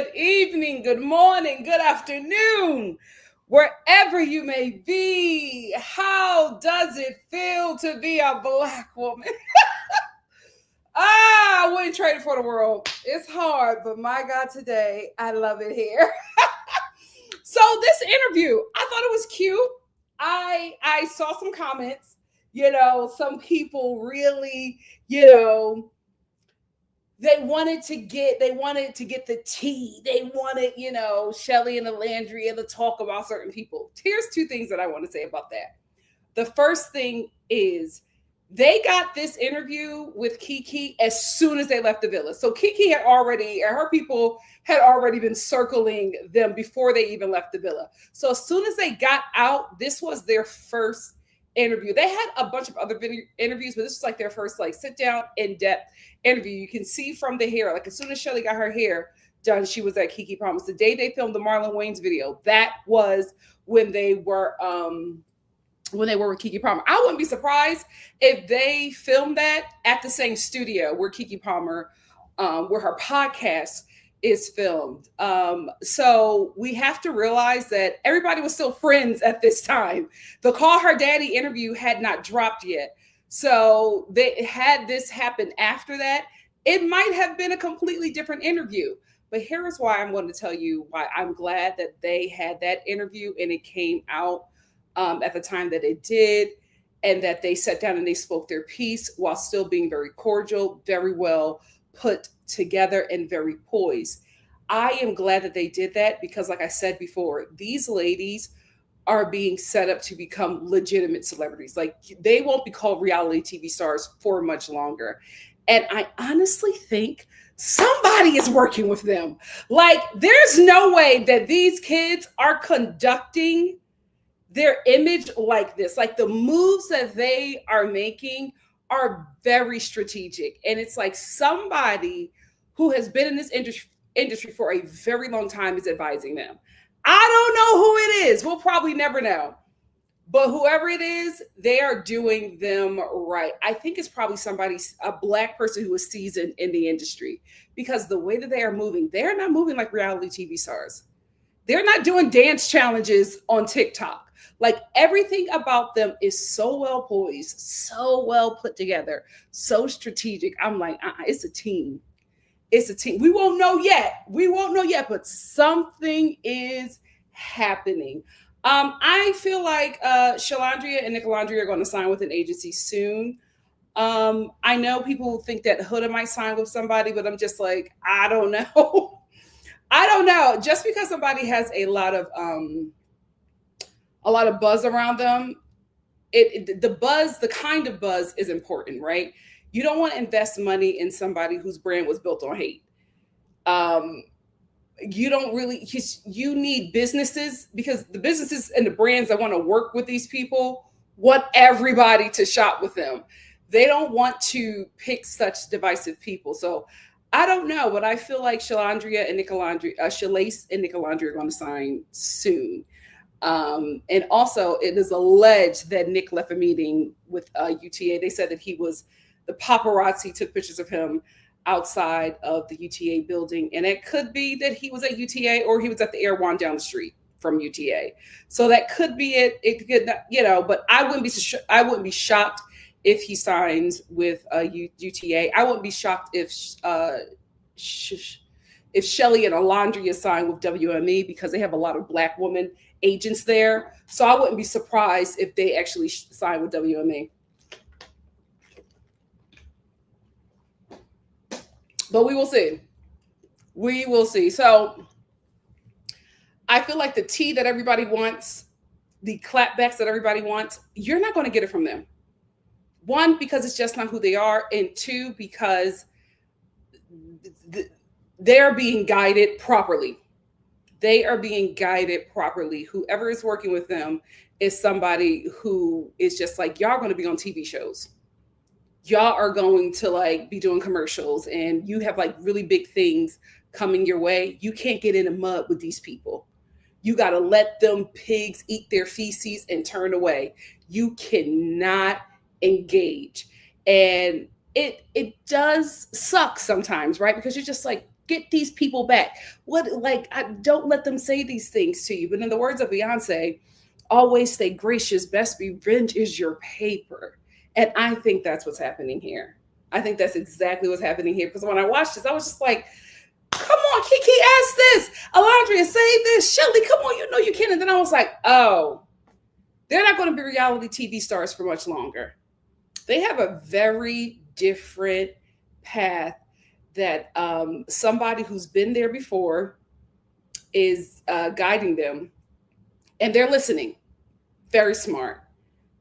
good evening, good morning, good afternoon, wherever you may be. How does it feel to be a Black woman? I wouldn't trade it for the world. It's hard, but my God, today I love it here. So this interview, I thought it was cute. I saw some comments. Some people really, they wanted to get the tea. They wanted, Shelly and Chelandria to talk about certain people. Here's two things that I want to say about that. The first thing is they got this interview with Keke as soon as they left the villa. So Keke her people had already been circling them before they even left the villa. So as soon as they got out, this was their first interview. They had a bunch of other interviews, but this was like their first sit down, in-depth interview. You can see from the hair, as soon as Shelly got her hair done, she was at Keke Promise. The day they filmed the Marlon Wayans video, that was when they were with Keke Palmer. I wouldn't be surprised if they filmed that at the same studio where Keke Palmer, where her podcast is filmed. So we have to realize that everybody was still friends at this time. The Call Her Daddy interview had not dropped yet. So they had this happen after that. It might have been a completely different interview. But here's why I'm going to tell you why I'm glad that they had that interview and it came out at the time that it did, and that they sat down and they spoke their piece while still being very cordial, very well put together, and very poised. I am glad that they did that because, like I said before, these ladies are being set up to become legitimate celebrities. They won't be called reality TV stars for much longer. And I honestly think somebody is working with them. There's no way that these kids are conducting their image like this. The moves that they are making are very strategic. And it's somebody who has been in this industry for a very long time is advising them. I don't know who it is. We'll probably never know. But whoever it is, they are doing them right. I think it's probably a Black person who is seasoned in the industry, because the way that they are moving, they're not moving like reality TV stars. They're not doing dance challenges on TikTok. Everything about them is so well poised, so well put together, so strategic. I'm it's a team. It's a team. We won't know yet. But something is happening. I feel like Chelandria and NikkiNicoleStar are going to sign with an agency soon. I know people think that Huda might sign with somebody, but I'm just I don't know. I don't know. Just because somebody has a lot of buzz around them, the kind of buzz is important, right? You don't want to invest money in somebody whose brand was built on hate. You need businesses, because the businesses and the brands that want to work with these people want everybody to shop with them. They don't want to pick such divisive people. So I don't know, but I feel like Chelandria and Shalace and NikkiNicoleStar are going to sign soon. And also, it is alleged that Nick left a meeting with UTA. They said that the paparazzi took pictures of him outside of the UTA building. And it could be that he was at UTA or he was at the Erewhon down the street from UTA. So that could be it. It could, but I wouldn't be shocked if he signs with UTA. I wouldn't be shocked if Shelly and Chelandria sign with WME, because they have a lot of Black women agents there. So I wouldn't be surprised if they actually sign with WME. But we will see. We will see. So I feel like the tea that everybody wants, the clapbacks that everybody wants, you're not going to get it from them. One, because it's just not who they are. And two, because they're being guided properly. They are being guided properly. Whoever is working with them is somebody who is just y'all are going to be on TV shows. Y'all are going to be doing commercials, and you have really big things coming your way. You can't get in the mud with these people. You got to let them pigs eat their feces and turn away. You cannot engage. And it does suck sometimes, right? Because you're just get these people back. I don't let them say these things to you. But in the words of Beyonce, always stay gracious. Best revenge is your paper. And I think that's what's happening here. I think that's exactly what's happening here. Because when I watched this, I was just like, come on, Keke, ask this. Chelandria, say this. Shelly, come on, you know you can. And then I was like, oh, they're not going to be reality TV stars for much longer. They have a very different path that somebody who's been there before is guiding them. And they're listening. Very smart.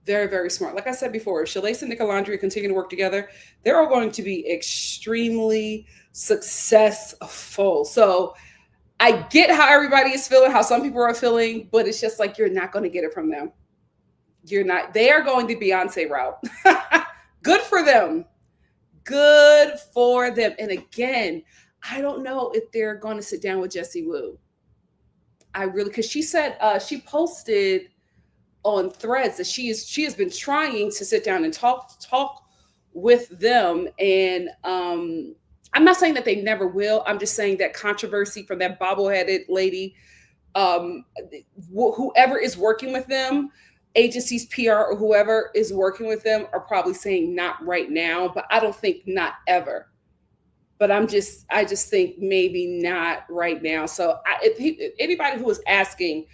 Very, very smart. Like I said before, if Shalace and NikkiNicoleStar continue to work together, they're all going to be extremely successful. So I get how everybody is feeling, how some people are feeling, but it's just like you're not going to get it from them. You're not. They are going the Beyonce route. Good for them. Good for them. And again, I don't know if they're going to sit down with Jessie Woo. Because she said she posted on Threads that she has been trying to sit down and talk with them. And I'm not saying that they never will. I'm just saying that controversy from that bobbleheaded lady, whoever is working with them, agencies, PR, or whoever is working with them are probably saying not right now, but I don't think not ever. But I just think maybe not right now. So if anybody who is asking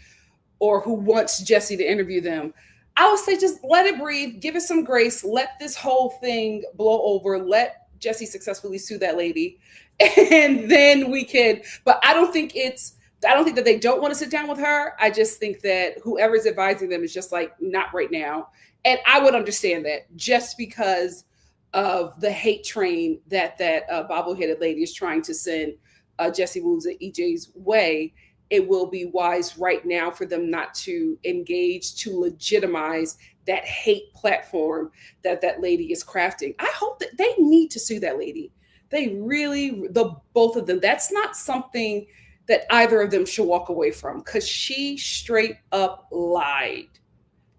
or who wants Jessie to interview them, I would say just let it breathe, give it some grace, let this whole thing blow over, let Jessie successfully sue that lady, and then we can. But I don't think that they don't want to sit down with her. I just think that whoever's advising them is just like, not right now. And I would understand that just because of the hate train that bobbleheaded lady is trying to send Jessie Woo's and EJ's way. It will be wise right now for them not to engage to legitimize that hate platform that lady is crafting. I hope that they need to sue that lady. They really, both of them. That's not something that either of them should walk away from, because she straight up lied.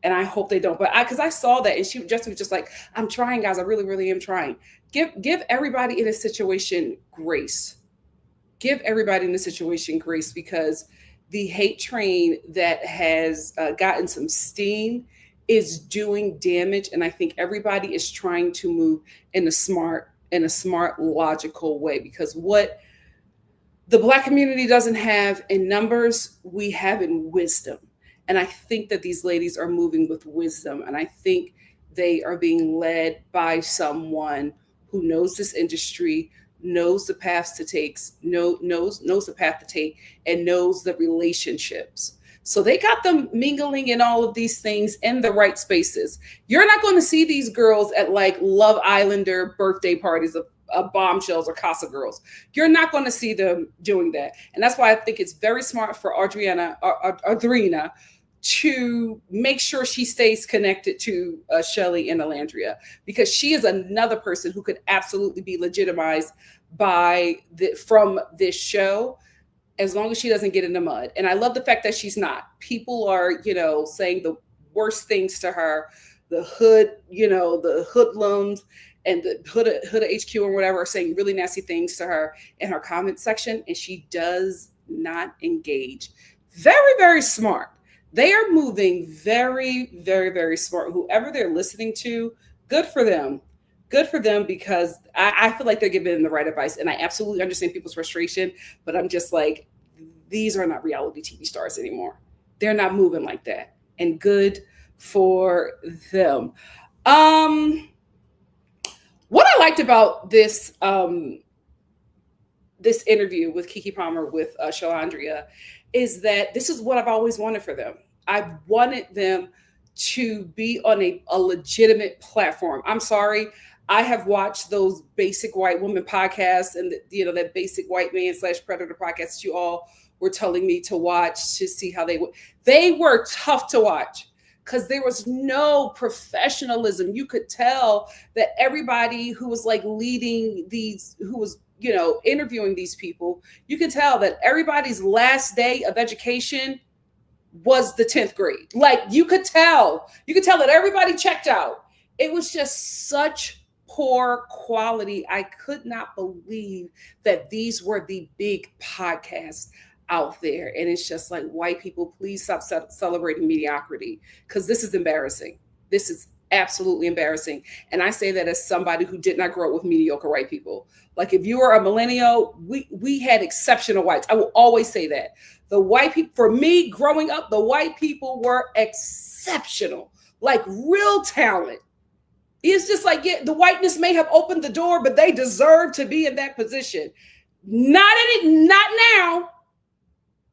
And I hope they don't. But because I saw that, and Jessie was just like, I'm trying, guys. I really, really am trying. Give everybody in a situation grace. Give everybody in a situation grace, because the hate train that has gotten some steam is doing damage. And I think everybody is trying to move in a smart, logical way, because what the Black community doesn't have in numbers, we have in wisdom. And I think that these ladies are moving with wisdom. And I think they are being led by someone who knows this industry, knows the paths to take, knows the path to take, and knows the relationships. So they got them mingling in all of these things in the right spaces. You're not going to see these girls at like Love Islander birthday parties of Bombshells or Casa Girls. You're not going to see them doing that. And that's why I think it's very smart for Adriana to make sure she stays connected to Shelly and Chelandria, because she is another person who could absolutely be legitimized from this show, as long as she doesn't get in the mud. And I love the fact that she's not. People are, saying the worst things to her. The hood, the hoodlums and the hood of HQ or whatever are saying really nasty things to her in her comment section, and she does not engage. Very, very smart. They are moving very, very, very smart. Whoever they're listening to, good for them. Good for them, because I feel like they're giving them the right advice. And I absolutely understand people's frustration, but I'm just like, these are not reality TV stars anymore. They're not moving like that. And good for them. What I liked about this this interview with Keke Palmer with Chelandria is that this is what I've always wanted for them. I've wanted them to be on a legitimate platform. I'm sorry. I have watched those basic white woman podcasts and that basic white man / predator podcast that you all were telling me to watch to see how they were tough to watch, because there was no professionalism. You could tell that everybody who was like leading these, who was, interviewing these people, you could tell that everybody's last day of education was the 10th grade. Like you could tell that everybody checked out. It was just such poor quality. I could not believe that these were the big podcasts out there. And it's just like, white people, please stop celebrating mediocrity, because this is embarrassing. This is absolutely embarrassing. And I say that as somebody who did not grow up with mediocre white people. Like, if you are a millennial, we had exceptional whites. I will always say that. The white people, for me growing up, the white people were exceptional, like real talent. It's just like, yeah, the whiteness may have opened the door, but they deserve to be in that position. Not now.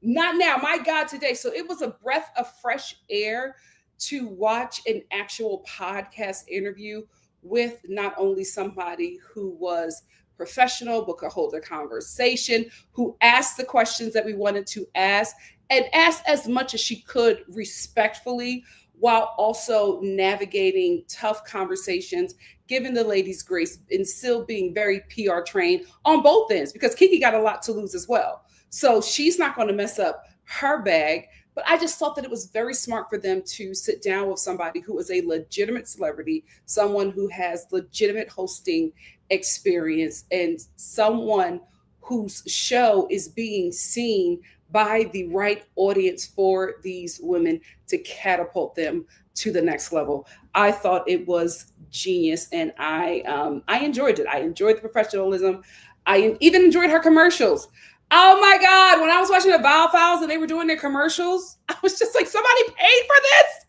Not now. My God, today. So it was a breath of fresh air to watch an actual podcast interview with not only somebody who was professional, but could hold a conversation, who asked the questions that we wanted to ask, and asked as much as she could respectfully, while also navigating tough conversations, giving the ladies grace, and still being very PR trained on both ends, because Keke got a lot to lose as well. So she's not going to mess up her bag. But I just thought that it was very smart for them to sit down with somebody who is a legitimate celebrity, someone who has legitimate hosting experience, and someone whose show is being seen by the right audience for these women to catapult them to the next level. I thought it was genius, and I enjoyed it. I enjoyed the professionalism. I even enjoyed her commercials. Oh my God, when I was watching the Viall Files and they were doing their commercials, I was just like, somebody paid for this?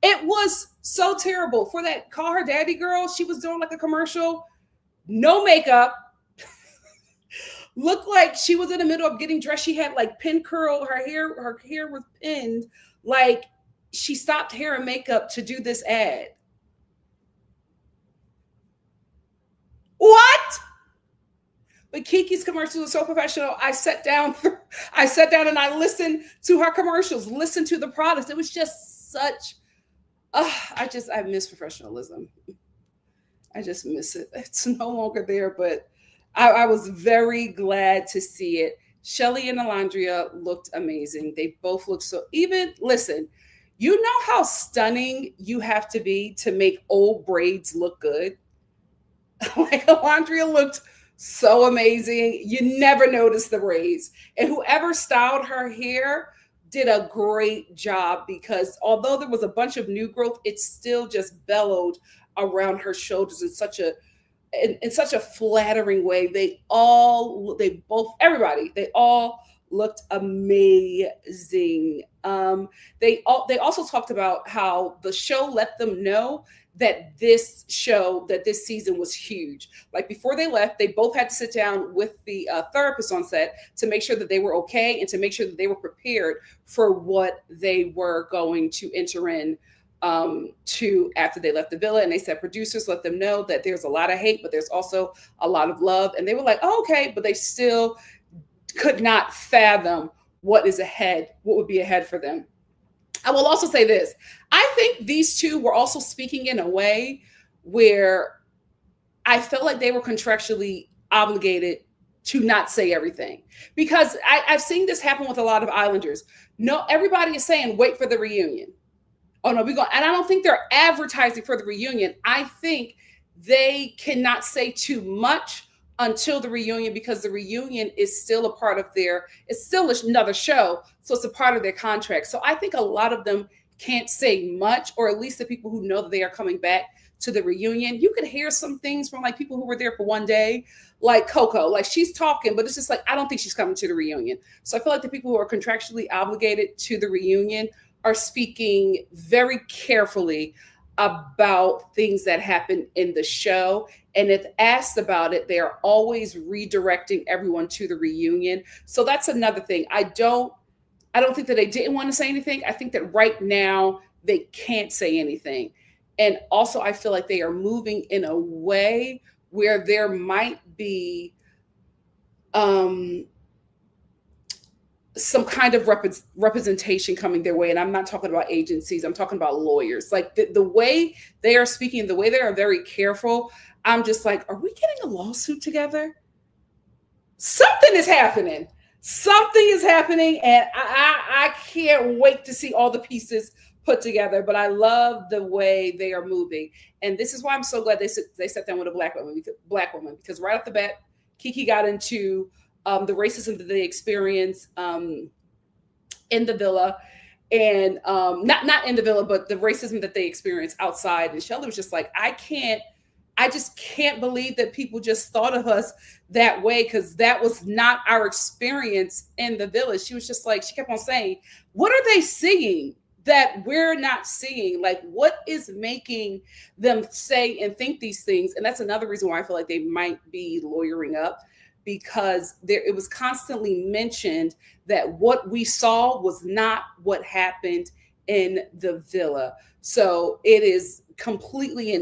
It was so terrible. For that Call Her Daddy girl, she was doing like a commercial, no makeup, looked like she was in the middle of getting dressed. She had like pin curl, her hair was pinned, like she stopped hair and makeup to do this ad. What? But Keke's commercials are so professional. I sat down and I listened to her commercials, listened to the products. It was just such, I miss professionalism. I just miss it. It's no longer there, but I was very glad to see it. Shelly and Chelandria looked amazing. They both looked so, listen, you know how stunning you have to be to make old braids look good? Like, Chelandria looked so amazing. You never noticed the braids. And whoever styled her hair did a great job, because although there was a bunch of new growth, it still just bellowed around her shoulders in such a flattering way. They all looked amazing. They also talked about how the show let them know that this season was huge. Like, before they left, they both had to sit down with the therapist on set to make sure that they were okay, and to make sure that they were prepared for what they were going to enter in to after they left the villa. And they said producers let them know that there's a lot of hate, but there's also a lot of love. And they were like, oh, okay, but they still could not fathom what would be ahead for them. I will also say this. I think these two were also speaking in a way where I felt like they were contractually obligated to not say everything, because I've seen this happen with a lot of Islanders. No, everybody is saying, wait for the reunion. Oh no, and I don't think they're advertising for the reunion. I think they cannot say too much until the reunion, because the reunion is still a part of it's still another show. So it's a part of their contract. So I think a lot of them can't say much, or at least the people who know that they are coming back to the reunion. You could hear some things from like people who were there for one day, like Coco, like she's talking, but it's just like, I don't think she's coming to the reunion. So I feel like the people who are contractually obligated to the reunion are speaking very carefully about things that happen in the show. And if asked about it, they are always redirecting everyone to the reunion. So that's another thing. I don't think that they didn't want to say anything. I think that right now they can't say anything. And also, I feel like they are moving in a way where there might be some kind of representation coming their way. And I'm not talking about agencies. I'm talking about lawyers. Like the way they are speaking, the way they are very careful, I'm just like, are we getting a lawsuit together? Something is happening. Something is happening. And I can't wait to see all the pieces put together, but I love the way they are moving. And this is why I'm so glad they sat down with a black woman, because right off the bat, Keke got into the racism that they experience in the villa, and not in the villa, but the racism that they experience outside. And Shelly was just like, I just can't believe that people just thought of us that way, because that was not our experience in the village. She was just like, she kept on saying, what are they seeing that we're not seeing? Like, what is making them say and think these things? And that's another reason why I feel like they might be lawyering up, because it was constantly mentioned that what we saw was not what happened in the villa. So it is completely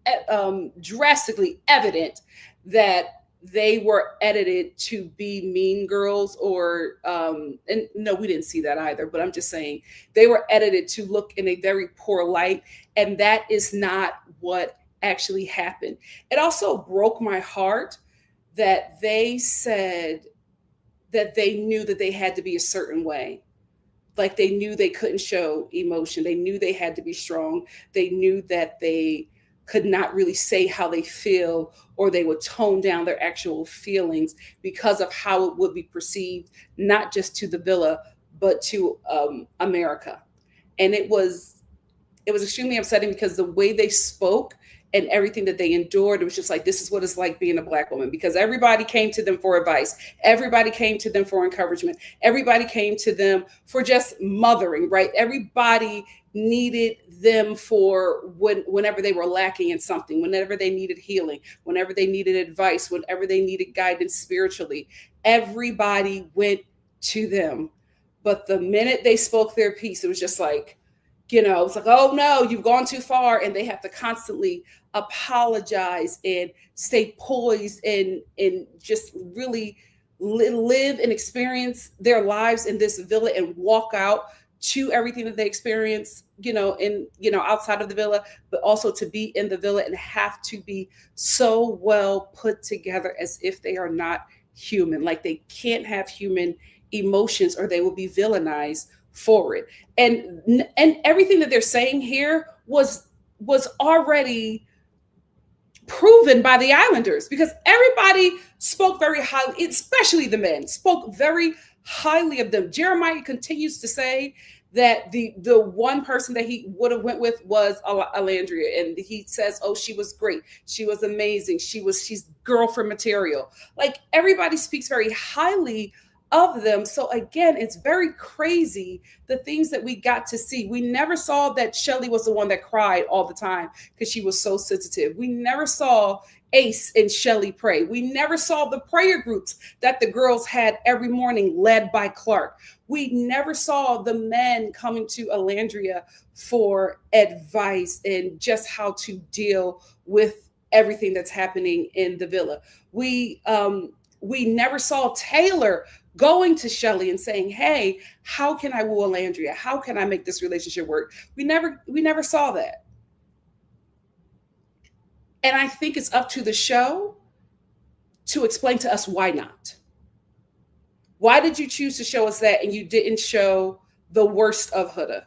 and drastically evident that they were edited to be mean girls, or and no, we didn't see that either, but I'm just saying they were edited to look in a very poor light, and that is not what actually happened. It also broke my heart that they said that they knew that they had to be a certain way. Like, they knew they couldn't show emotion. They knew they had to be strong. They knew that they could not really say how they feel, or they would tone down their actual feelings because of how it would be perceived, not just to the villa, but to America. And it was extremely upsetting, because the way they spoke and everything that they endured, it was just like, this is what it's like being a Black woman, because everybody came to them for advice. Everybody came to them for encouragement. Everybody came to them for just mothering, right? Everybody needed them for whenever they were lacking in something, whenever they needed healing, whenever they needed advice, whenever they needed guidance spiritually. Everybody went to them. But the minute they spoke their piece, it was just like, it's like, oh no, you've gone too far. And they have to constantly apologize and stay poised and just really live and experience their lives in this villa and walk out to everything that they experience, outside of the villa, but also to be in the villa and have to be so well put together as if they are not human. Like, they can't have human emotions or they will be villainized for it. And everything that they're saying here was already proven by the Islanders, because everybody spoke very highly, especially the men spoke very highly of them. Jeremiah continues to say that the one person that he would have went with was Chelandria, and he says, oh, she was great, she was amazing, she's girlfriend material. Like, everybody speaks very highly of them. So again, it's very crazy, the things that we got to see. We never saw that Shelly was the one that cried all the time because she was so sensitive. We never saw Ace and Shelly pray. We never saw the prayer groups that the girls had every morning, led by Clark. We never saw the men coming to Chelandria for advice and just how to deal with everything that's happening in the villa. We never saw Taylor going to Shelly and saying, hey, how can I woo Chelandria? How can I make this relationship work? We never saw that. And I think it's up to the show to explain to us why not. Why did you choose to show us that and you didn't show the worst of Huda?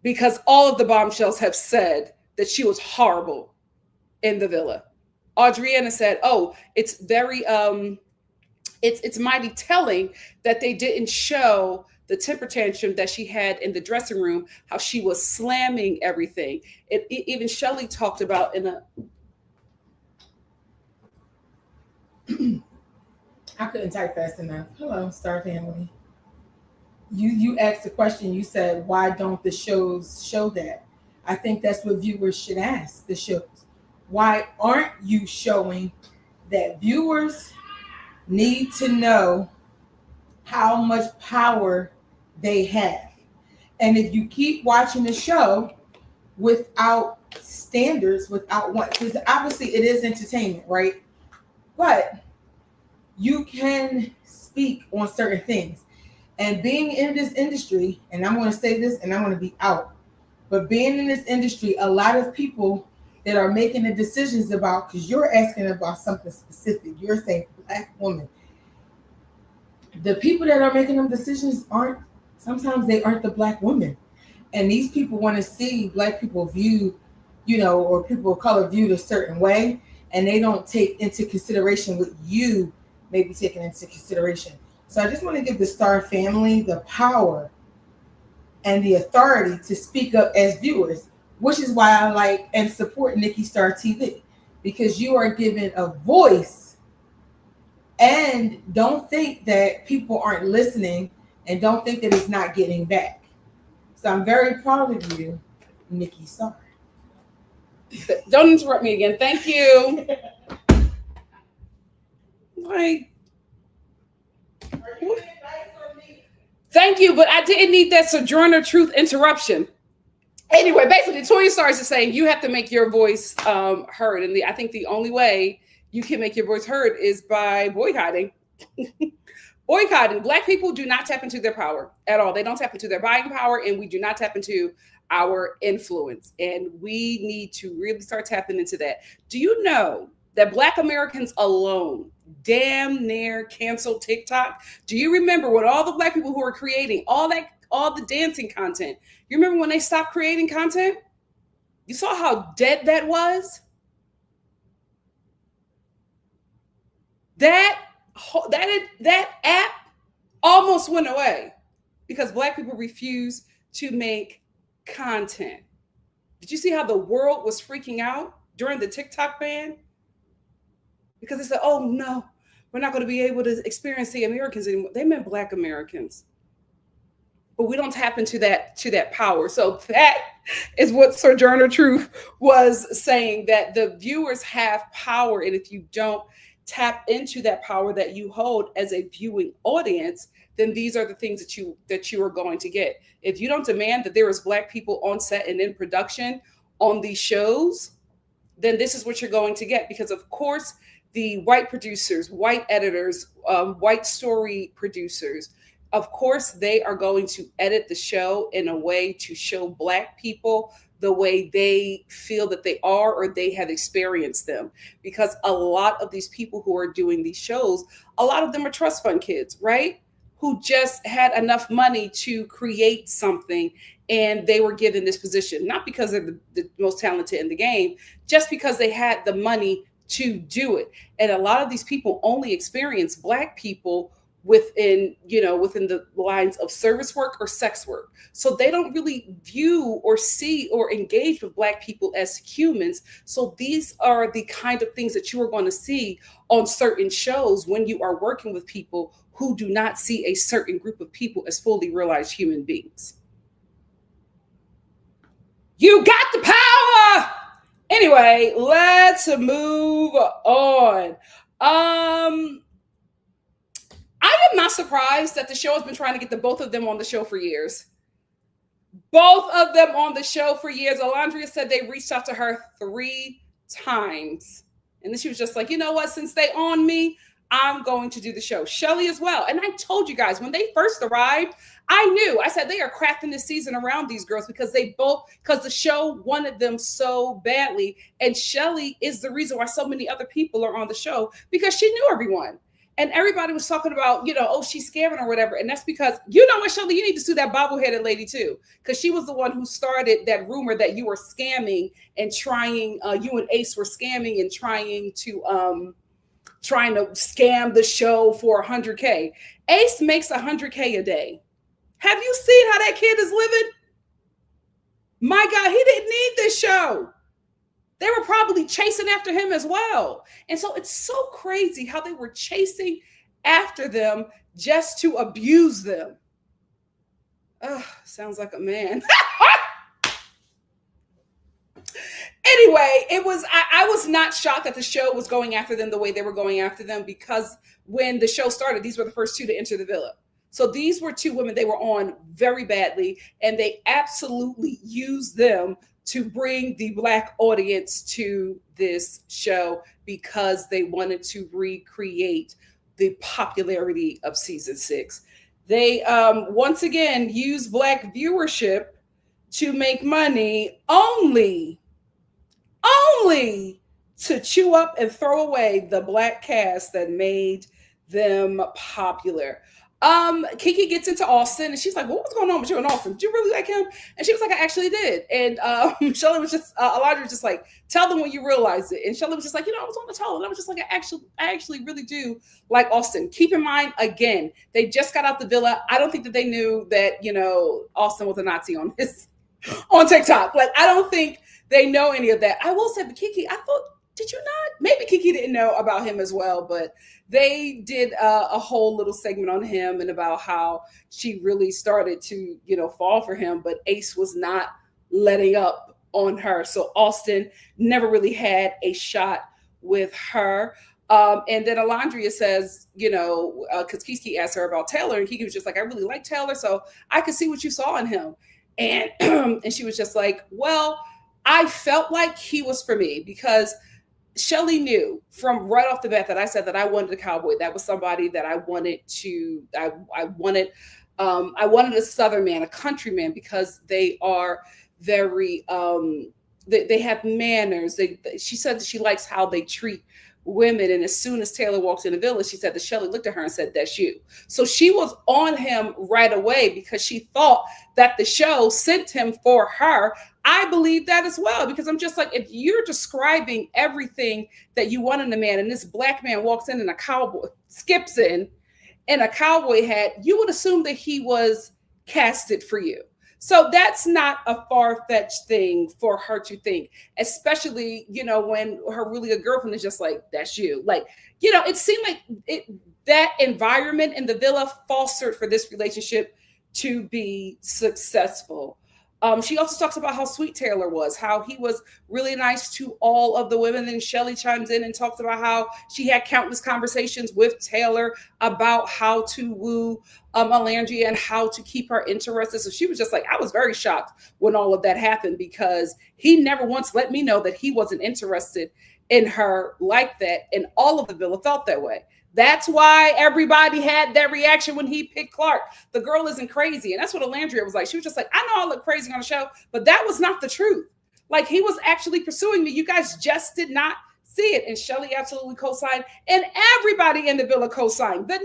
Because all of the bombshells have said that she was horrible in the villa. Adriana said, oh, it's very it's mighty telling that they didn't show the temper tantrum that she had in the dressing room, how she was slamming everything. Even Shelly talked about in a... I couldn't type fast enough. Hello, Star family. You asked the question, you said, why don't the shows show that? I think that's what viewers should ask the shows. Why aren't you showing that? Viewers need to know how much power they have. And if you keep watching the show without standards, without what, because obviously it is entertainment, right? But you can speak on certain things. And being in this industry, and I'm going to say this and I'm going to be out, but being in this industry, a lot of people that are making the decisions about, because you're asking about something specific, you're saying Black woman. The people that are making them decisions sometimes they aren't the Black women. And these people want to see Black people viewed, or people of color viewed a certain way, and they don't take into consideration what you may be taking into consideration. So I just want to give the Star family the power and the authority to speak up as viewers, which is why I like and support NikkiStar TV, because you are given a voice. And don't think that people aren't listening, and don't think that it's not getting back. So I'm very proud of you, NikkiStar. Don't interrupt me again. Thank you. Like, thank you, but I didn't need that Sojourner Truth interruption. Anyway, basically, Toya Stars is saying you have to make your voice heard, and I think the only way you can make your voice heard is by boycotting. Boycotting. Black people do not tap into their power at all. They don't tap into their buying power, and we do not tap into our influence. And we need to really start tapping into that. Do you know that Black Americans alone damn near canceled TikTok? Do you remember when all the Black people who were creating all the dancing content, you remember when they stopped creating content? You saw how dead that was? That app almost went away because Black people refused to make content. Did you see how the world was freaking out during the TikTok ban? Because they said, oh no, we're not going to be able to experience the Americans anymore. They meant Black Americans. But we don't tap into that power. So that is what Sojourner Truth was saying, that the viewers have power. And if you don't tap into that power that you hold as a viewing audience, then these are the things that you are going to get. If you don't demand that there is Black people on set and in production on these shows, then this is what you're going to get. Because of course, the white producers, white editors, white story producers, of course, they are going to edit the show in a way to show Black people the way they feel that they are or they have experienced them. Because a lot of these people who are doing these shows, a lot of them are trust fund kids, right? Who just had enough money to create something, and they were given this position, not because they're the most talented in the game, just because they had the money to do it. And a lot of these people only experience Black people within the lines of service work or sex work. So they don't really view or see or engage with Black people as humans. So these are the kind of things that you are going to see on certain shows when you are working with people who do not see a certain group of people as fully realized human beings. You got the power! Anyway, let's move on. I am not surprised that the show has been trying to get the both of them on the show for years. Both of them on the show for years. Chelandria said they reached out to her 3 times. And then she was just like, you know what? Since they on me, I'm going to do the show. Shelly as well. And I told you guys, when they first arrived, I knew. I said they are crafting this season around these girls because the show wanted them so badly. And Shelly is the reason why so many other people are on the show, because she knew everyone. And everybody was talking about, oh, she's scamming or whatever. And that's because, you know what, Shelly, you need to sue that bobbleheaded lady too. Because she was the one who started that rumor that you were scamming and you and Ace were scamming and trying to scam the show for $100K. Ace makes $100K a day. Have you seen how that kid is living? My God, he didn't need this show. They were probably chasing after him as well. And so it's so crazy how they were chasing after them just to abuse them. Sounds like a man. Anyway, I was not shocked that the show was going after them the way they were going after them, because when the show started, these were the first 2 to enter the villa. So these were 2 women they were on very badly, and they absolutely used them to bring the Black audience to this show because they wanted to recreate the popularity of season 6. They once again use Black viewership to make money, only to chew up and throw away the Black cast that made them popular. Keke gets into Austin and she's like, "What was going on with you and Austin? Did you really like him?" And she was like, "I actually did." And Shelly was just, Elijah was just like, "Tell them when you realize it." And Shelly was just like, "I was on the tell." And I was just like, I actually really do like Austin. Keep in mind, again, they just got out the villa. I don't think that they knew that, Austin was a Nazi on his on TikTok. Like, I don't think they know any of that. I will say, but Keke, I thought, did you not? Maybe Keke didn't know about him as well, but they did a whole little segment on him and about how she really started to, fall for him, but Ace was not letting up on her. So Austin never really had a shot with her. And then Alondria says, because Kiki asked her about Taylor, and Kiki was just like, "I really like Taylor, so I could see what you saw in him." And and she was just like, "Well, I felt like he was for me because Shelly knew from right off the bat that I said that I wanted a cowboy. That was somebody that I wanted to. I wanted. I wanted a Southern man, a country man, because they are very. They have manners. She said that she likes how they treat women. And as soon as Taylor walked in the village, she said that Shelly looked at her and said, "That's you." So she was on him right away because she thought that the show sent him for her. I believe that as well, because I'm just like, if you're describing everything that you want in a man, and this black man walks in a cowboy, skips in a cowboy hat, you would assume that he was casted for you. So that's not a far-fetched thing for her to think, especially, when her really good girlfriend is just like, "That's you." Like, it seemed like that environment in the villa fostered for this relationship to be successful. She also talks about how sweet Taylor was, how he was really nice to all of the women. Then Shelly chimes in and talks about how she had countless conversations with Taylor about how to woo Alandria and how to keep her interested. So she was just like, I was very shocked when all of that happened because he never once let me know that he wasn't interested in her like that. And all of the villa felt that way. That's why everybody had that reaction when he picked Clark. The girl isn't crazy. And that's what Alandria was like. She was just like, "I know I look crazy on the show, but that was not the truth. Like, he was actually pursuing me. You guys just did not see it." And Shelly absolutely co-signed. And everybody in the villa co-signed. The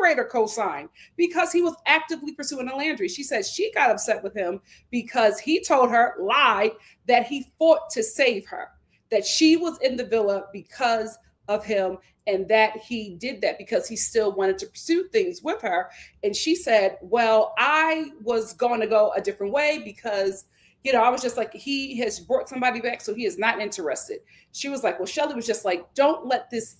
narrator co-signed because he was actively pursuing Alandria. She said she got upset with him because he told her, lied, that he fought to save her, that she was in the villa because of him, and that he did that because he still wanted to pursue things with her. And she said, "Well, I was going to go a different way because, I was just like, he has brought somebody back, so he is not interested." She was like, "Well," Shelly was just like, don't let this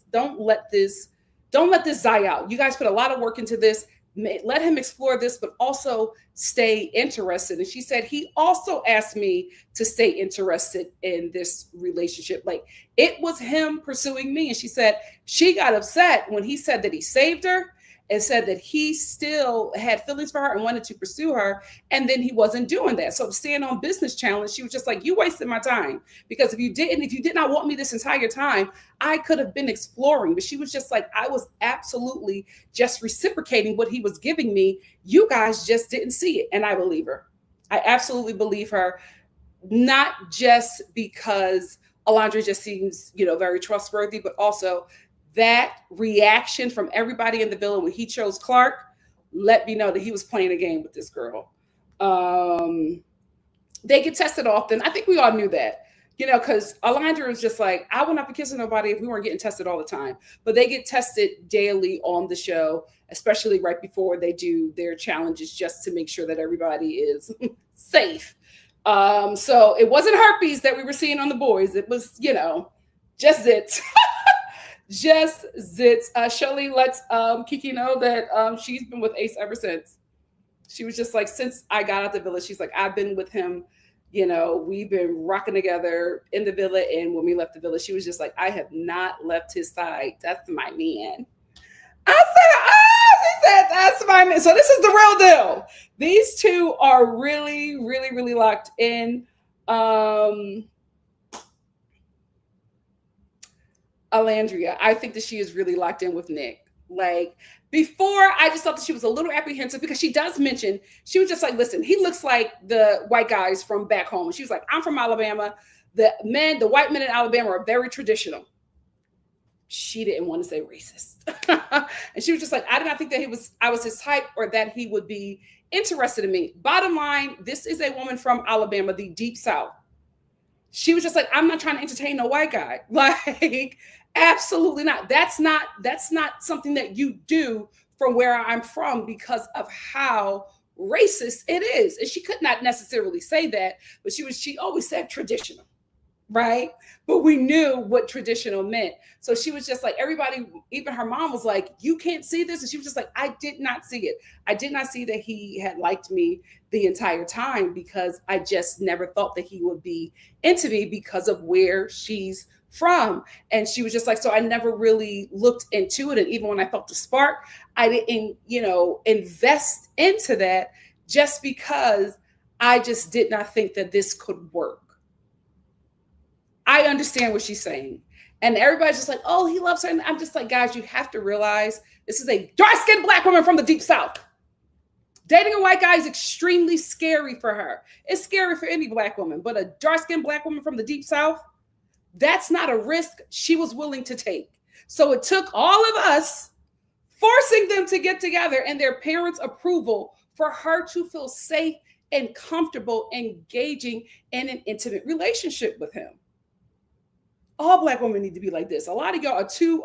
die out. You guys put a lot of work into this. Let him explore this, but also stay interested." And she said, "He also asked me to stay interested in this relationship. Like, it was him pursuing me." And she said she got upset when he said that he saved her and said that he still had feelings for her and wanted to pursue her. And then he wasn't doing that. So staying on business challenge, she was just like, "You wasted my time, because if you did not want me this entire time, I could have been exploring." But she was just like, "I was absolutely just reciprocating what he was giving me. You guys just didn't see it." And I believe her. I absolutely believe her, not just because Alondra just seems, very trustworthy, but also that reaction from everybody in the villa when he chose Clark let me know that he was playing a game with this girl. They get tested often. I think we all knew that, because Alondra was just like, "I would not be kissing nobody if we weren't getting tested all the time." But they get tested daily on the show, especially right before they do their challenges, just to make sure that everybody is safe. So it wasn't herpes that we were seeing on the boys. It was, just zits. Just zits. Shelly lets Keke know that she's been with Ace ever since. She was just like, since I got out the villa, she's like, "I've been with him. We've been rocking together in the villa." And when we left the villa, she was just like, "I have not left his side. That's my man." I said, she said, "That's my man." So this is the real deal. These two are really, really, really locked in. Alandria, I think that she is really locked in with Nick. Like, before, I just thought that she was a little apprehensive because she does mention, she was just like, "Listen, he looks like the white guys from back home." And she was like, "I'm from Alabama. The white men in Alabama are very traditional." she didn't want to say racist. And she was just like, I did not think that I was his type or that he would be interested in me. Bottom line, this is a woman from Alabama, the deep South. She was just like, I'm not trying to entertain no white guy. Like, absolutely not. That's not something that you do from where I'm from because of how racist it is. And she could not necessarily say that, but she always said traditional, right? But we knew what traditional meant. So she was just like, everybody, even her mom was like, you can't see this. And she was just like, I did not see it. I did not see that he had liked me the entire time because I just never thought that he would be into me because of where she's from. And she was just like, so I never really looked into it. And even when I felt the spark, I didn't, invest into that just because I just did not think that this could work. I understand what she's saying. And everybody's just like, oh, he loves her. And I'm just like, guys, you have to realize this is a dark-skinned Black woman from the deep South. Dating a white guy is extremely scary for her. It's scary for any Black woman, but a dark-skinned Black woman from the deep South, that's not a risk she was willing to take. So it took all of us forcing them to get together and their parents' approval for her to feel safe and comfortable engaging in an intimate relationship with him. All Black women need to be like this. A lot of y'all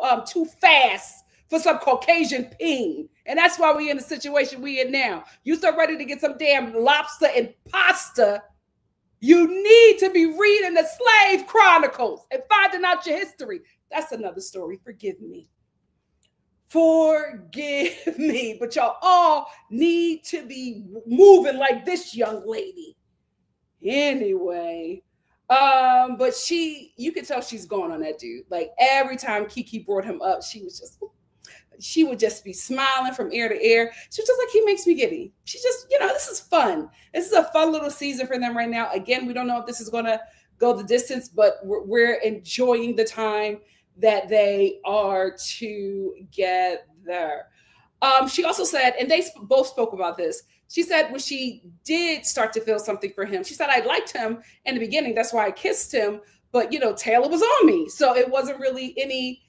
are too fast for some Caucasian ping. And that's why we're in the situation we're in now. You so ready to get some damn lobster and pasta. You need to be reading the Slave Chronicles and finding out your history. That's another story. Forgive me. Forgive me. But y'all all need to be moving like this young lady. Anyway. But you could tell she's going on that dude. Like every time Keke brought him up, she would just be smiling from ear to ear. She was just like, he makes me giddy. She just, this is fun. This is a fun little season for them right now. Again, we don't know if this is going to go the distance, but we're enjoying the time that they are together. She also said, and they both spoke about this. She said when she did start to feel something for him, she said, I liked him in the beginning. That's why I kissed him. But, Taylor was on me. So it wasn't really any,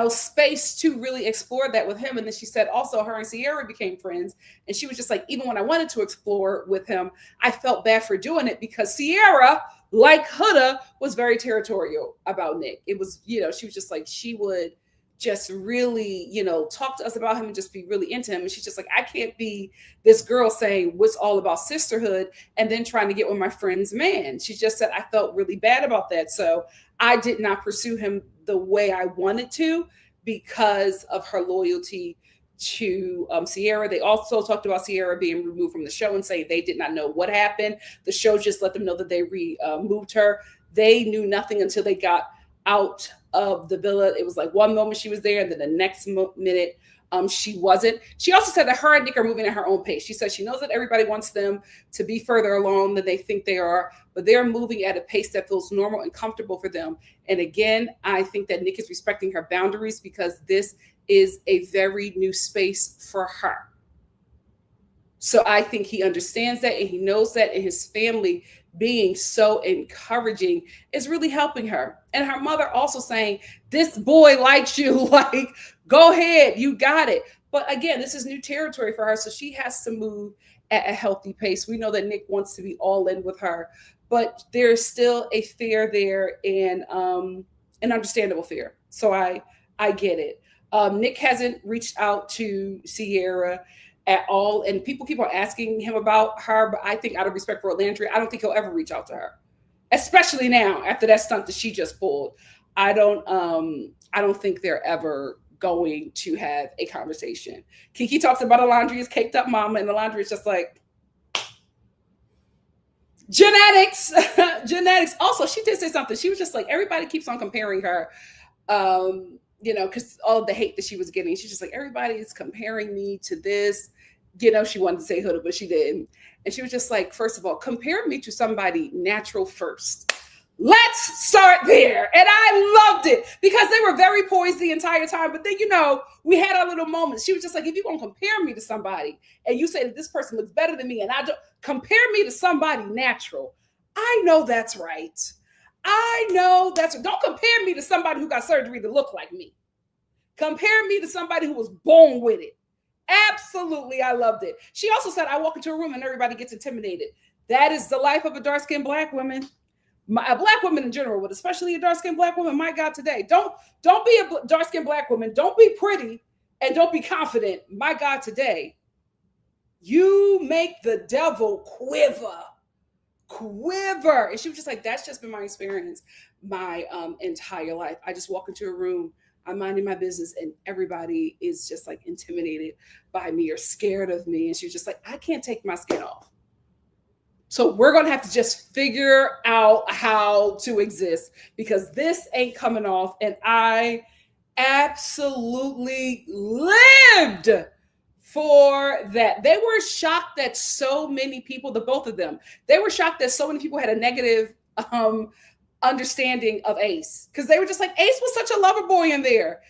space to really explore that with him. And then she said also her and Sierra became friends. And she was just like, even when I wanted to explore with him, I felt bad for doing it because Sierra, like Huda, was very territorial about Nick. It was, she was just like, she would just really, talk to us about him and just be really into him. And she's just like, I can't be this girl saying what's all about sisterhood and then trying to get with my friend's man. She just said, I felt really bad about that. So I did not pursue him the way I wanted to because of her loyalty to Sierra. They also talked about Sierra being removed from the show and saying they did not know what happened. The show just let them know that they removed her. They knew nothing until they got out of the villa. It was like one moment she was there and then the next minute she wasn't. She also said that her and Nick are moving at her own pace. She said she knows that everybody wants them to be further along than they think they are, but they're moving at a pace that feels normal and comfortable for them. And again, I think that Nick is respecting her boundaries because this is a very new space for her. So I think he understands that and he knows that, and his family being so encouraging is really helping her. And her mother also saying, this boy likes you, like, go ahead, you got it. But again, this is new territory for her, so she has to move at a healthy pace. We know that Nick wants to be all in with her, but there's still a fear there and an understandable fear. So I get it. Nick hasn't reached out to Sierra at all. And people keep on asking him about her, but I think out of respect for Chelandria, I don't think he'll ever reach out to her, especially now after that stunt that she just pulled. I don't think they're ever going to have a conversation. Keke talks about Chelandria's caked up mama, and Chelandria is just like, genetics. Also, she did say something. She was just like, everybody keeps on comparing her, because all of the hate that she was getting. She's just like, everybody is comparing me to this. She wanted to say Huda, but she didn't. And she was just like, first of all, compare me to somebody natural first. Let's start there. And I loved it because they were very poised the entire time. But then, we had our little moments. She was just like, if you're going to compare me to somebody and you say that this person looks better than me and I don't, compare me to somebody natural. I know that's right. Don't compare me to somebody who got surgery to look like me. Compare me to somebody who was born with it. Absolutely, I loved it. She also said, I walk into a room and everybody gets intimidated. That is the life of a dark-skinned Black woman. A Black woman in general, but especially a dark-skinned Black woman. My God, today, don't be a dark-skinned Black woman. Don't be pretty and don't be confident. My God, today, you make the devil quiver. And she was just like, that's just been my experience my entire life. I just walk into a room, I'm minding my business, and everybody is just like intimidated by me or scared of me. And she was just like, I can't take my skin off. So we're going to have to just figure out how to exist, because this ain't coming off. And I absolutely lived for that. They were shocked that so many people, the both of them, they were shocked that so many people had a negative understanding of Ace, because they were just like, Ace was such a lover boy in there.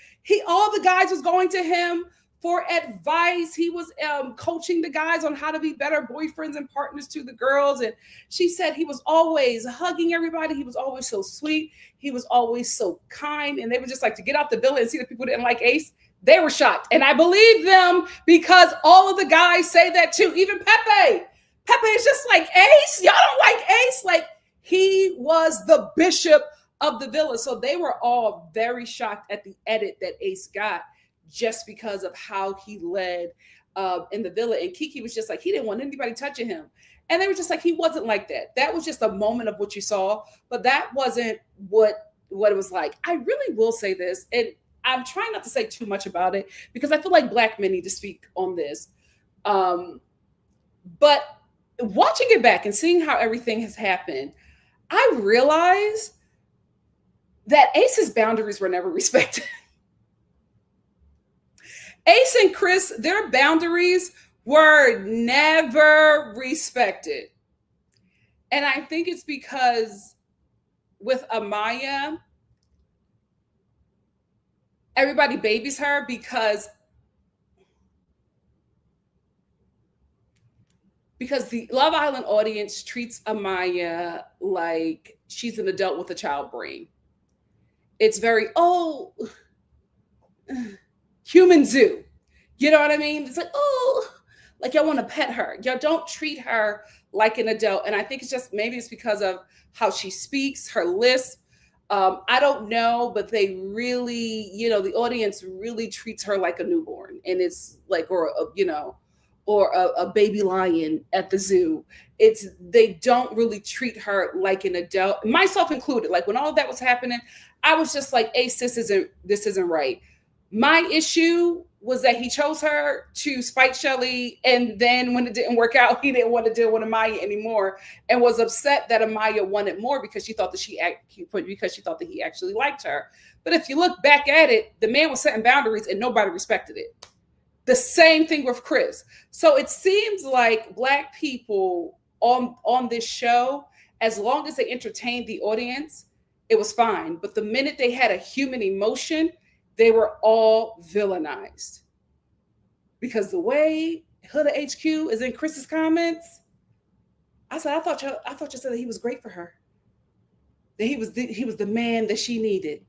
All the guys was going to him for advice. He was coaching the guys on how to be better boyfriends and partners to the girls. And she said he was always hugging everybody. He was always so sweet. He was always so kind. And they were just like, to get out the villa and see that people didn't like Ace, they were shocked. And I believe them, because all of the guys say that too. Even Pepe. Pepe is just like, Ace? Y'all don't like Ace? Like, he was the bishop of the villa. So they were all very shocked at the edit that Ace got, just because of how he led in the villa. And Keke was just like, he didn't want anybody touching him. And they were just like, he wasn't like that. That was just a moment of what you saw, but that wasn't what it was like. I really will say this, and I'm trying not to say too much about it, because I feel like Black men need to speak on this. But watching it back and seeing how everything has happened, I realized that Ace's boundaries were never respected. Ace and Chris, their boundaries were never respected. And I think it's because with Amaya, everybody babies her because the Love Island audience treats Amaya like she's an adult with a child brain. It's very, human zoo. You know what I mean? It's like, like y'all want to pet her. Y'all don't treat her like an adult. And I think it's just, maybe it's because of how she speaks, her lisp. I don't know, but they really, the audience really treats her like a newborn. And it's like, or a baby lion at the zoo. They don't really treat her like an adult, myself included. Like when all of that was happening, I was just like, Ace, this isn't right. My issue was that he chose her to spite Shelly, and then when it didn't work out, he didn't want to deal with Amaya anymore, and was upset that Amaya wanted more because she thought that he actually liked her. But if you look back at it, the man was setting boundaries and nobody respected it. The same thing with Chris. So it seems like Black people on this show, as long as they entertained the audience, it was fine. But the minute they had a human emotion, they were all villainized. Because the way Huda HQ is in Chris's comments, I said, I thought you said that he was great for her. That he was the man that she needed.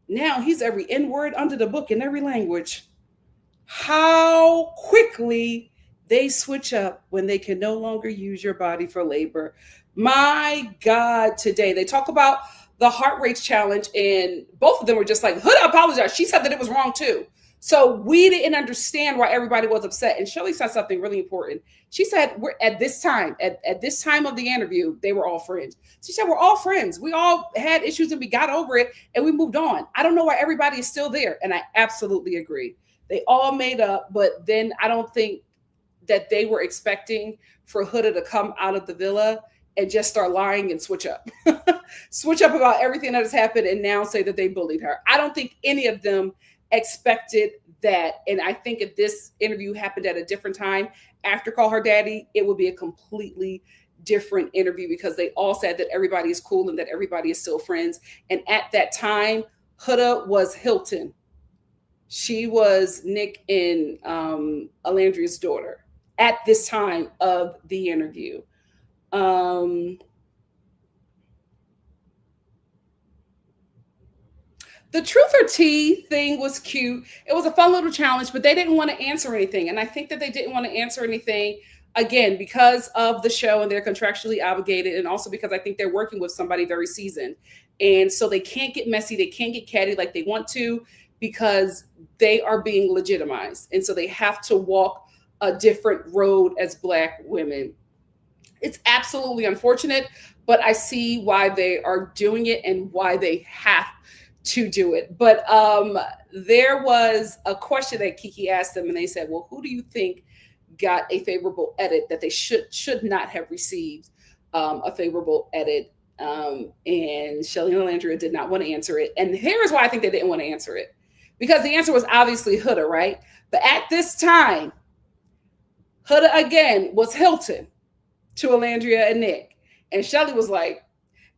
Now he's every N-word under the book in every language. How quickly they switch up when they can no longer use your body for labor. My God, today they talk about the heart rate challenge, and both of them were just like, Huda apologized. She said that it was wrong too. So we didn't understand why everybody was upset. And Shirley said something really important. She said, we're at this time of the interview, they were all friends. She said, we're all friends. We all had issues and we got over it and we moved on. I don't know why everybody is still there. And I absolutely agree. They all made up, but then I don't think that they were expecting for Huda to come out of the villa and just start lying and switch up. Switch up about everything that has happened and now say that they bullied her. I don't think any of them expected that. And I think if this interview happened at a different time after Call Her Daddy, it would be a completely different interview, because they all said that everybody is cool and that everybody is still friends. And at that time, Huda was Hilton. She was Nick and Chelandria's daughter at this time of the interview. The truth or tea thing was cute. It was a fun little challenge, but they didn't want to answer anything. And I think that they didn't want to answer anything again because of the show and they're contractually obligated, and also because I think they're working with somebody very seasoned. And so they can't get messy, they can't get catty like they want to because they are being legitimized. And so they have to walk a different road as Black women. It's absolutely unfortunate, but I see why they are doing it and why they have to do it. But there was a question that Keke asked them, and they said, "Well, who do you think got a favorable edit that they should not have received a favorable edit?" And Shelly and Landria did not want to answer it. And here is why I think they didn't want to answer it, because the answer was obviously Huda, right? But at this time, Huda again was Hilton to Alandria and Nick. And Shelly was like,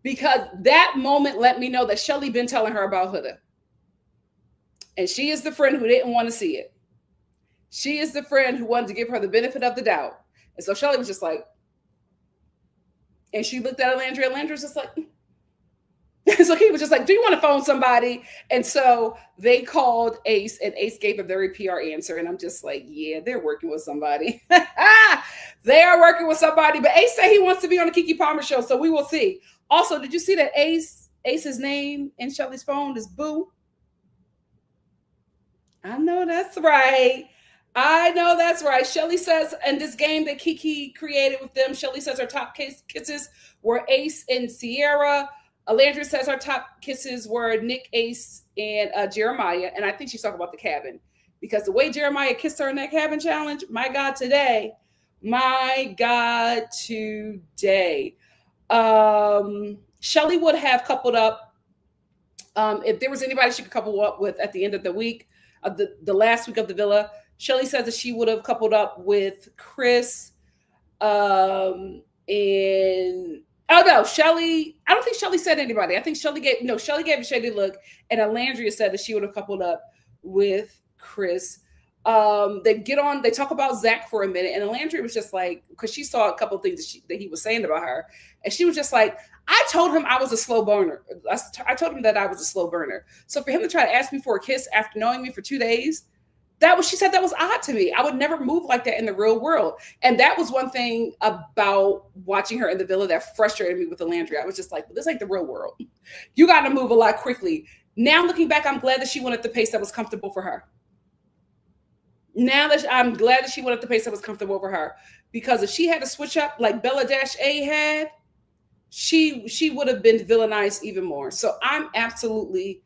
because that moment let me know that Shelly been telling her about Huda. And she is the friend who didn't want to see it. She is the friend who wanted to give her the benefit of the doubt. And so Shelly was just like, and she looked at Alandria. Alandria was just like, so he was just like, do you want to phone somebody? And so they called Ace, and Ace gave a very PR answer. And I'm just like, yeah, they're working with somebody. They are working with somebody. But Ace said he wants to be on the Keke Palmer show, so we will see. Also, did you see that Ace's name in Shelly's phone is Boo? I know that's right. I know that's right. Shelly says in this game that Keke created with them, Shelly says her top kisses were Ace and Sierra. Alandria says her top kisses were Nick, Ace, and Jeremiah. And I think she's talking about the cabin, because the way Jeremiah kissed her in that cabin challenge, my God, today. Shelly would have coupled up, if there was anybody she could couple up with at the end of the week, of the last week of the villa. Shelly says that she would have coupled up with Chris, and oh no, Shelly. I don't think Shelly said anybody. I think Shelly gave a shady look, and Alandria said that she would have coupled up with Chris. They talk about Zach for a minute, and Alandria was just like, because she saw a couple of things that he was saying about her, and she was just like, I told him I was a slow burner. I told him that I was a slow burner. So for him to try to ask me for a kiss after knowing me for 2 days, she said that was odd to me. I would never move like that in the real world. And that was one thing about watching her in the villa that frustrated me with Alandria. I was just like, this ain't the real world. You got to move a lot quickly. Now looking back, I'm glad that she went at the pace that was comfortable for her. I'm glad that she went at the pace that was comfortable for her, because if she had to switch up like Bella-A had, she would have been villainized even more. So I'm absolutely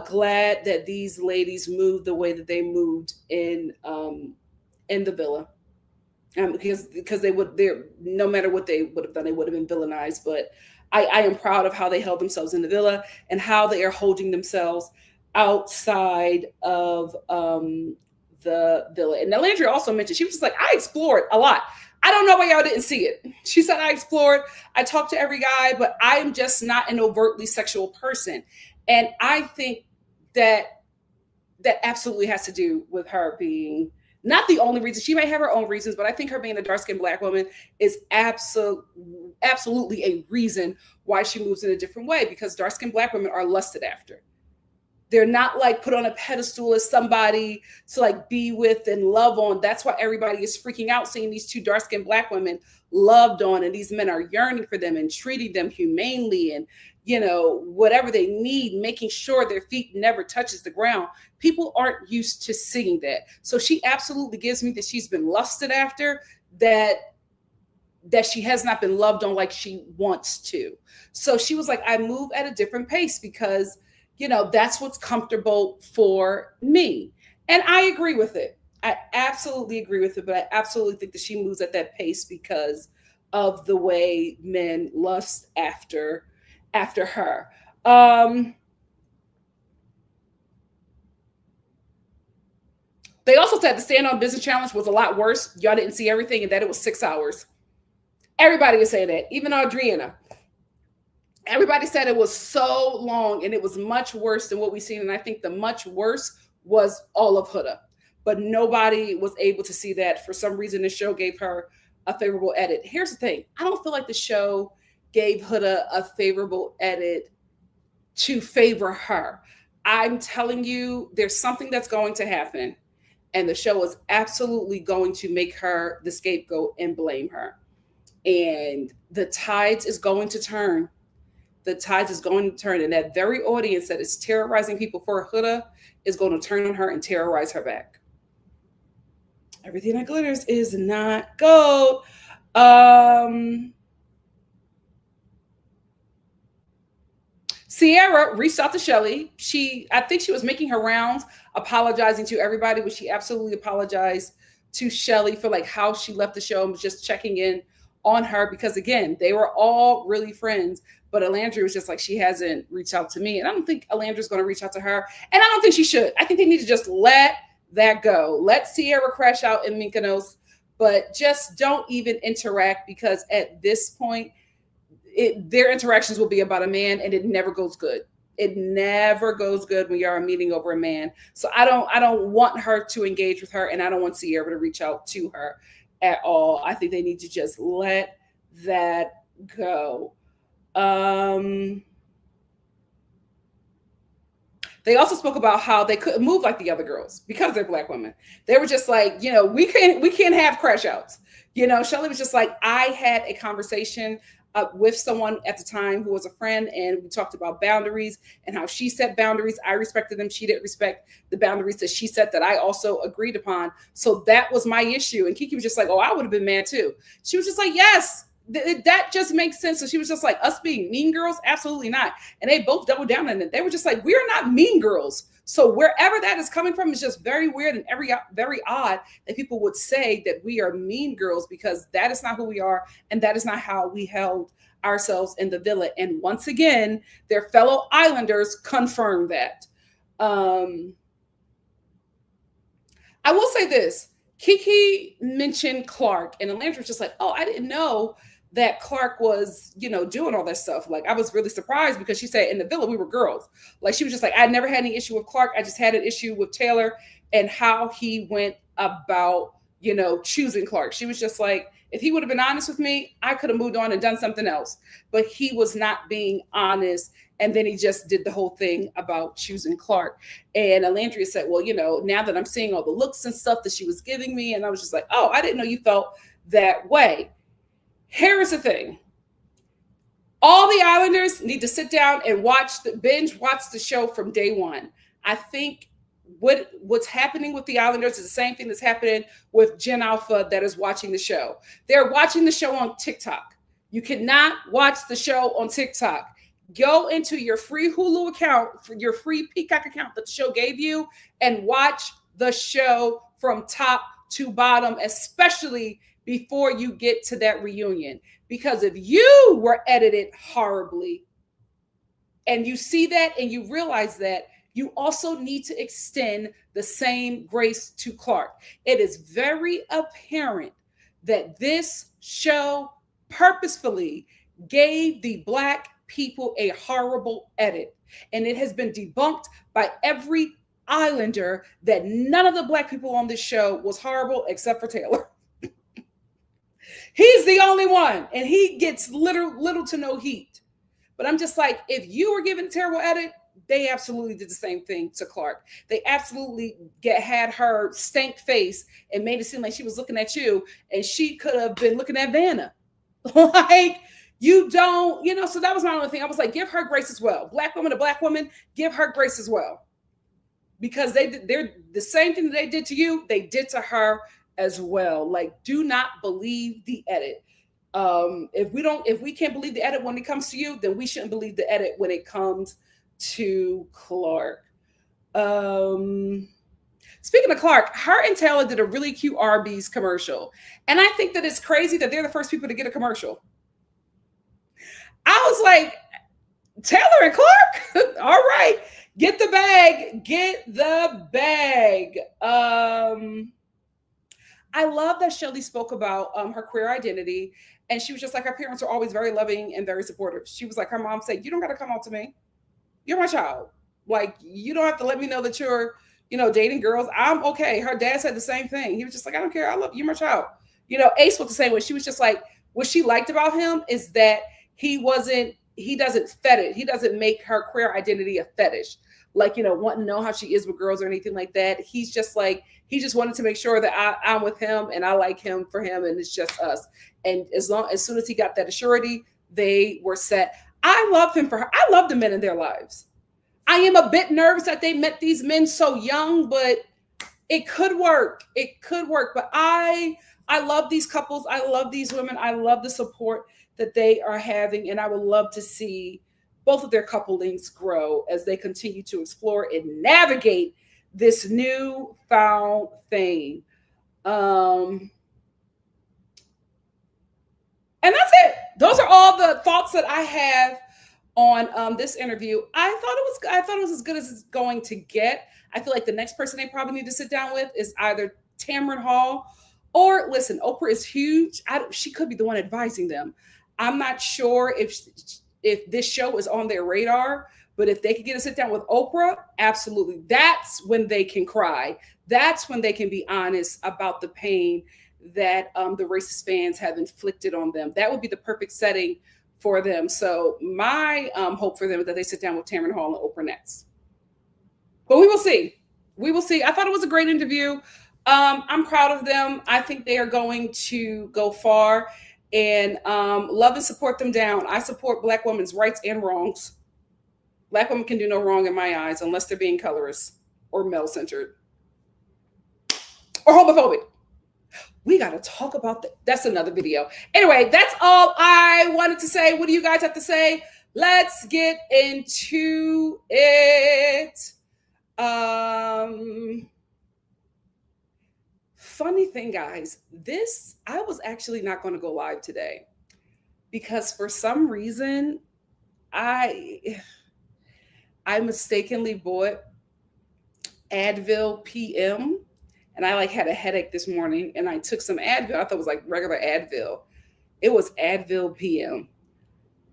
glad that these ladies moved the way that they moved in the villa, because they're no matter what they would have done, they would have been villainized. But I am proud of how they held themselves in the villa and how they are holding themselves outside of the villa. And Landry also mentioned, she was just like, I explored a lot. I don't know why y'all didn't see it. She said, I explored, I talked to every guy, but I'm just not an overtly sexual person. And I think that absolutely has to do with her being not the only reason. She may have her own reasons, but I think her being a dark-skinned Black woman is absolutely a reason why she moves in a different way, because dark-skinned Black women are lusted after. They're not like put on a pedestal as somebody to like be with and love on. That's why everybody is freaking out seeing these two dark-skinned Black women loved on, and these men are yearning for them and treating them humanely and, you know, whatever they need, making sure their feet never touches the ground. People aren't used to seeing that. So she absolutely gives me that she's been lusted after, that she has not been loved on like she wants to. So she was like, I move at a different pace because, you know, that's what's comfortable for me. And I agree with it. I absolutely agree with it, but I absolutely think that she moves at that pace because of the way men lust after her. They also said the stand on business challenge was a lot worse. Y'all didn't see everything, and that it was 6 hours. Everybody is saying that, even Adriana. Everybody said it was so long and it was much worse than what we've seen. And I think the much worse was all of Huda. But nobody was able to see that. For some reason, the show gave her a favorable edit. Here's the thing. I don't feel like the show gave Huda a favorable edit to favor her. I'm telling you, there's something that's going to happen. And the show is absolutely going to make her the scapegoat and blame her. And the tides is going to turn. The tides is going to turn. And that very audience that is terrorizing people for Huda is going to turn on her and terrorize her back. Everything that glitters is not gold. Sierra reached out to Shelly. I think she was making her rounds, apologizing to everybody, but she absolutely apologized to Shelly for like how she left the show and was just checking in on her because again, they were all really friends. But Alandria was just like, she hasn't reached out to me. And I don't think Alandria's going to reach out to her. And I don't think she should. I think they need to just let that go. Let Sierra crash out in Mykonos, but just don't even interact because at this point, their interactions will be about a man and it never goes good. It never goes good when you're meeting over a man. So I don't want her to engage with her and I don't want Sierra to reach out to her at all. I think they need to just let that go. They also spoke about how they couldn't move like the other girls because they're Black women. They were just like, we can't have crash outs. Shelly was just like, I had a conversation with someone at the time who was a friend, and we talked about boundaries and how she set boundaries. I respected them. She didn't respect the boundaries that she set that I also agreed upon. So that was my issue. And Keke was just like, oh, I would have been mad too. She was just like, yes, that just makes sense. So she was just like, us being mean girls? Absolutely not. And they both doubled down on it. They were just like, we're not mean girls. So wherever that is coming from is just very weird and very odd that people would say that we are mean girls because that is not who we are. And that is not how we held ourselves in the villa. And once again, their fellow islanders confirmed that. I will say this. Keke mentioned Clark and Alandria was just like, oh, I didn't know that Clark was, doing all that stuff. Like, I was really surprised because she said in the villa, we were girls. Like, she was just like, I never had any issue with Clark. I just had an issue with Taylor and how he went about, choosing Clark. She was just like, if he would have been honest with me, I could have moved on and done something else. But he was not being honest. And then he just did the whole thing about choosing Clark. And Alandria said, well, now that I'm seeing all the looks and stuff that she was giving me, and I was just like, oh, I didn't know you felt that way. Here is the thing. All the Islanders need to sit down and binge watch the show from day one. I think what's happening with the Islanders is the same thing that's happening with Gen Alpha that is watching the show. They're watching the show on TikTok. You cannot watch the show on TikTok. Go into your free Hulu account, your free Peacock account that the show gave you, and watch the show from top to bottom, especially before you get to that reunion. Because if you were edited horribly and you see that and you realize that, you also need to extend the same grace to Clark. It is very apparent that this show purposefully gave the Black people a horrible edit. And it has been debunked by every Islander that none of the Black people on this show was horrible except for Taylor. He's the only one, and he gets little to no heat. But I'm just like, if you were given a terrible edit, they absolutely did the same thing to Clark. They absolutely had her stank face and made it seem like she was looking at you, and she could have been looking at Vanna. Like, you don't, so that was my only thing. I was like, give her grace as well. Black woman to Black woman, give her grace as well. Because they're the same thing that they did to you, they did to her as well. Like, do not believe the edit. If we can't believe the edit when it comes to you, then we shouldn't believe the edit when it comes to Clark. Speaking of Clark, her and Taylor did a really cute Arby's commercial. And I think that it's crazy that they're the first people to get a commercial. I was like, Taylor and Clark? All right. Get the bag. Get the bag. I love that Shelly spoke about her queer identity. And she was just like, her parents are always very loving and very supportive. She was like, her mom said, you don't got to come out to me. You're my child. Like, you don't have to let me know that you're, dating girls. I'm okay. Her dad said the same thing. He was just like, I don't care. I love you, my child. Ace was the same way. She was just like, what she liked about him is that he doesn't fetish. He doesn't make her queer identity a fetish. like, wanting to know how she is with girls or anything like that. He's just like, he just wanted to make sure that I'm with him and I like him for him and it's just us. And as soon as he got that assurity, they were set. I love him for her. I love the men in their lives. I am a bit nervous that they met these men so young, but it could work. It could work. But I love these couples. I love these women. I love the support that they are having. And I would love to see both of their couplings grow as they continue to explore and navigate this newfound thing. And that's it. Those are all the thoughts that I have on this interview. I thought it was as good as it's going to get. I feel like the next person they probably need to sit down with is either Tamron Hall or, listen, Oprah is huge. She could be the one advising them. I'm not sure if this show is on their radar, but if they could get a sit down with Oprah, absolutely. That's when they can cry. That's when they can be honest about the pain that the racist fans have inflicted on them. That would be the perfect setting for them. So my hope for them is that they sit down with Tamron Hall and Oprah next. But we will see. We will see. I thought it was a great interview. I'm proud of them. I think they are going to go far, and love and support them down. I support Black women's rights and wrongs. Black women can do no wrong in my eyes unless they're being colorist or male-centered or homophobic. We got to talk about that. That's another video. Anyway, that's all I wanted to say. What do you guys have to say? Let's get into it. Funny thing, guys, I was actually not going to go live today because for some reason I mistakenly bought Advil PM. And I had a headache this morning and I took some Advil. I thought it was like regular Advil. It was Advil PM.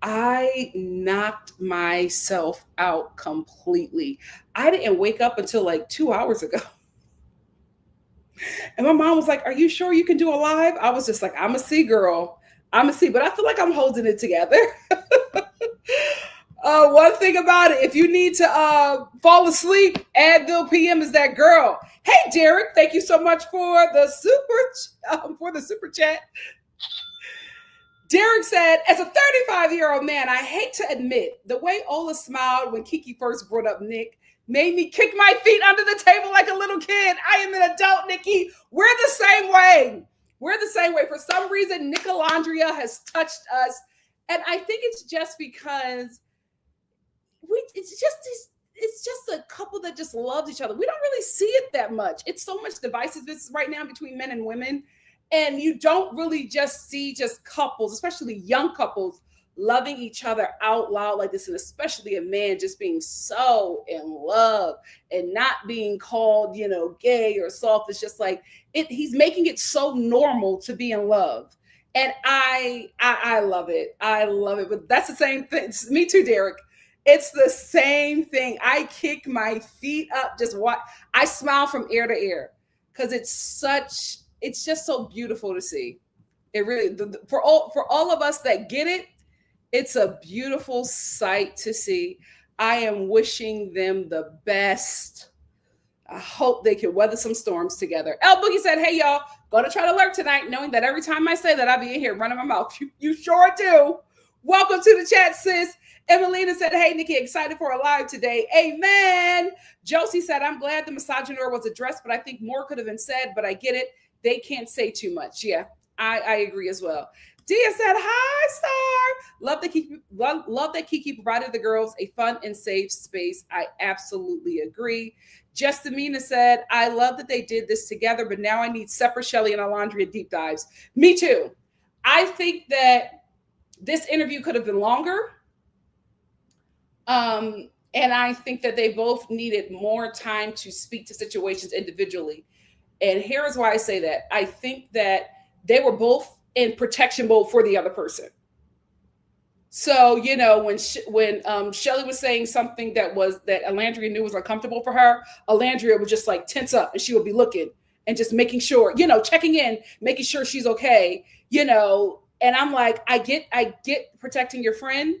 I knocked myself out completely. I didn't wake up until like 2 hours ago. And my mom was like, "Are you sure you can do a live?" I was just like, "I'm a C girl. I'm a C," but I feel like I'm holding it together. One thing about it, if you need to fall asleep, Advil PM is that girl. Hey, Derek, thank you so much for the super chat. Derek said, as a 35-year-old man, I hate to admit the way Ola smiled when Keke first brought up Nick made me kick my feet under the table like a little kid. I am an adult, Nikki. We're the same way. We're the same way. For some reason, Chelandria has touched us. And I think it's just because it's just a couple that just loves each other. We don't really see it that much. It's so much divisiveness right now between men and women. And you don't really just see just couples, especially young couples, loving each other out loud like this. And especially a man just being so in love and not being called, gay or soft. It's just like he's making it so normal to be in love. And I love it. I love it. But that's the same thing. Me too, Derek. It's the same thing. I kick my feet up. Just watch. I smile from ear to ear because it's just so beautiful to see. It really, for all of us that get it, it's a beautiful sight to see. I am wishing them the best. I hope they can weather some storms together. El Boogie said, "Hey, y'all, gonna try to lurk tonight, knowing that every time I say that, I'll be in here running my mouth." You sure do. Welcome to the chat, sis. Emelina said, "Hey, Nikki, excited for a live today." Amen. Josie said, "I'm glad the misogyny was addressed, but I think more could have been said, but I get it. They can't say too much." Yeah, I agree as well. Dia said, "Hi, Star. Love that Keke provided the girls a fun and safe space." I absolutely agree. Justamina said, "I love that they did this together, but now I need separate Shelly and Chelandria deep dives." Me too. I think that this interview could have been longer. And I think that they both needed more time to speak to situations individually. And here is why I say that. I think that they were both in protection mode for the other person. So, when Shelly was saying something that Chelandria knew was uncomfortable for her, Chelandria would just like tense up and she would be looking and just making sure, checking in, making sure she's okay, and I'm like, I get protecting your friend,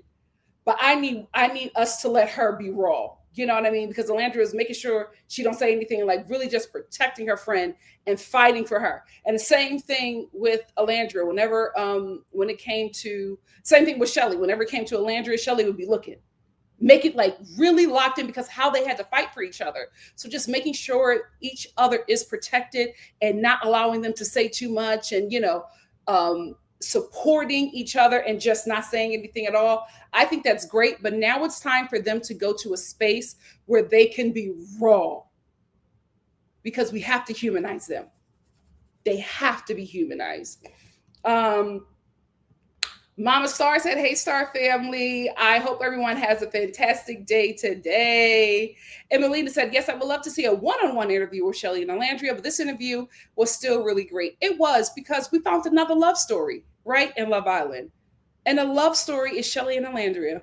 but I need us to let her be raw. You know what I mean? Because Alandria is making sure she don't say anything, like really just protecting her friend and fighting for her. And the same thing with Alandria. Whenever when it came to same thing with Shelly. Whenever it came to Alandria, Shelly would be looking. Make it like really locked in because how they had to fight for each other. So just making sure each other is protected and not allowing them to say too much, and supporting each other and just not saying anything at all. I think that's great. But now it's time for them to go to a space where they can be raw, because we have to humanize them. They have to be humanized. Mama Star said, hey, Star family. I hope everyone has a fantastic day today. And Melina said, yes, I would love to see a one-on-one interview with Shelly and Alandria, but this interview was still really great. It was, because we found another love story, right, in Love Island. And the love story is Shelly and Alandria.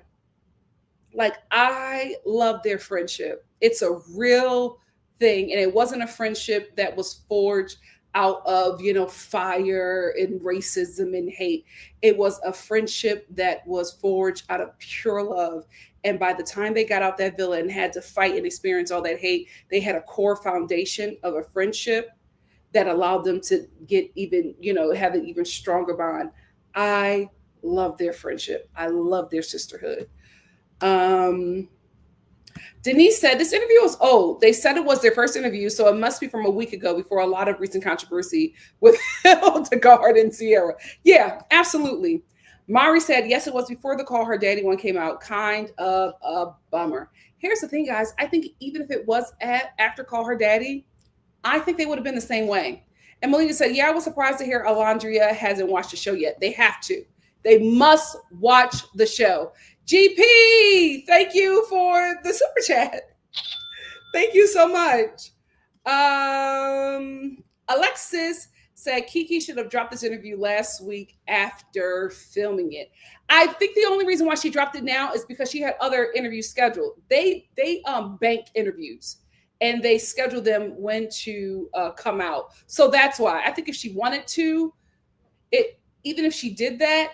Like, I love their friendship. It's a real thing. And it wasn't a friendship that was forged out of, fire and racism and hate. It was a friendship that was forged out of pure love. And by the time they got out that villa and had to fight and experience all that hate, they had a core foundation of a friendship that allowed them to get even, have an even stronger bond. I love their friendship. I love their sisterhood. Denise said, this interview is old. They said it was their first interview, so it must be from a week ago, before a lot of recent controversy with Hildegard and Sierra. Yeah, absolutely. Mari said, yes, it was before the Call Her Daddy one came out. Kind of a bummer. Here's the thing, guys. I think even if it was after Call Her Daddy, I think they would have been the same way. And Melina said, yeah, I was surprised to hear Alandria hasn't watched the show yet. They have to. They must watch the show. GP, thank you for the super chat. Thank you so much. Alexis said Keke should have dropped this interview last week after filming it. I think the only reason why she dropped it now is because she had other interviews scheduled. They bank interviews and they schedule them when to come out. So that's why. I think if she wanted to, even if she did that,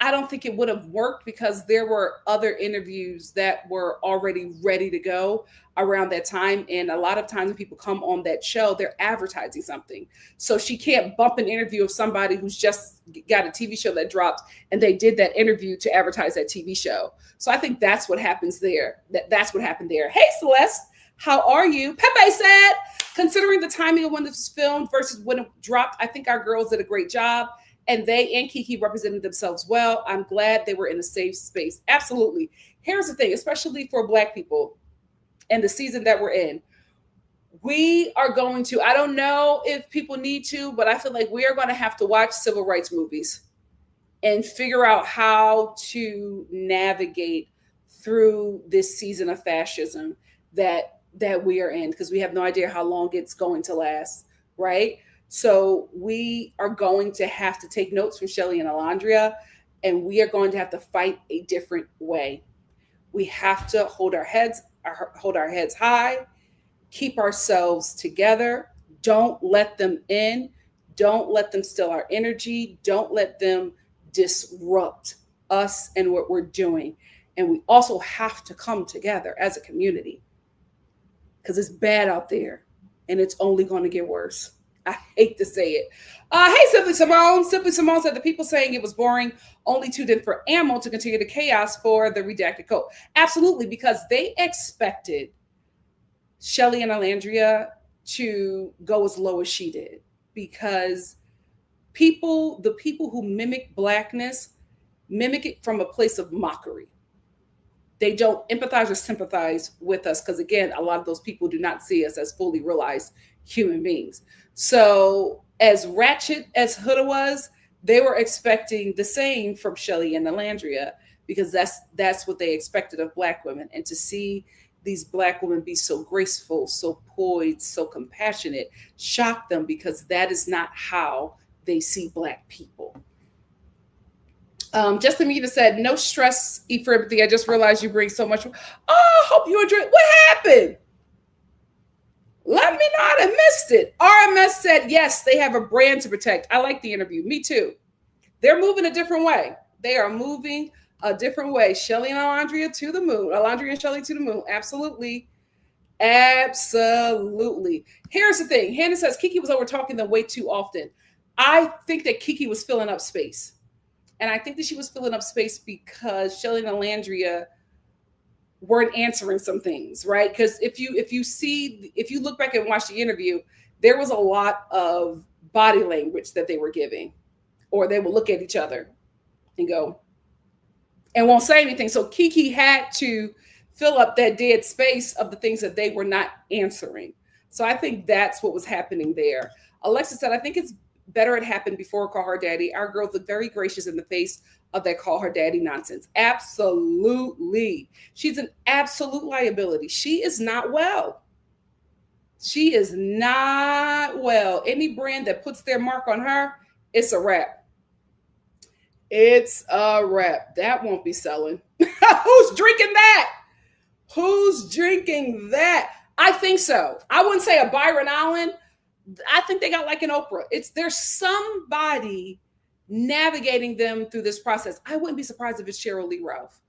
I don't think it would have worked, because there were other interviews that were already ready to go around that time. And a lot of times when people come on that show, they're advertising something. So she can't bump an interview of somebody who's just got a TV show that dropped and they did that interview to advertise that TV show. So I think that's what happens there. That's what happened there. Hey, Celeste, how are you? Pepe said, considering the timing of when this was filmed versus when it dropped, I think our girls did a great job. And they and Keke represented themselves well. I'm glad they were in a safe space. Absolutely. Here's the thing, especially for Black people and the season that we're in. We are going to, I don't know if people need to, but I feel like we are going to have to watch civil rights movies and figure out how to navigate through this season of fascism that we are in, because we have no idea how long it's going to last, right? So we are going to have to take notes from Shelly and Alandria, and we are going to have to fight a different way. We have to hold our heads high, keep ourselves together. Don't let them in. Don't let them steal our energy. Don't let them disrupt us and what we're doing. And we also have to come together as a community, because it's bad out there and it's only going to get worse. I hate to say it. Hey, Simply Simone. Simply Simone said the people saying it was boring only tuned in for ammo to continue the chaos for the redacted code. Absolutely, because they expected Shelly and Alandria to go as low as she did, because the people who mimic Blackness mimic it from a place of mockery. They don't empathize or sympathize with us, because again, a lot of those people do not see us as fully realized human beings. So as ratchet as Huda was, they were expecting the same from Shelly and Alandria, because that's what they expected of Black women. And to see these Black women be so graceful, so poised, so compassionate, shocked them, because that is not how they see Black people. Justin Mita said, no stress, E for empathy. I just realized you bring so much. Oh, hope you enjoyed. What happened? Let me know. I missed it. RMS said, yes, they have a brand to protect. I like the interview. Me too. They're moving a different way. They are moving A different way. Shelly and Alondria to the moon. Alondria and Shelly to the moon. Absolutely. Absolutely. Here's the thing. Hannah says Keke was over talking them way too often. I think that Keke was filling up space. And I think that she was filling up space because Shelly and Alandria weren't answering some things, right? Because if you look back and watch the interview, there was a lot of body language that they were giving, or they would look at each other and go and won't say anything. So Keke had to fill up that dead space of the things that they were not answering. So I think that's what was happening there. Alexa said, I think it's better it happened before Call Her Daddy. Our girls look very gracious in the face of that Call Her Daddy nonsense. Absolutely. She's an absolute liability. She is not well. She is not well. Any brand that puts their mark on her, it's a wrap. It's a wrap. That won't be selling. Who's drinking that? Who's drinking that? I think so. I wouldn't say a Byron Allen. I think they got like an Oprah. There's somebody navigating them through this process. I wouldn't be surprised if it's Cheryl Lee Ralph.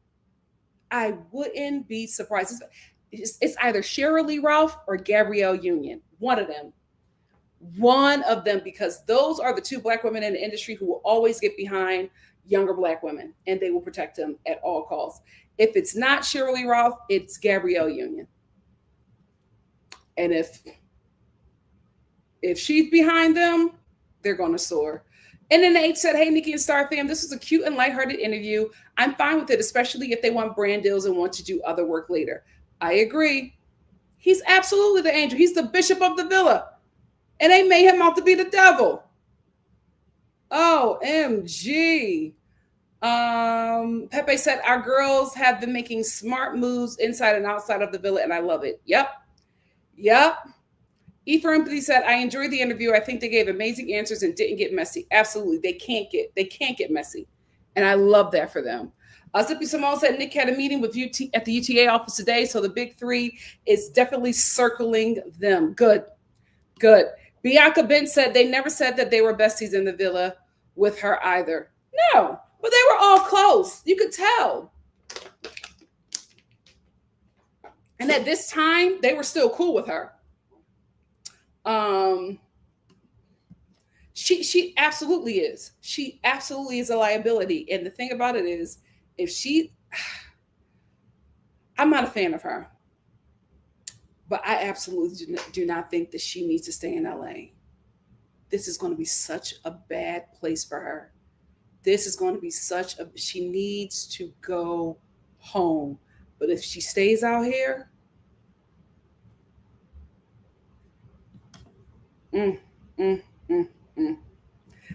I wouldn't be surprised. It's either Cheryl Lee Ralph or Gabrielle Union. One of them. One of them, because those are the two Black women in the industry who will always get behind younger Black women, and they will protect them at all costs. If it's not Cheryl Lee Ralph, it's Gabrielle Union. And if she's behind them, they're going to soar. And then the H said, hey, Nikki&Star fam, this was a cute and lighthearted interview. I'm fine with it, especially if they want brand deals and want to do other work later. I agree. He's absolutely the angel. He's the bishop of the villa. And they made him out to be the devil. OMG. Pepe said, our girls have been making smart moves inside and outside of the villa, and I love it. Yep. Ephraim said, I enjoyed the interview. I think they gave amazing answers and didn't get messy. Absolutely. They can't get messy. And I love that for them. Zippy Simone said Nick had a meeting with at the UTA office today. So the big three is definitely circling them. Good. Bianca Bent said they never said that they were besties in the villa with her either. No, but they were all close. You could tell. And at this time, they were still cool with her. She absolutely is. She absolutely is a liability. And the thing about it is, I'm not a fan of her, but I absolutely do not think that she needs to stay in LA. This is going to be such a bad place for her. She needs to go home. But if she stays out here,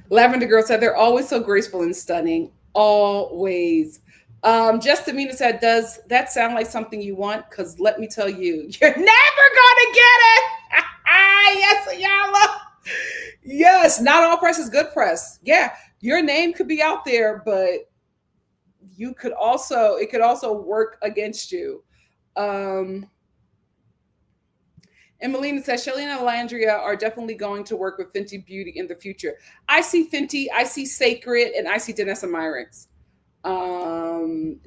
Lavender Girl said they're always so graceful and stunning. Always. Justamina said, does that sound like something you want? Because let me tell you, you're never gonna get it. Yes, Ayala. Yes, not all press is good press. Yeah, your name could be out there, but it could also work against you. And Melina says, Shelly and Alandria are definitely going to work with Fenty Beauty in the future. I see Fenty, I see Sacred, and I see Danessa Myricks.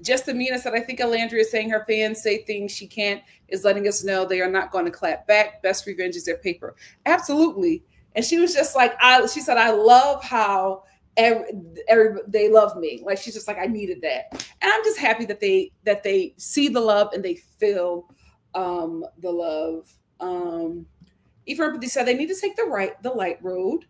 Justamina said, I think Alandria is saying her fans say things she can't, is letting us know they are not going to clap back. Best revenge is their paper. Absolutely. And she was just like, she said, I love how they love me. Like, she's just like, I needed that. And I'm just happy that they see the love and they feel the love. Ephraim said they need to take the light road,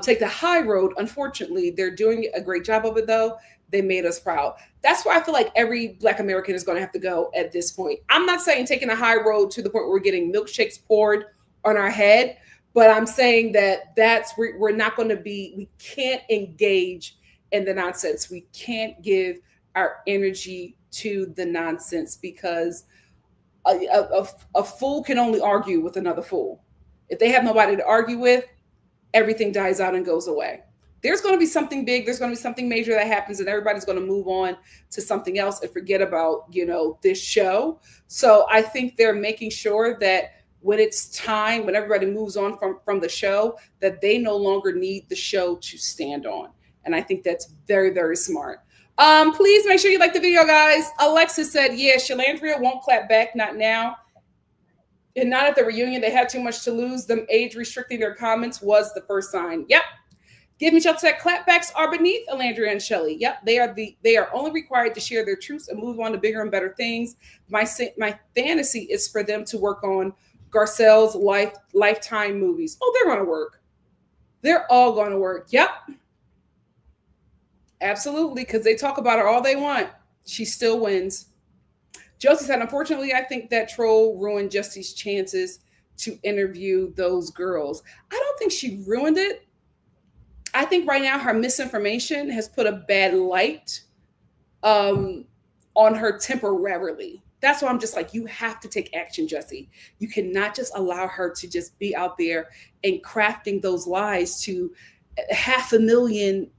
take the high road. Unfortunately, they're doing a great job of it though. They made us proud. That's where I feel like every Black American is going to have to go at this point. I'm not saying taking a high road to the point where we're getting milkshakes poured on our head, but I'm saying that we're not going to be, we can't engage in the nonsense. We can't give our energy to the nonsense because a fool can only argue with another fool. If they have nobody to argue with, everything dies out and goes away. There's going to be something big. There's going to be something major that happens, and everybody's going to move on to something else and forget about, this show. So I think they're making sure that when it's time, when everybody moves on from the show, that they no longer need the show to stand on. And I think that's very, very smart. Please make sure you like the video, guys. Alexis said, yeah, Chelandria won't clap back, not now. And not at the reunion. They had too much to lose. Them age restricting their comments was the first sign. Yep. Give me Shelter said, clapbacks are beneath Chelandria and Shelly. Yep, they are only required to share their truths and move on to bigger and better things. My fantasy is for them to work on Garcelle's Lifetime movies. Oh, they're going to work. They're all going to work. Yep. Absolutely, because they talk about her all they want. She still wins. Josie said, unfortunately, I think that troll ruined Jesse's chances to interview those girls. I don't think she ruined it. I think right now her misinformation has put a bad light on her temporarily. That's why I'm just like, you have to take action, Jesse. You cannot just allow her to just be out there and crafting those lies to 500,000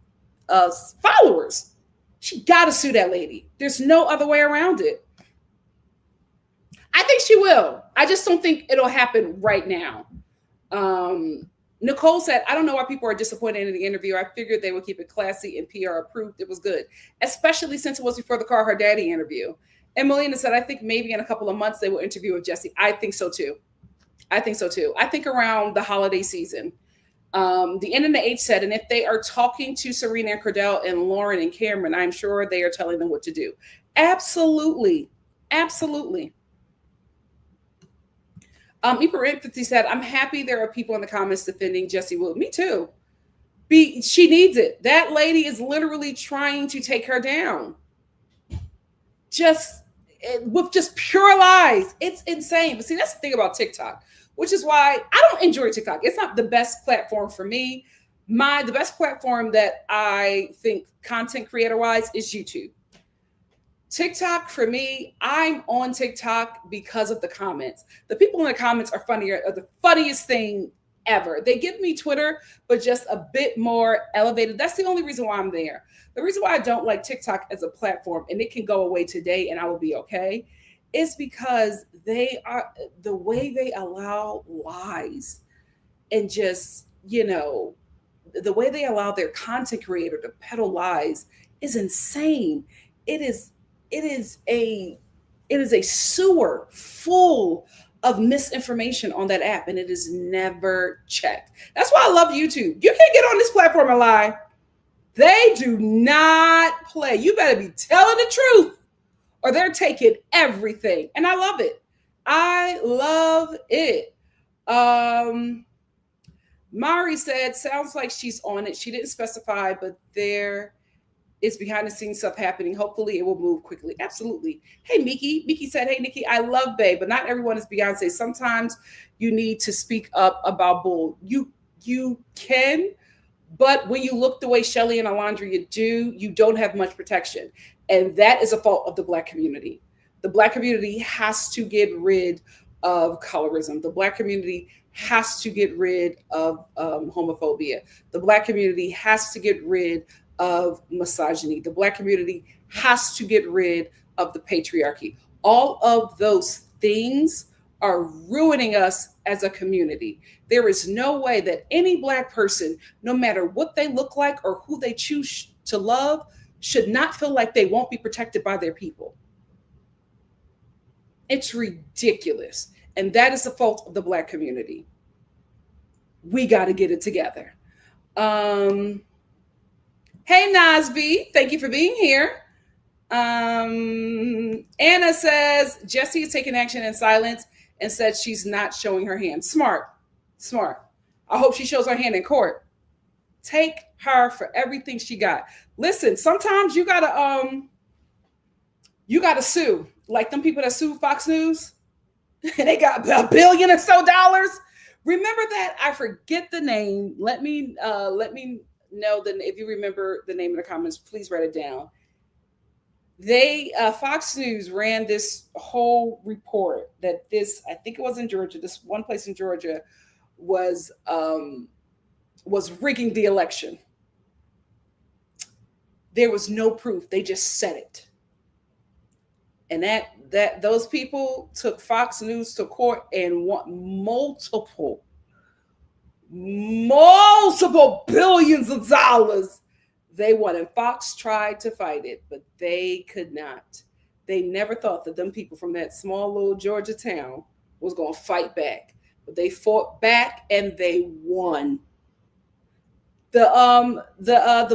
followers. She got to sue that lady. There's no other way around it. I think she will. I just don't think it'll happen right now. Nicole said, I don't know why people are disappointed in the interview. I figured they would keep it classy and PR approved. It was good, especially since it was before the Call Her Daddy interview. And Melina said, I think maybe in a couple of months they will interview with Jesse. I think so too. I think around the holiday season. The N and the H said, and if they are talking to Serena and Cordell and Lauren and Cameron, I'm sure they are telling them what to do. Absolutely. Absolutely. Eper Empathy said, I'm happy there are people in the comments defending Jessie Wood. Me too. She needs it. That lady is literally trying to take her down. With just pure lies. It's insane. But see, that's the thing about TikTok, which is why I don't enjoy TikTok. It's not the best platform for me. The best platform that I think content creator-wise is YouTube. TikTok, for me, I'm on TikTok because of the comments. The people in the comments are the funniest thing ever. They give me Twitter, but just a bit more elevated. That's the only reason why I'm there. The reason why I don't like TikTok as a platform, and it can go away today and I will be okay, is because the way they allow lies and just, the way they allow their content creator to peddle lies is insane. It is a sewer full of misinformation on that app, and it is never checked. That's why I love YouTube. You can't get on this platform and lie. They do not play. You better be telling the truth or they're taking everything. And I love it. I love it. Mari said, sounds like she's on it. She didn't specify, but there is behind the scenes stuff happening. Hopefully it will move quickly. Absolutely. Hey, Miki. Miki said, hey, Nikki, I love Bae, but not everyone is Beyonce. Sometimes you need to speak up about bull. You can, but when you look the way Shelly and Chelandria do, you don't have much protection. And that is a fault of the Black community. The Black community has to get rid of colorism. The Black community has to get rid of homophobia. The Black community has to get rid of misogyny. The Black community has to get rid of the patriarchy. All of those things are ruining us as a community. There is no way that any Black person, no matter what they look like or who they choose to love, should not feel like they won't be protected by their people. It's ridiculous. And that is the fault of the Black community. We got to get it together. Hey, Nasby, thank you for being here. Anna says, Jessie is taking action in silence and said she's not showing her hand. Smart. I hope she shows her hand in court. Take her for everything she got. Listen, sometimes you gotta sue. Like them people that sued Fox News, and they got $1 billion or so. Remember that? I forget the name. Let me know that if you remember the name in the comments, please write it down. Fox News ran this whole report that I think it was in Georgia, this one place in Georgia was rigging the election. There was no proof. They just said it. And that those people took Fox News to court and want multiple billions of dollars They won, and Fox tried to fight it, but they could not. They never thought that them people from that small little Georgia town was going to fight back, but they fought back and they won. The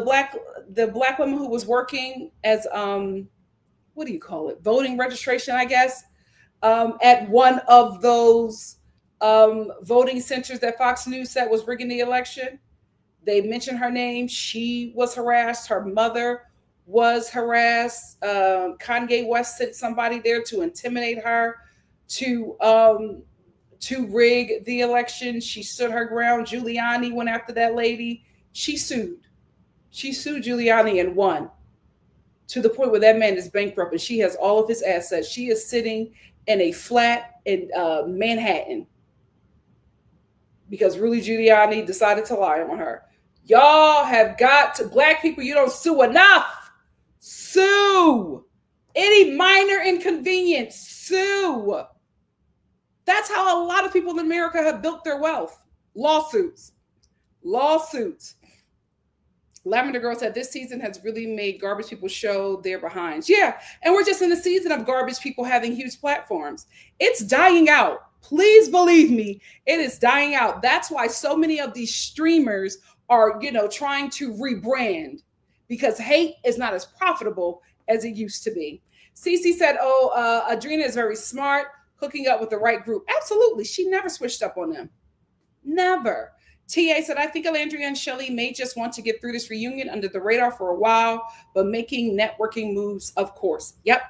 black woman who was working as what do you call it, voting registration, I guess, at one of those voting centers that Fox News said was rigging the election. They mentioned her name. She was harassed. Her mother was harassed. Kanye West sent somebody there to intimidate her, to rig the election. She stood her ground. Giuliani went after that lady. She sued. She sued Giuliani and won, to the point where that man is bankrupt and she has all of his assets. She is sitting in a flat in Manhattan because Rudy Giuliani decided to lie on her. Y'all have got to, black people, you don't sue enough. Sue. Any minor inconvenience, sue. That's how a lot of people in America have built their wealth. Lawsuits. Lawsuits. Lavender Girl said, this season has really made garbage people show their behinds. Yeah, and we're just in the season of garbage people having huge platforms. It's dying out. Please believe me, it is dying out. That's why so many of these streamers are, trying to rebrand, because hate is not as profitable as it used to be. Cece said, Adrena is very smart, hooking up with the right group. Absolutely. She never switched up on them. Never. TA said, I think Chelandria and Shelly may just want to get through this reunion under the radar for a while, but making networking moves, of course. Yep.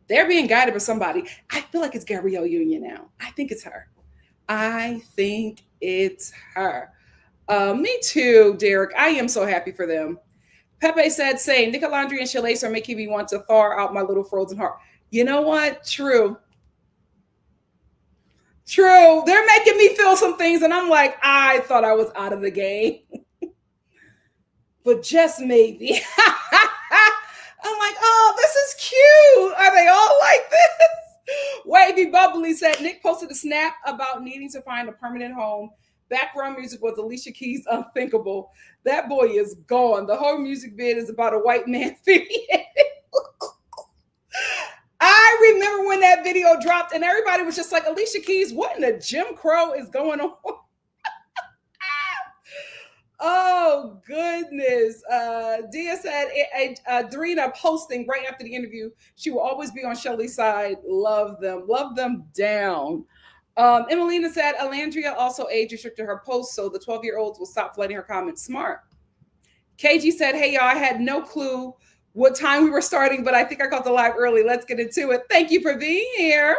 They're being guided by somebody. I feel like it's Gabrielle Union now. I think it's her. Me too, Derek. I am so happy for them. Pepe said, say, Nicolandria and Shelly are making me want to thaw out my little frozen heart. You know what? True. They're making me feel some things, and I'm like, I thought I was out of the game. But just maybe. I'm like, oh, this is cute. Are they all like this? Wavy Bubbly said, Nick posted a snap about needing to find a permanent home. Background music was Alicia Keys' Unthinkable. That boy is gone. The whole music vid is about a white man fitting. I remember when that video dropped and everybody was just like, Alicia Keys, what in the Jim Crow is going on? Oh, goodness. Dia said, Darina posting right after the interview, she will always be on Shelly's side. Love them down. Emelina said, Chelandria also age restricted her post, so the 12-year-olds will stop flooding her comments. Smart. KG said, hey, y'all, I had no clue what time we were starting, but I think I caught the live early. Let's get into it. Thank you for being here.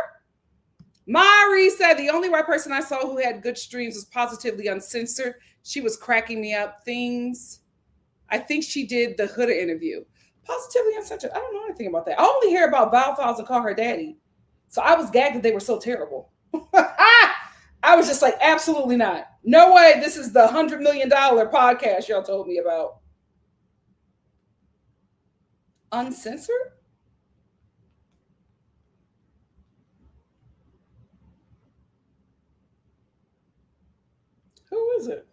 Mari said, the only white person I saw who had good streams was Positively Uncensored. She was cracking me up. I think she did the Huda interview. Positively Uncensored. I don't know anything about that. I only hear about Val Files and Call Her Daddy. So I was gagged that they were so terrible. I was just like, absolutely not. No way. This is the $100 million podcast y'all told me about. Uncensored? Who is it?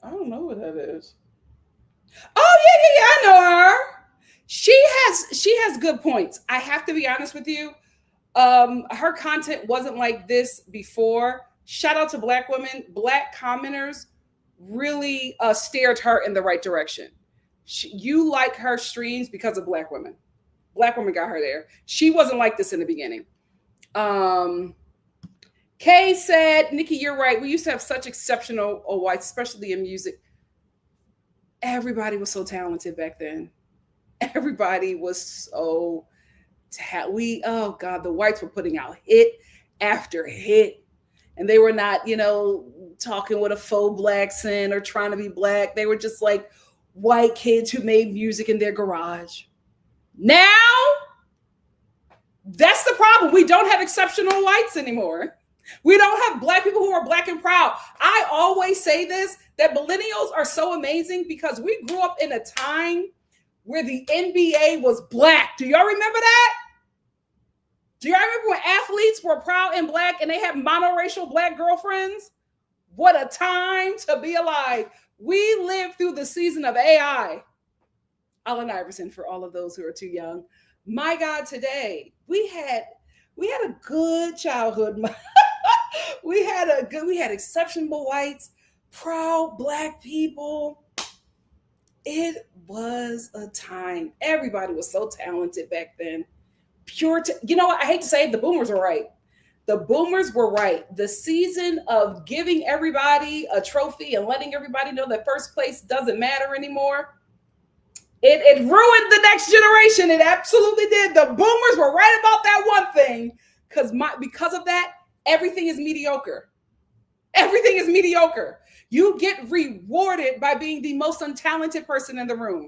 I don't know what that is. Oh, yeah, I know her. She has good points. I have to be honest with you. Her content wasn't like this before. Shout out to Black women. Black commenters really steered her in the right direction. You like her streams because of Black women. Black women got her there. She wasn't like this in the beginning. Kay said, Nikki, you're right. We used to have such exceptional whites, especially in music. Everybody was so talented back then. Everybody was so oh God, the whites were putting out hit after hit. And they were not, talking with a faux black accent or trying to be black. They were just like white kids who made music in their garage. Now, that's the problem. We don't have exceptional whites anymore. We don't have Black people who are Black and proud. I always say this, that millennials are so amazing because we grew up in a time where the NBA was Black. Do y'all remember that? Do y'all remember when athletes were proud and Black and they had monoracial Black girlfriends? What a time to be alive. We lived through the season of AI. Allen Iverson, for all of those who are too young. My God, today we had a good childhood. We had exceptional whites, proud black people. It was a time. Everybody was so talented back then. You know what? I hate to say it, the boomers were right. The boomers were right. The season of giving everybody a trophy and letting everybody know that first place doesn't matter anymore. It ruined the next generation. It absolutely did. The boomers were right about that one thing. Because of that, everything is mediocre. Everything is mediocre. You get rewarded by being the most untalented person in the room.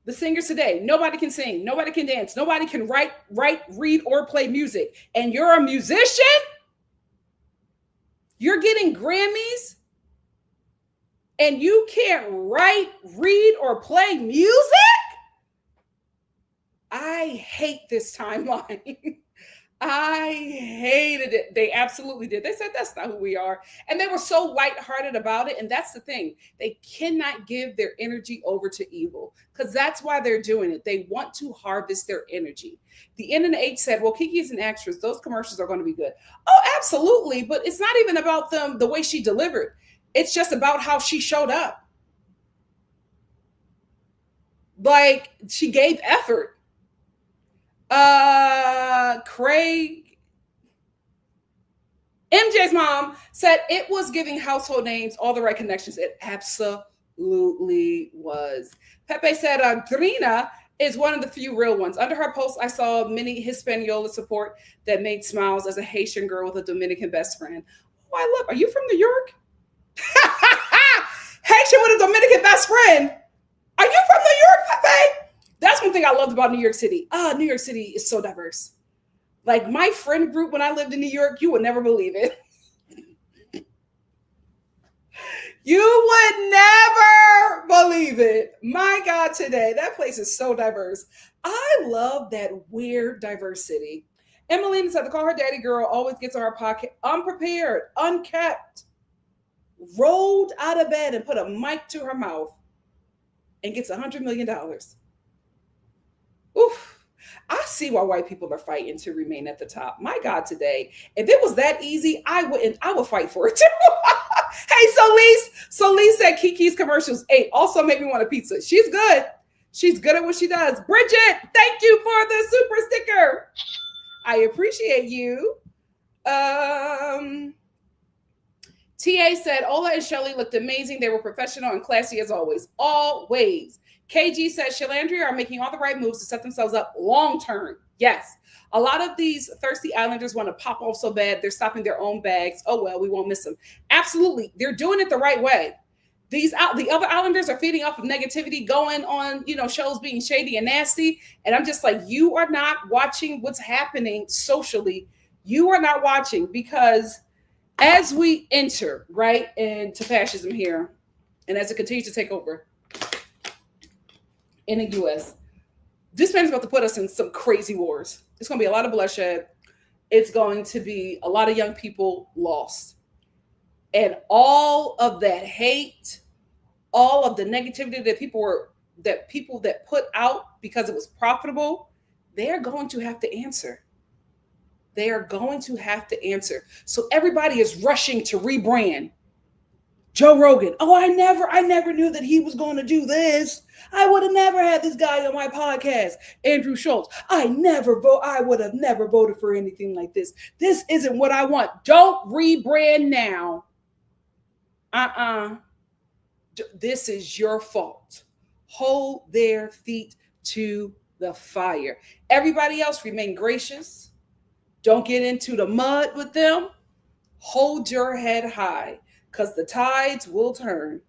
The singers today, nobody can sing, nobody can dance, nobody can write, read, or play music. And you're a musician? You're getting Grammys? And you can't write, read, or play music? I hate this timeline. I hated it. They absolutely did. They said that's not who we are. And they were so lighthearted about it. And that's the thing. They cannot give their energy over to evil because that's why they're doing it. They want to harvest their energy. The NNH said, well, Keke is an actress. Those commercials are going to be good. Oh, absolutely. But it's not even about them, the way she delivered. It's just about how she showed up. Like she gave effort. Craig, MJ's mom said it was giving household names all the right connections. It absolutely was. Pepe said Drina is one of the few real ones. Under her post, I saw many Hispaniola support that made smiles as a Haitian girl with a Dominican best friend. Oh, I love. Are you from New York? Haitian with a Dominican best friend. Are you from New York, Pepe? That's one thing I loved about New York City. New York City is so diverse. Like my friend group when I lived in New York, you would never believe it. You would never believe it. My God, today, that place is so diverse. I love that weird diversity. Emmeline said the Call Her Daddy girl always gets on her podcast unprepared, unkept, rolled out of bed and put a mic to her mouth and gets $100 million. Oof. I see why white people are fighting to remain at the top. My God, today, if it was that easy, I would fight for it too. Hey, Solis said Keke's commercials 8 also make me want a pizza. She's good. She's good at what she does. Bridget, thank you for the super sticker. I appreciate you. TA said Ola and Shelly looked amazing. They were professional and classy as always. Always. KG says Chelandria are making all the right moves to set themselves up long term. Yes. A lot of these thirsty islanders want to pop off so bad they're stopping their own bags. Oh, well, we won't miss them. Absolutely. They're doing it the right way. The other islanders are feeding off of negativity, going on, shows being shady and nasty. And I'm just like, you are not watching what's happening socially. You are not watching because as we enter, right, into fascism here, and as it continues to take over in the U.S., this man is about to put us in some crazy wars. It's going to be a lot of bloodshed. It's going to be a lot of young people lost. And all of that hate, all of the negativity that people that put out because it was profitable, they are going to have to answer. They are going to have to answer. So everybody is rushing to rebrand. Joe Rogan. Oh, I never knew that he was going to do this. I would have never had this guy on my podcast. Andrew Schultz. I would have never voted for anything like this. This isn't what I want. Don't rebrand now. This is your fault. Hold their feet to the fire. Everybody else remain gracious. Don't get into the mud with them. Hold your head high because the tides will turn.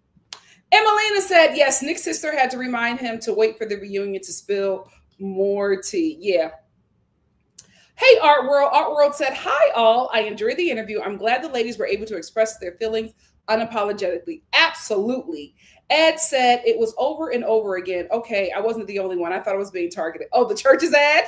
Emelina said, yes, Nick's sister had to remind him to wait for the reunion to spill more tea. Yeah. Hey, Art World. Art World said, hi, all. I enjoyed the interview. I'm glad the ladies were able to express their feelings unapologetically. Absolutely. Ed said it was over and over again. Okay, I wasn't the only one. I thought I was being targeted. Oh, the church's ad?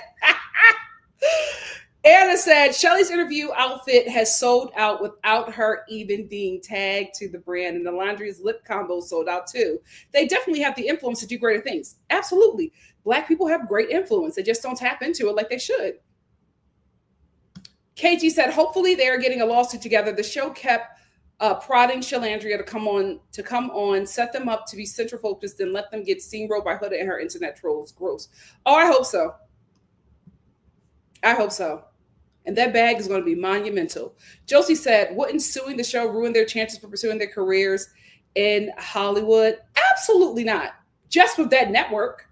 Anna said Shelly's interview outfit has sold out without her even being tagged to the brand, and the Landry's lip combo sold out too. They definitely have the influence to do greater things. Absolutely. Black people have great influence. They just don't tap into it like they should. KG said, hopefully they are getting a lawsuit together. The show kept prodding Chelandria to come on, set them up to be central focused, and let them get steamrolled by Huda and her internet trolls. Gross. Oh, I hope so. I hope so. And that bag is going to be monumental. Josie said, wouldn't suing the show ruin their chances for pursuing their careers in Hollywood? Absolutely not. Just with that network,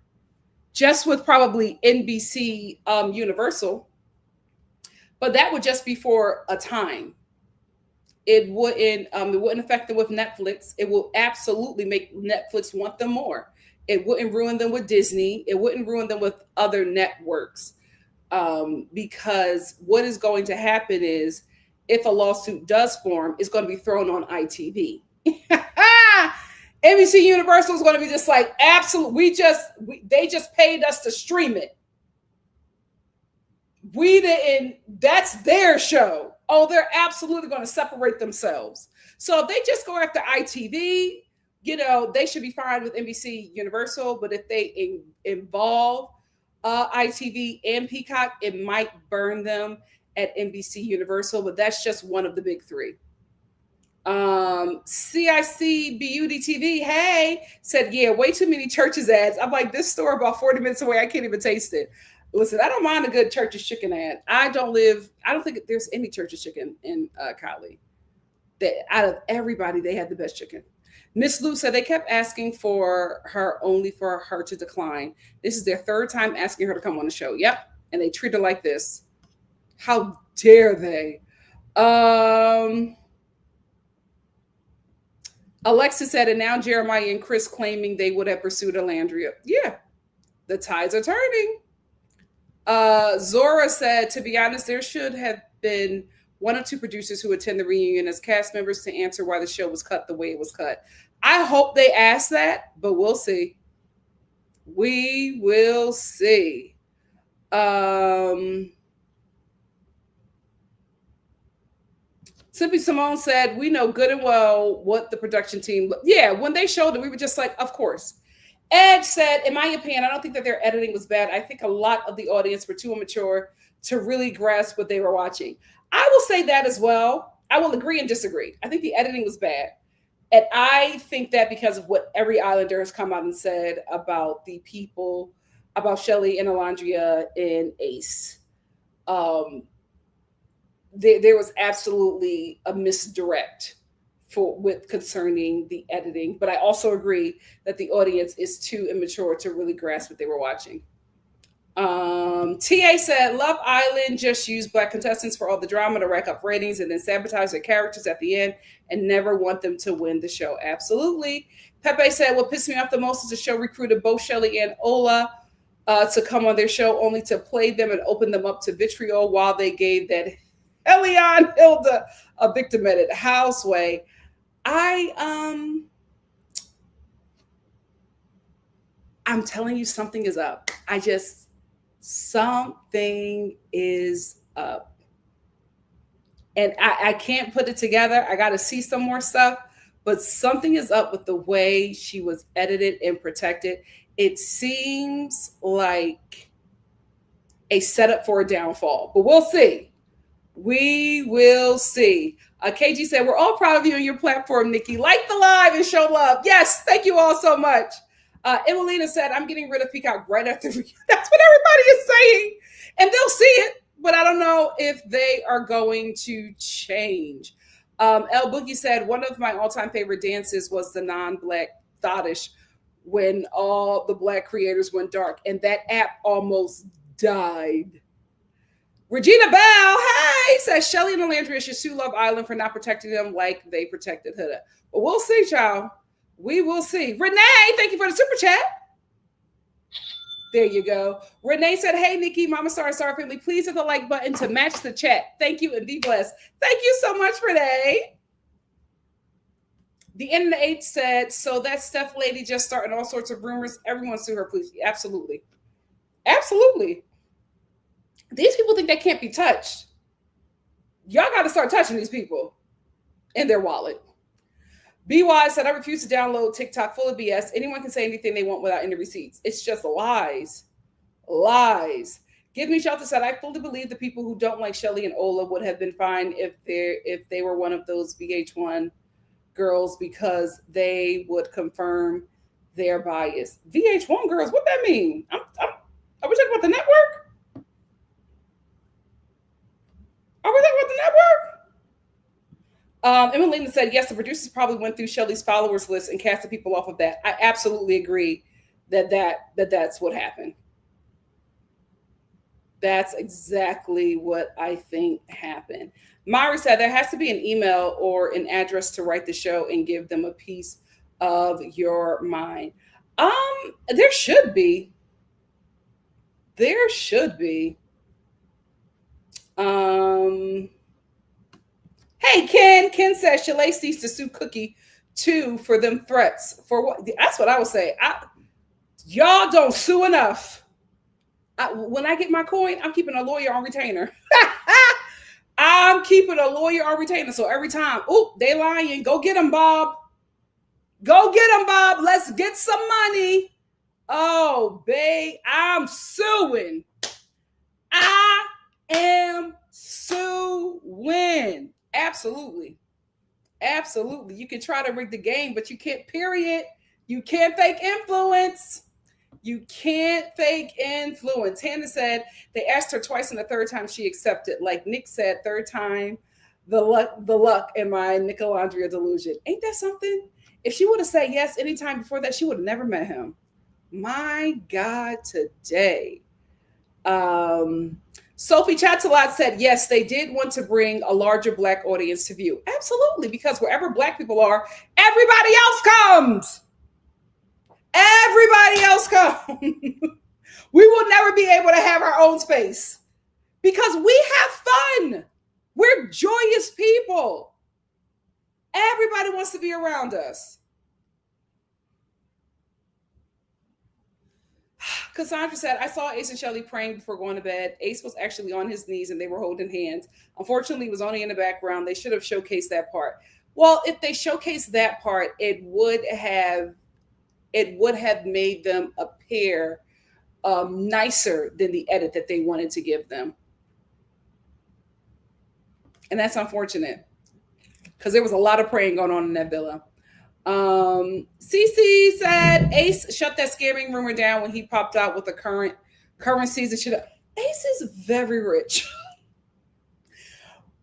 just with probably NBC Universal. But that would just be for a time. It wouldn't affect them with Netflix. It will absolutely make Netflix want them more. It wouldn't ruin them with Disney. It wouldn't ruin them with other networks. Because what is going to happen is if a lawsuit does form, it's going to be thrown on ITV. NBC Universal is going to be just like, absolutely, they just paid us to stream it. We didn't, that's their show. Oh, they're absolutely going to separate themselves. So if they just go after ITV, they should be fine with NBC Universal. But if they involve ITV and Peacock, it might burn them at NBC Universal, but that's just one of the big three. CIC Beauty TV, hey, said, yeah, way too many Church's ads. I'm like, this store about 40 minutes away, I can't even taste it. Listen, I don't mind a good Church's chicken ad. I don't think there's any Church's chicken in Cali. Out of everybody, they had the best chicken. Miss Lou said they kept asking for her only for her to decline. This is their third time asking her to come on the show. Yep. And they treat her like this. How dare they? Alexa said, and now Jeremiah and Chris claiming they would have pursued Chelandria. Yeah, the tides are turning. Zora said, to be honest, there should have been one or two producers who attend the reunion as cast members to answer why the show was cut the way it was cut. I hope they ask that, but we'll see. We will see. Simply Simone said, we know good and well what the production team, yeah, when they showed it, we were just like, of course. Ed said, in my opinion, I don't think that their editing was bad. I think a lot of the audience were too immature to really grasp what they were watching. I will say that as well. I will agree and disagree. I think the editing was bad. And I think that because of what every Islander has come out and said about the people, about Shelly and Chelandria and Ace. There was absolutely a misdirect concerning the editing, but I also agree that the audience is too immature to really grasp what they were watching. TA said, Love Island just used Black contestants for all the drama to rack up ratings and then sabotage their characters at the end and never want them to win the show. Absolutely. Pepe said, what pissed me off the most is the show recruited both Shelly and Ola to come on their show only to play them and open them up to vitriol while they gave that Elion Hilda a victim at it. Houseway. I'm telling you, something is up. Something is up. And I can't put it together. I got to see some more stuff, but something is up with the way she was edited and protected. It seems like a setup for a downfall, but we'll see. We will see. KG said, we're all proud of you and your platform, Nikki. Like the live and show love. Yes, thank you all so much. Emelina said, I'm getting rid of Peacock right after. That's what everybody is saying. And they'll see it, but I don't know if they are going to change. El Boogie said, one of my all-time favorite dances was the non-Black thottish when all the Black creators went dark. And that app almost died. Regina Bell, hey, says Shelly and Chelandria should sue Love Island for not protecting them like they protected Huda. Well, we'll see, child. We will see. Renee, thank you for the super chat. There you go. Renee said, hey, Nikki, Mama Star and Star Family, please hit the like button to match the chat. Thank you and be blessed. Thank you so much, Renee. The End of the Eight said, so that Steph lady just starting all sorts of rumors. Everyone sue her, please. Absolutely. Absolutely. These people think they can't be touched. Y'all got to start touching these people in their wallet. BY said, I refuse to download TikTok, full of BS. Anyone can say anything they want without any receipts. It's just lies. Lies. Give Me Shelter said, I fully believe the people who don't like Shelly and Ola would have been fine if they were one of those VH1 girls, because they would confirm their bias. VH1 girls, what that mean? Are we talking about the network? Are we talking about the network? Emelina said, yes, the producers probably went through Shelly's followers list and casted people off of that. I absolutely agree that's what happened. That's exactly what I think happened. Myra said there has to be an email or an address to write the show and give them a piece of your mind. There should be. There should be. Hey, Ken. Ken says Shalay ceased to sue Cookie too for them threats. For what? That's what I would say. Y'all don't sue enough. When I get my coin, I'm keeping a lawyer on retainer. I'm keeping a lawyer on retainer. So every time, they lying. Go get them, Bob. Go get them, Bob. Let's get some money. Oh, babe, I'm suing. I am suing. Absolutely. Absolutely. You can try to rig the game, but you can't, period. You can't fake influence. You can't fake influence. Hannah said they asked her twice, and the third time she accepted. Like Nick said, third time, the luck in my Chelandria delusion. Ain't that something? If she would have said yes anytime before that, she would have never met him. My God, today. Sophie Chatelot said, yes, they did want to bring a larger Black audience to view. Absolutely, because wherever Black people are, everybody else comes. Everybody else comes. We will never be able to have our own space because we have fun. We're joyous people. Everybody wants to be around us. Cassandra said, I saw Ace and Shelly praying before going to bed. Ace was actually on his knees and they were holding hands. Unfortunately, it was only in the background. They should have showcased that part. Well, if they showcased that part, it would have made them appear nicer than the edit that they wanted to give them. And that's unfortunate because there was a lot of praying going on in that villa. Cece said Ace shut that scamming rumor down when he popped out with the current season. Ace is very rich.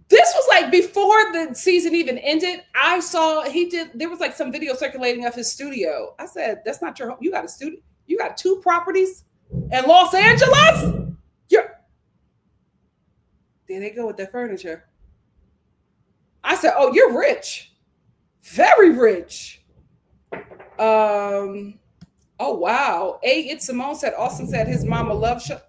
This was like before the season even ended. I saw there was like some video circulating of his studio. I said, that's not your home. You got a studio. You got 2 properties in Los Angeles. There they go with their furniture. I said, oh, you're rich. Very rich. Oh, wow. It's Simone said, Austin said his mama loves show.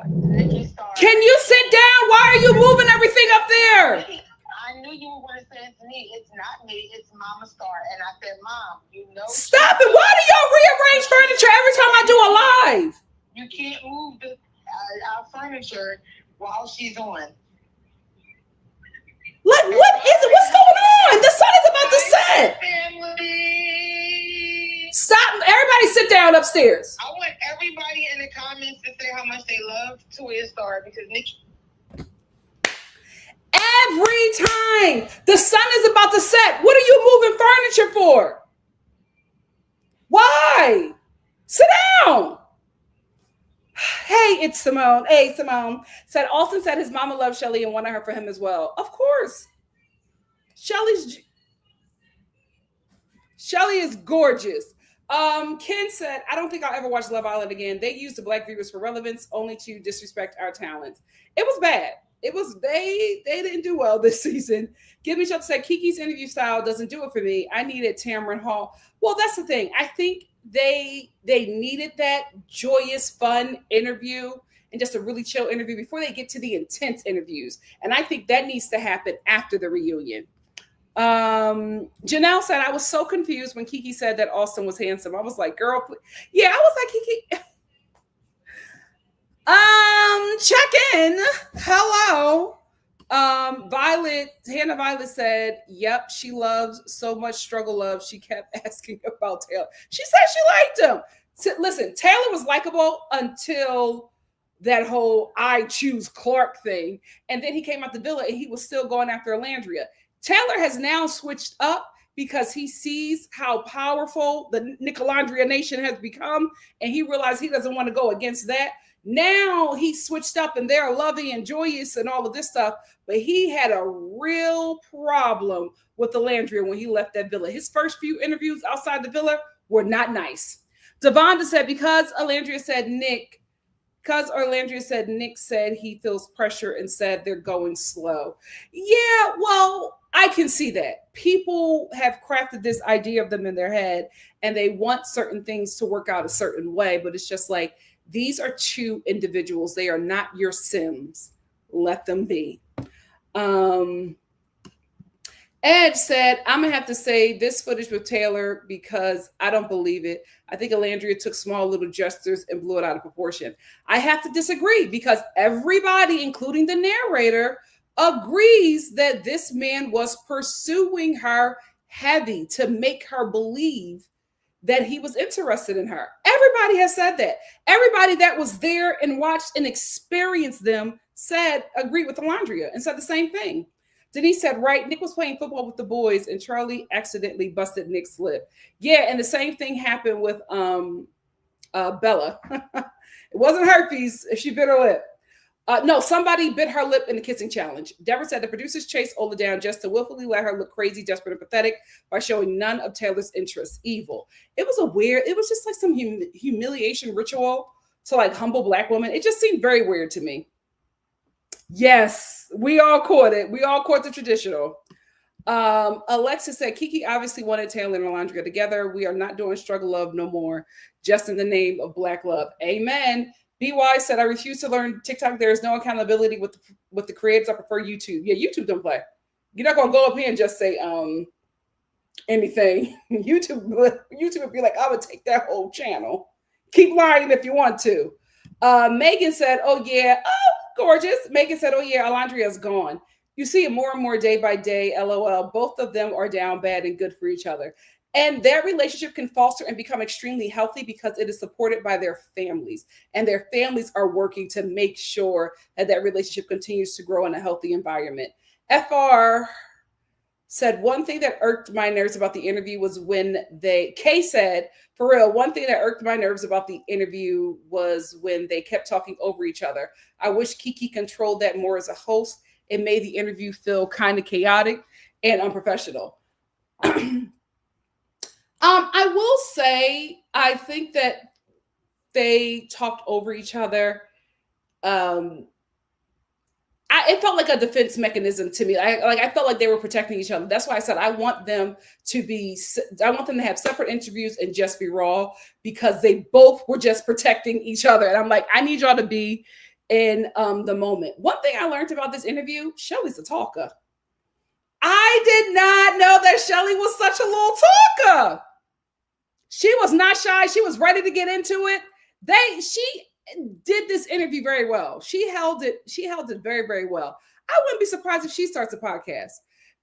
NikkiStar. Can you sit down? Why are you moving everything up there? I knew you were going to say it's me. It's not me. It's Mama Star. And I said, Mom, you know. Stop it. Why do y'all rearrange furniture every time I do a live? You can't move our furniture while she's on. Like, what is it? What's going on? The sun is about to set. Family. Stop. Everybody sit down upstairs. I want everybody in the comments to say how much they love TikTok because Nikki. Every time the sun is about to set, what are you moving furniture for? Why? Sit down. Hey, it's Simone. Hey, Simone. Said Austin said his mama loved Shelly and wanted her for him as well. Of course. Shelly is gorgeous. Ken said, I don't think I'll ever watch Love Island again. They used the Black viewers for relevance only to disrespect our talents. It was bad. It was they didn't do well this season. Give Me Shelter said Keke's interview style doesn't do it for me. I needed Tamron Hall. Well, that's the thing. I think they needed that joyous, fun interview and just a really chill interview before they get to the intense interviews. And I think that needs to happen after the reunion. Janelle said, I was so confused when Keke said that Austin was handsome. I was like, girl, please. Yeah, I was like, Keke. Check in. Hello. Hannah Violet said, yep, she loves so much struggle love. She kept asking about Taylor. She said she liked him. Listen, Taylor was likable until that whole I choose Clark thing. And then he came out the villa and he was still going after Chelandria. Taylor has now switched up because he sees how powerful the NikkiNicoleStar nation has become. And he realized he doesn't want to go against that. Now he's switched up and they're loving and joyous and all of this stuff. But he had a real problem with Chelandria when he left that villa. His first few interviews outside the villa were not nice. Devonda said, because Chelandria said Nick said he feels pressure and said they're going slow. Yeah, well, I can see that. People have crafted this idea of them in their head and they want certain things to work out a certain way, but it's just like, these are two individuals. They are not your Sims. Let them be. Ed said, I'm going to have to say this footage with Taylor because I don't believe it. I think Chelandria took small little gestures and blew it out of proportion. I have to disagree because everybody, including the narrator, agrees that this man was pursuing her heavy to make her believe that he was interested in her. Everybody has said that. Everybody that was there and watched and experienced them agreed with Chelandria and said the same thing. Denise said, right, Nick was playing football with the boys and Charlie accidentally busted Nick's lip. Yeah, and the same thing happened with Bella. It wasn't herpes if she bit her lip. No, somebody bit her lip in the kissing challenge. Deborah said the producers chased Ola down just to willfully let her look crazy, desperate, and pathetic by showing none of Taylor's interests. Evil. It was just like some humiliation ritual to like humble Black women. It just seemed very weird to me. Yes, we all caught it. We all caught the traditional. Alexis said, Keke obviously wanted Taylor and Chelandria together. We are not doing struggle love no more, just in the name of Black love. Amen. BY said, I refuse to learn TikTok. There is no accountability with the creators. I prefer YouTube. Yeah, YouTube don't play. You're not going to go up here and just say anything. YouTube would be like, I would take that whole channel. Keep lying if you want to. Megan said, oh, yeah. Oh, gorgeous. Megan said, oh, yeah, Chelandria is gone. You see it more and more day by day. LOL. Both of them are down bad and good for each other. And their relationship can foster and become extremely healthy because it is supported by their families. And their families are working to make sure that relationship continues to grow in a healthy environment. FR said, one thing that irked my nerves about the interview was when Kay said, for real, one thing that irked my nerves about the interview was when they kept talking over each other. I wish Keke controlled that more as a host. It made the interview feel kind of chaotic and unprofessional. I will say, I think that they talked over each other. It felt like a defense mechanism to me. I felt like they were protecting each other. That's why I said I want them to have separate interviews and just be raw, because they both were just protecting each other. And I'm like, I need y'all to be in the moment. One thing I learned about this interview, Shelly's a talker. I did not know that Shelly was such a little talker. She was not shy. She was ready to get into it. She did this interview very well. She held it very, very well. I wouldn't be surprised if she starts a podcast.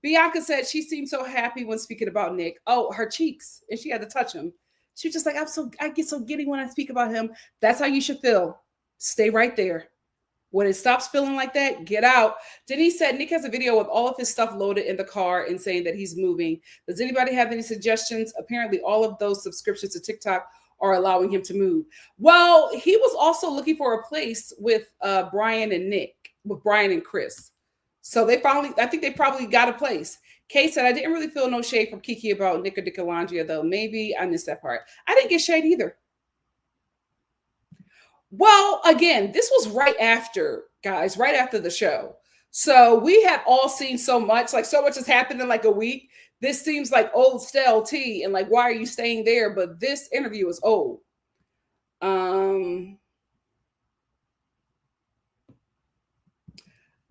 Bianca said she seemed so happy when speaking about Nick. Oh, her cheeks. And she had to touch him. She was just like, I get so giddy when I speak about him. That's how you should feel. Stay right there. When it stops feeling like that, get out. Denise said Nick has a video with all of his stuff loaded in the car and saying that he's moving. Does anybody have any suggestions? Apparently, all of those subscriptions to TikTok are allowing him to move. Well, he was also looking for a place with Brian and Chris. So I think they probably got a place. Kay said, I didn't really feel no shade from Keke about Nick or Chelandria, though. Maybe I missed that part. I didn't get shade either. Well, again, this was right after the show. So we have all seen so much, like so much has happened in like a week. This seems like old stale tea, and like, why are you staying there? But this interview is old.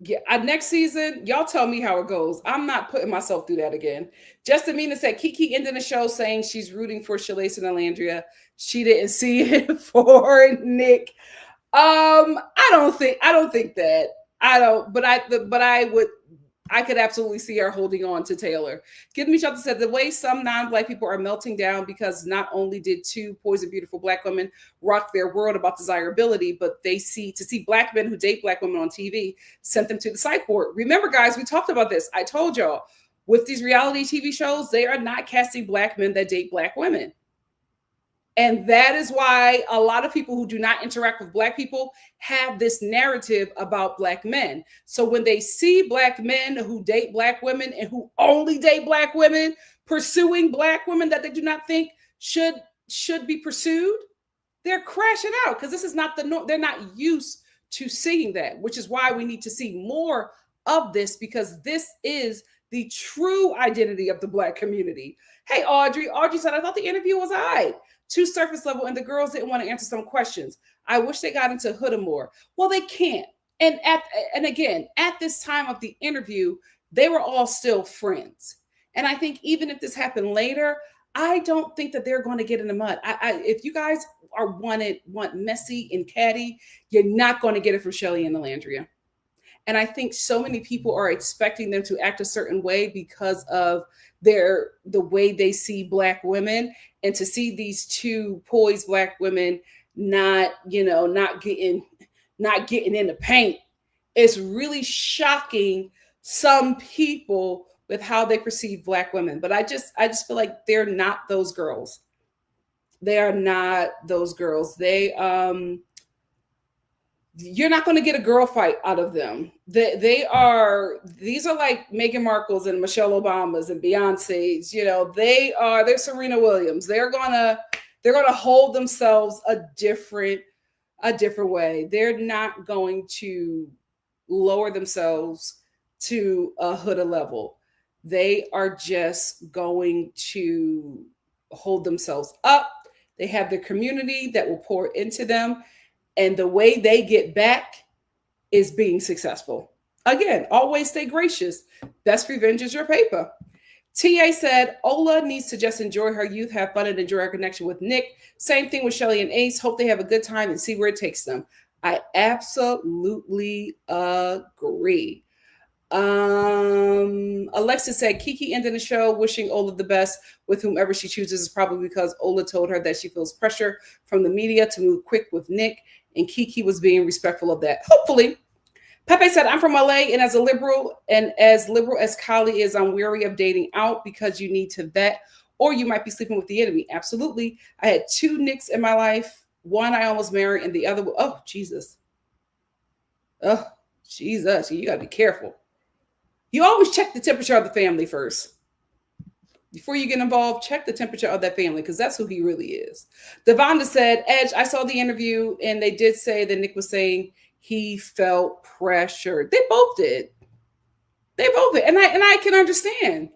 Yeah, next season, y'all tell me how it goes. I'm not putting myself through that again. Justamina said Keke ended the show saying she's rooting for Shalise and Chelandria. She didn't see it for Nick. I don't think that. I don't, but I could absolutely see her holding on to Taylor. Give Me Shelter said the way some non-black people are melting down because not only did two poised beautiful black women rock their world about desirability, but to see black men who date black women on TV sent them to the psych ward. Remember, guys, we talked about this. I told y'all with these reality TV shows, they are not casting black men that date black women. And that is why a lot of people who do not interact with black people have this narrative about black men. So when they see black men who date black women and who only date black women pursuing black women that they do not think should be pursued, they're crashing out because this is not the norm. They're not used to seeing that, which is why we need to see more of this, because this is the true identity of the black community. Hey, Audrey. Audrey said, I thought the interview was all right. Too surface level, and the girls didn't want to answer some questions. I wish they got into Hood more. Well, they can't. And again, at this time of the interview, they were all still friends. And I think even if this happened later, I don't think that they're going to get in the mud. If you guys want messy and catty, you're not going to get it from Shelly and Chelandria. And I think so many people are expecting them to act a certain way because of the way they see black women, and to see these two poised black women not getting in the paint, it's really shocking some people with how they perceive black women. But I just feel like they're not those girls. They are not those girls. You're not going to get a girl fight out of them. These are like Meghan Markles and Michelle Obamas and Beyonce's. They're Serena Williams. They're gonna hold themselves a different way. They're not going to lower themselves to a Huda level. They are just going to hold themselves up. They have their community that will pour into them. And the way they get back is being successful. Again, always stay gracious. Best revenge is your paper. TA said, Ola needs to just enjoy her youth, have fun, and enjoy her connection with Nick. Same thing with Shelly and Ace. Hope they have a good time and see where it takes them. I absolutely agree. Alexis said, Keke ended the show wishing Ola the best with whomever she chooses is probably because Ola told her that she feels pressure from the media to move quick with Nick, and Keke was being respectful of that. Hopefully. Pepe said, I'm from LA, and as liberal as Kylie is, I'm weary of dating out because you need to vet, or you might be sleeping with the enemy. Absolutely. I had 2 Nicks in my life. One I almost married, and the other, oh, Jesus. Oh, Jesus. You got to be careful. You always check the temperature of the family first. Before you get involved, check the temperature of that family, because that's who he really is. Devonda said, Edge, I saw the interview, and they did say that Nick was saying he felt pressure. They both did. They both did. And I can understand.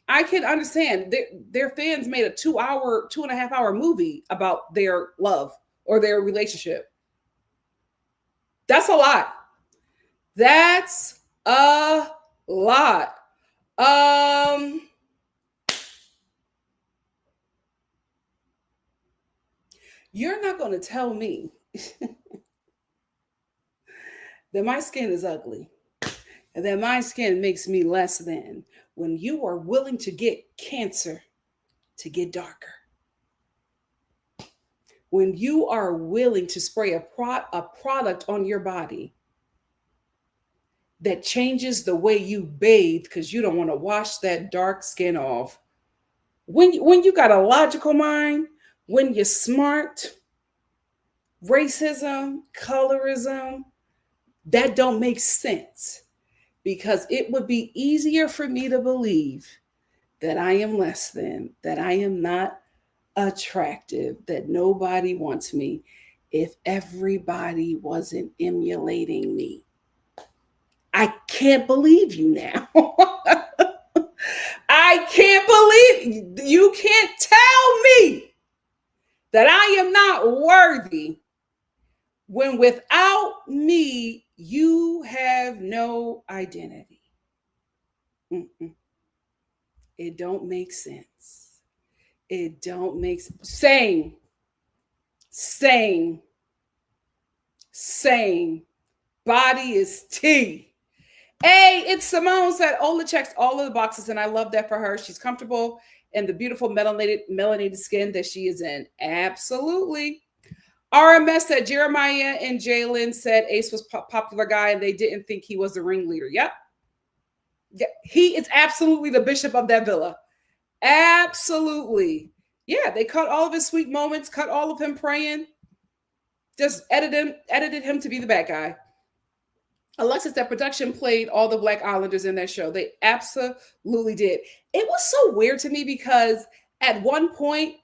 I can understand. Their fans made a 2.5 hour movie about their love or their relationship. That's a lot. That's a lot. You're not going to tell me that my skin is ugly and that my skin makes me less than when you are willing to get cancer to get darker. When you are willing to spray a product on your body that changes the way you bathe because you don't want to wash that dark skin off. When you got a logical mind, when you're smart, racism, colorism, that don't make sense, because it would be easier for me to believe that I am less than, that I am not attractive, that nobody wants me if everybody wasn't emulating me. I can't believe you now. I can't believe you can't tell me that I am not worthy when without me, you have no identity. Mm-mm. It don't make sense. It don't make sense. Same. Body is tea. Hey, it's Simone said Ola checks all of the boxes, and I love that for her. She's comfortable in the beautiful melanated skin that she is in. Absolutely. RMS said Jeremiah and Jalen said Ace was popular guy, and they didn't think he was the ringleader. Yep. Yeah, he is absolutely the bishop of that villa. Absolutely. Yeah, they cut all of his sweet moments, cut all of him praying, just edited him to be the bad guy. Alexis, that production played all the Black Islanders in that show. They absolutely did. It was so weird to me because at one point,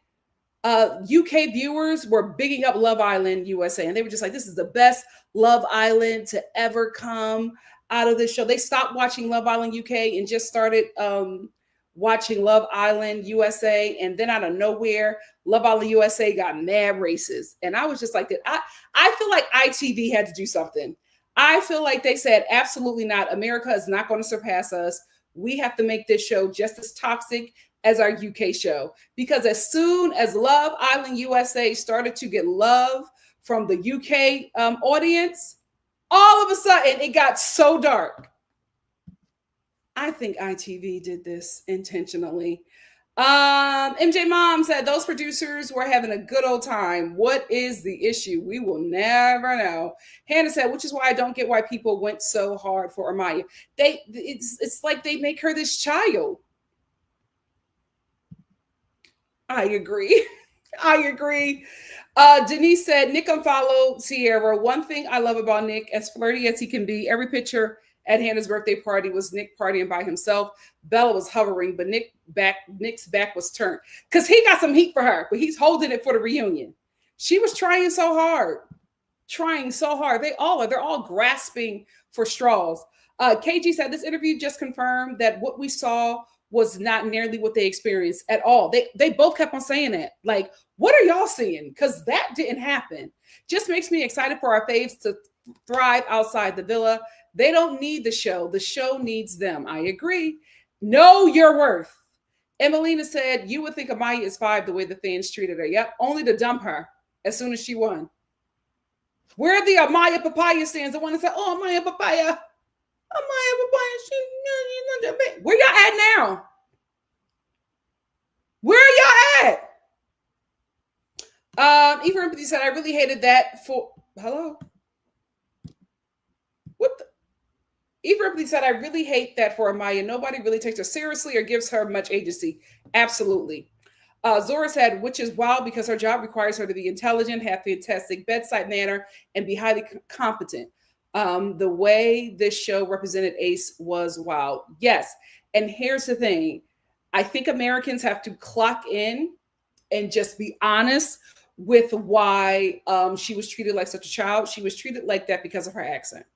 UK viewers were bigging up Love Island USA, and they were just like, this is the best Love Island to ever come out of this show. They stopped watching Love Island UK and just started watching Love Island USA, and then out of nowhere, Love Island USA got mad racist. And I was just like, I feel like ITV had to do something. I feel like they said, absolutely not. America is not going to surpass us. We have to make this show just as toxic as our UK show. Because as soon as Love Island USA started to get love from the UK audience, all of a sudden it got so dark. I think ITV did this intentionally. MJ Mom said those producers were having a good old time. What is the issue? We will never know. Hannah said, which is why I don't get why people went so hard for Amaya. It's like they make her this child. I agree. Denise said, Nick unfollowed Sierra. One thing I love about Nick, as flirty as he can be, every picture at Hannah's birthday party was Nick partying by himself. Bella was hovering, but Nick's back was turned. Because he got some heat for her, but he's holding it for the reunion. She was trying so hard. They all are. They're all grasping for straws. KG said, this interview just confirmed that what we saw was not nearly what they experienced at all. They both kept on saying that. Like, what are y'all seeing? Because that didn't happen. Just makes me excited for our faves to thrive outside the villa. They don't need the show. The show needs them. I agree. Know your worth. Emelina said, you would think Amaya is 5 the way the fans treated her. Yep, only to dump her as soon as she won. Where are the Amaya Papaya stands? The one that said, oh, Amaya Papaya. Where y'all at now? Where are y'all at? Eva Empathy said, I really hated that for... Hello? What the... Eva Empathy said, I really hate that for Amaya. Nobody really takes her seriously or gives her much agency. Absolutely. Zora said, which is wild because her job requires her to be intelligent, have fantastic bedside manner, and be highly competent. The way this show represented Ace was wild. Yes. And here's the thing. I think Americans have to clock in and just be honest with why she was treated like such a child. She was treated like that because of her accent.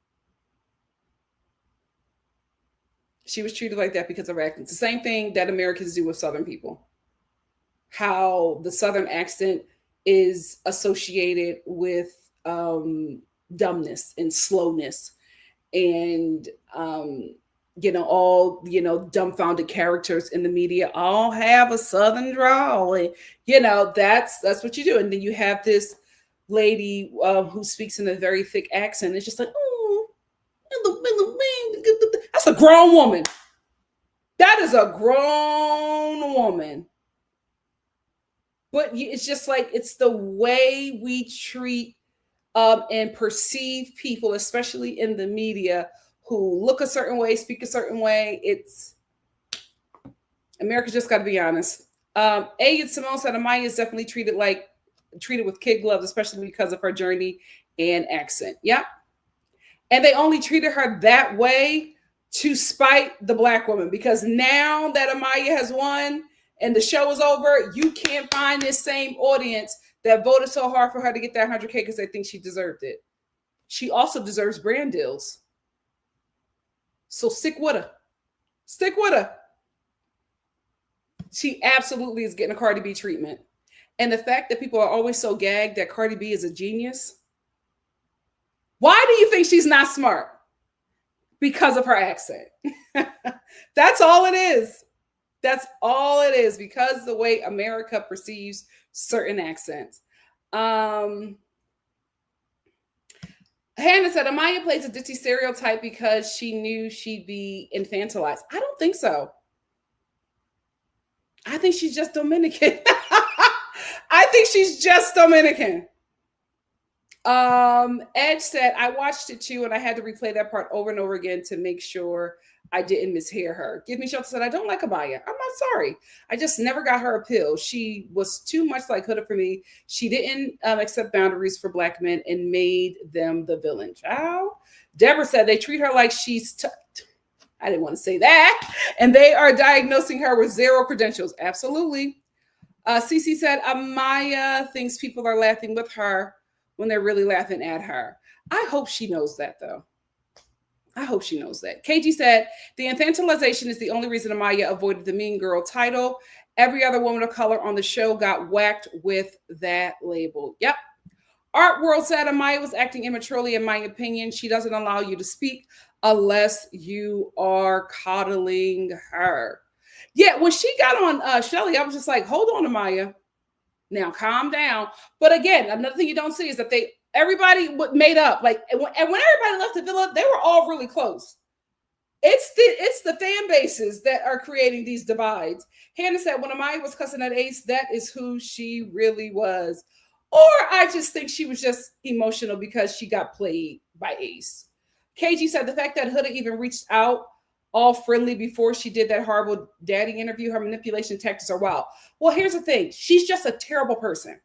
She was treated like that because of her accent. It's the same thing that Americans do with Southern people. How the Southern accent is associated with dumbness and slowness and all dumbfounded characters in the media all have a Southern drawl, and that's what you do. And then you have this lady who speaks in a very thick accent. It's just like, oh, that's a grown woman. That is a grown woman. But it's just like, it's the way we treat and perceive people, especially in the media, who look a certain way, speak a certain way. It's America just got to be honest. And Simone said Amaya is definitely treated with kid gloves, especially because of her journey and accent. Yep. And they only treated her that way to spite the Black woman, because now that Amaya has won and the show is over, you can't find this same audience that voted so hard for her to get that 100K because they think she deserved it. She also deserves brand deals. So stick with her. Stick with her. She absolutely is getting a Cardi B treatment. And the fact that people are always so gagged that Cardi B is a genius. Why do you think she's not smart? Because of her accent. That's all it is. That's all it is, because the way America perceives certain accents. Hannah said, Amaya plays a ditzy stereotype because she knew she'd be infantilized. I don't think so. I think she's just Dominican. I think she's just Dominican. Edge said, I watched it too, and I had to replay that part over and over again to make sure I didn't mishear her. Give Me Shelter said, I don't like Amaya. I'm not sorry. I just never got her appeal. She was too much like Huda for me. She didn't accept boundaries for Black men and made them the villain. Child. Deborah said, they treat her like she's... I didn't want to say that. And they are diagnosing her with zero credentials. Absolutely. Cece said, Amaya thinks people are laughing with her when they're really laughing at her. I hope she knows that, though. I hope she knows that. KG said, the infantilization is the only reason Amaya avoided the Mean Girl title. Every other woman of color on the show got whacked with that label. Yep. Art World said, Amaya was acting immaturely, in my opinion. She doesn't allow you to speak unless you are coddling her. Yeah, when she got on Shelly, I was just like, hold on, Amaya. Now calm down. But again, another thing you don't see is that everybody made up. Like, and when everybody left the villa, they were all really close. It's the fan bases that are creating these divides. Hannah said, when Amaya was cussing at Ace, that is who she really was. Or I just think she was just emotional because she got played by Ace. KG said, the fact that Huda even reached out all friendly before she did that horrible daddy interview, her manipulation tactics are wild. Well, here's the thing. She's just a terrible person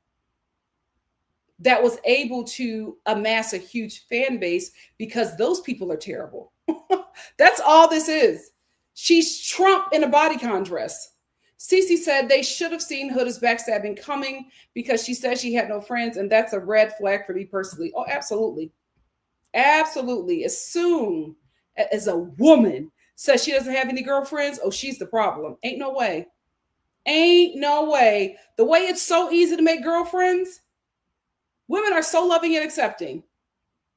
that was able to amass a huge fan base because those people are terrible. That's all this is. She's Trump in a bodycon dress. Cece said they should have seen Huda's backstabbing coming because she said she had no friends, and that's a red flag for me personally. Oh, absolutely. Absolutely. As soon as a woman says she doesn't have any girlfriends, oh, she's the problem. Ain't no way. Ain't no way. The way it's so easy to make girlfriends, women are so loving and accepting.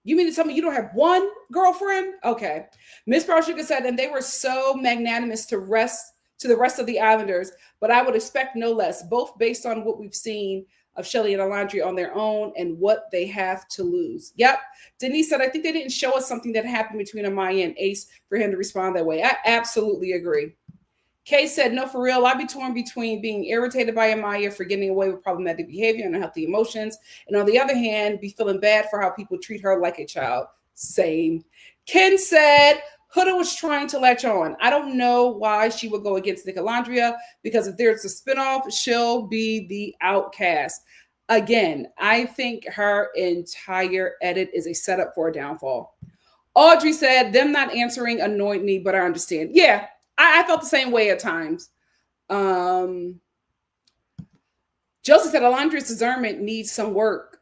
You mean to tell me you don't have one girlfriend? Okay. Miss Pearl Sugar said, and they were so magnanimous to the rest of the Islanders, but I would expect no less, both based on what we've seen of Shelly and Chelandria on their own and what they have to lose. Yep. Denise said, I think they didn't show us something that happened between Amaya and Ace for him to respond that way. I absolutely agree. Kay said, no, for real, I'd be torn between being irritated by Amaya for getting away with problematic behavior and unhealthy emotions, and on the other hand, be feeling bad for how people treat her like a child. Same. Ken said, Huda was trying to latch on. I don't know why she would go against NikkiNicoleStar, because if there's a spinoff, she'll be the outcast. Again, I think her entire edit is a setup for a downfall. Audrey said, them not answering annoyed me, but I understand. Yeah, I felt the same way at times. Joseph said, Alondra's discernment needs some work.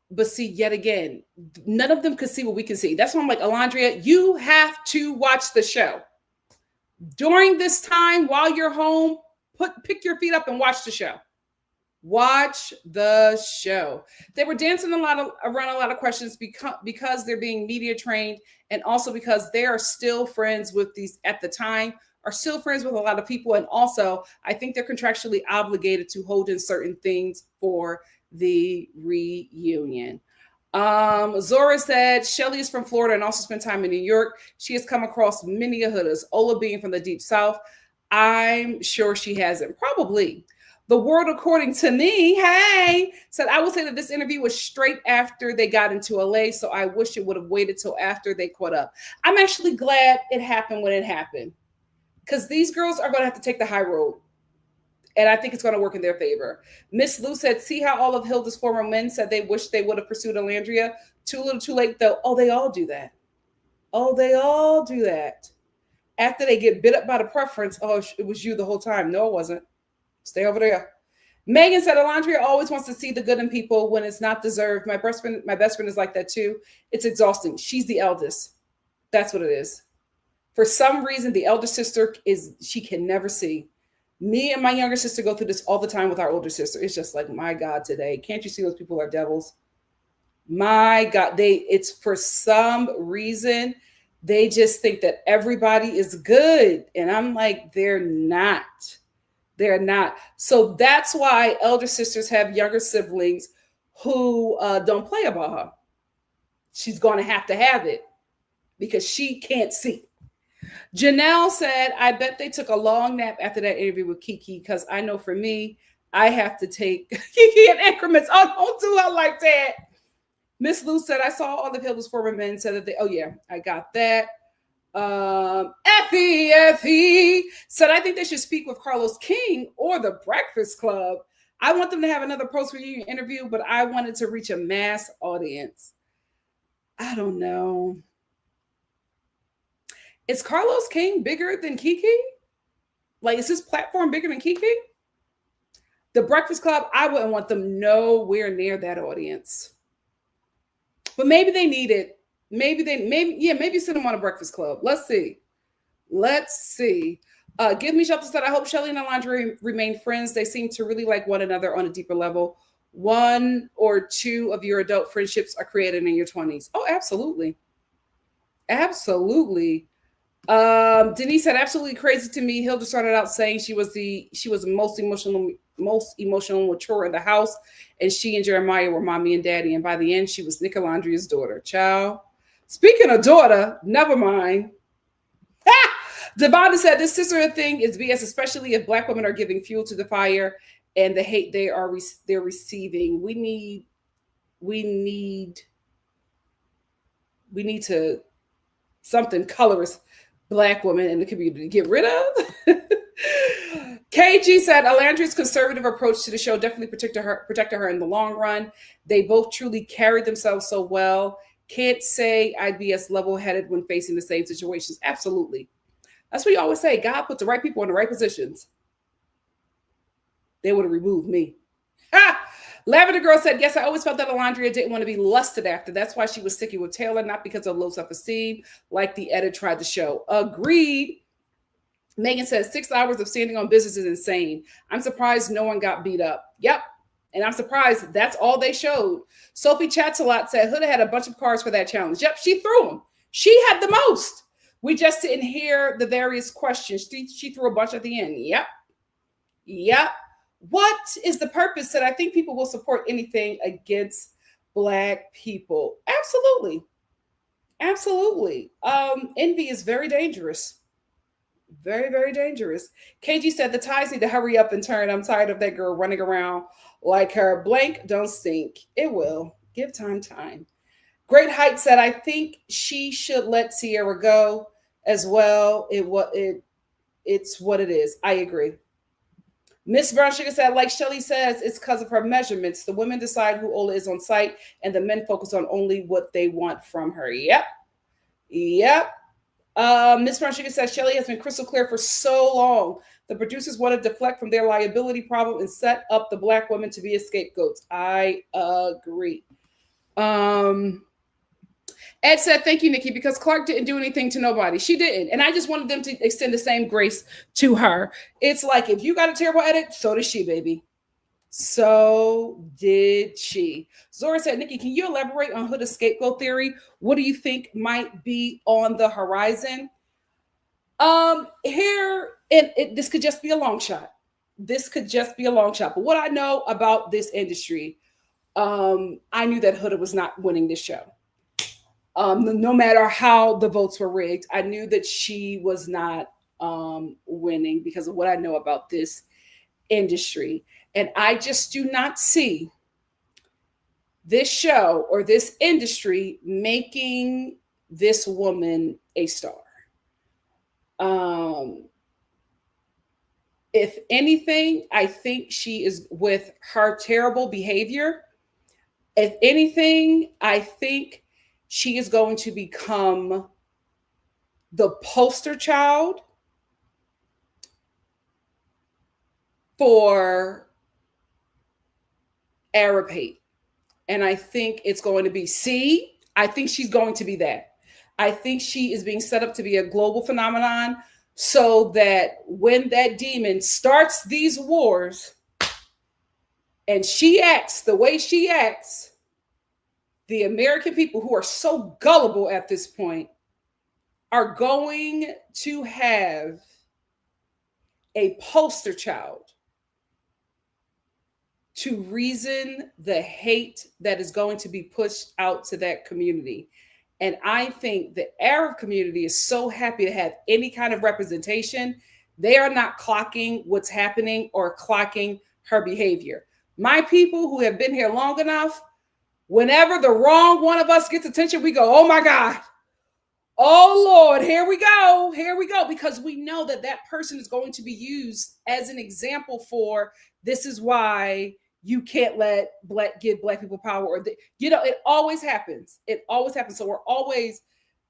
But see, yet again, none of them could see what we can see. That's why I'm like, Alondria, you have to watch the show. During this time, while you're home, pick your feet up and watch the show. Watch the show. They were dancing around a lot of questions because they're being media trained, and also because they are still friends with these, at the time, are still friends with a lot of people. And also, I think they're contractually obligated to hold in certain things for the reunion. Zora said, Shelly is from Florida and also spent time in New York. She has come across many Hudas. Ola being from the deep south, I'm sure she hasn't. Probably. The World According to Me, hey, said, I will say that this interview was straight after they got into LA, so I wish it would have waited till after they caught up. I'm actually glad it happened when it happened, because these girls are going to have to take the high road, and I think it's going to work in their favor. Miss Lou said, see how all of Hilda's former men said they wish they would have pursued Chelandria? Too little, too late, though. Oh, they all do that. Oh, they all do that. After they get bit up by the preference, oh, it was you the whole time. No, it wasn't. Stay over there. Megan said, Chelandria always wants to see the good in people when it's not deserved. My best friend is like that too. It's exhausting. She's the eldest. That's what it is. For some reason, the elder sister she can never see. Me and my younger sister go through this all the time with our older sister. It's just like, my God, today, can't you see those people are devils? My God, it's for some reason, they just think that everybody is good. And I'm like, they're not. They're not. So that's why elder sisters have younger siblings who don't play about her. She's going to have it because she can't see. Janelle said, I bet they took a long nap after that interview with Keke because I know for me, I have to take Keke in increments. Oh, don't do her like that. Miss Lou said, I saw all the Hilda's former men said that oh yeah, I got that. Effie said, I think they should speak with Carlos King or the Breakfast Club. I want them to have another post-reunion interview, but I wanted to reach a mass audience. I don't know. Is Carlos King bigger than Keke? Like, is his platform bigger than Keke? The Breakfast Club, I wouldn't want them nowhere near that audience. But maybe they need it. Maybe send them on a Breakfast Club. Let's see. Give Me Shelter said, I hope Shelly and Chelandria remain friends. They seem to really like one another on a deeper level. One or two of your adult friendships are created in your 20s. Oh, absolutely. Absolutely. Denise said, absolutely crazy to me. Hilda started out saying she was the most emotional mature in the house, and she and Jeremiah were mommy and daddy, and by the end she was Chelandria's daughter. Child. Speaking of daughter, never mind. Devonta said, this sisterhood thing is BS, especially if Black women are giving fuel to the fire and the hate they're receiving. We need to something colorist Black women in the community to get rid of. KG said, Alandria's conservative approach to the show definitely protected her in the long run. They both truly carried themselves so well. Can't say I'd be as level-headed when facing the same situations. Absolutely. That's what you always say. God put the right people in the right positions. They would have removed me. Ha! Lavender Girl said, yes, I always felt that Chelandria didn't want to be lusted after. That's why she was sticking with Taylor, not because of low self-esteem, like the edit tried to show. Agreed. Megan says, 6 hours of standing on business is insane. I'm surprised no one got beat up. Yep. And I'm surprised that's all they showed. Sophie Chatsalot said, Huda had a bunch of cards for that challenge. Yep, she threw them. She had the most. We just didn't hear the various questions. She threw a bunch at the end. Yep. What is the purpose that I think people will support anything against Black people? Absolutely. Envy is very dangerous. Very, very dangerous. KG said, the ties need to hurry up and turn. I'm tired of that girl running around like her. Blank don't stink. It will. Give time. Great Height said, I think she should let Sierra go as well. It's what it is. I agree. Miss Brown Sugar said, like Shelly says, it's because of her measurements. The women decide who Ola is on site, and the men focus on only what they want from her. Yep. Miss Brown Sugar says, Shelly has been crystal clear for so long. The producers want to deflect from their liability problem and set up the Black women to be as scapegoats. I agree. Ed said, thank you, Nikki, because Clark didn't do anything to nobody. She didn't. And I just wanted them to extend the same grace to her. It's like, if you got a terrible edit, so did she, baby. So did she. Zora said, Nikki, can you elaborate on Huda's scapegoat theory? What do you think might be on the horizon? This could just be a long shot. But what I know about this industry, I knew that Huda was not winning this show. No matter how the votes were rigged, I knew that she was not winning because of what I know about this industry. And I just do not see this show or this industry making this woman a star. If anything, I think she is, with her terrible behavior, if anything, I think she is going to become the poster child for Arab hate. And I think it's going to be I think she's going to be that. I think she is being set up to be a global phenomenon so that when that demon starts these wars and she acts the way she acts, the American people who are so gullible at this point are going to have a poster child to reason the hate that is going to be pushed out to that community. And I think the Arab community is so happy to have any kind of representation. They are not clocking what's happening or clocking her behavior. My people who have been here long enough, whenever the wrong one of us gets attention, we go, oh my God, oh Lord, here we go, because we know that that person is going to be used as an example for this is why you can't give black people power, or it always happens. So we're always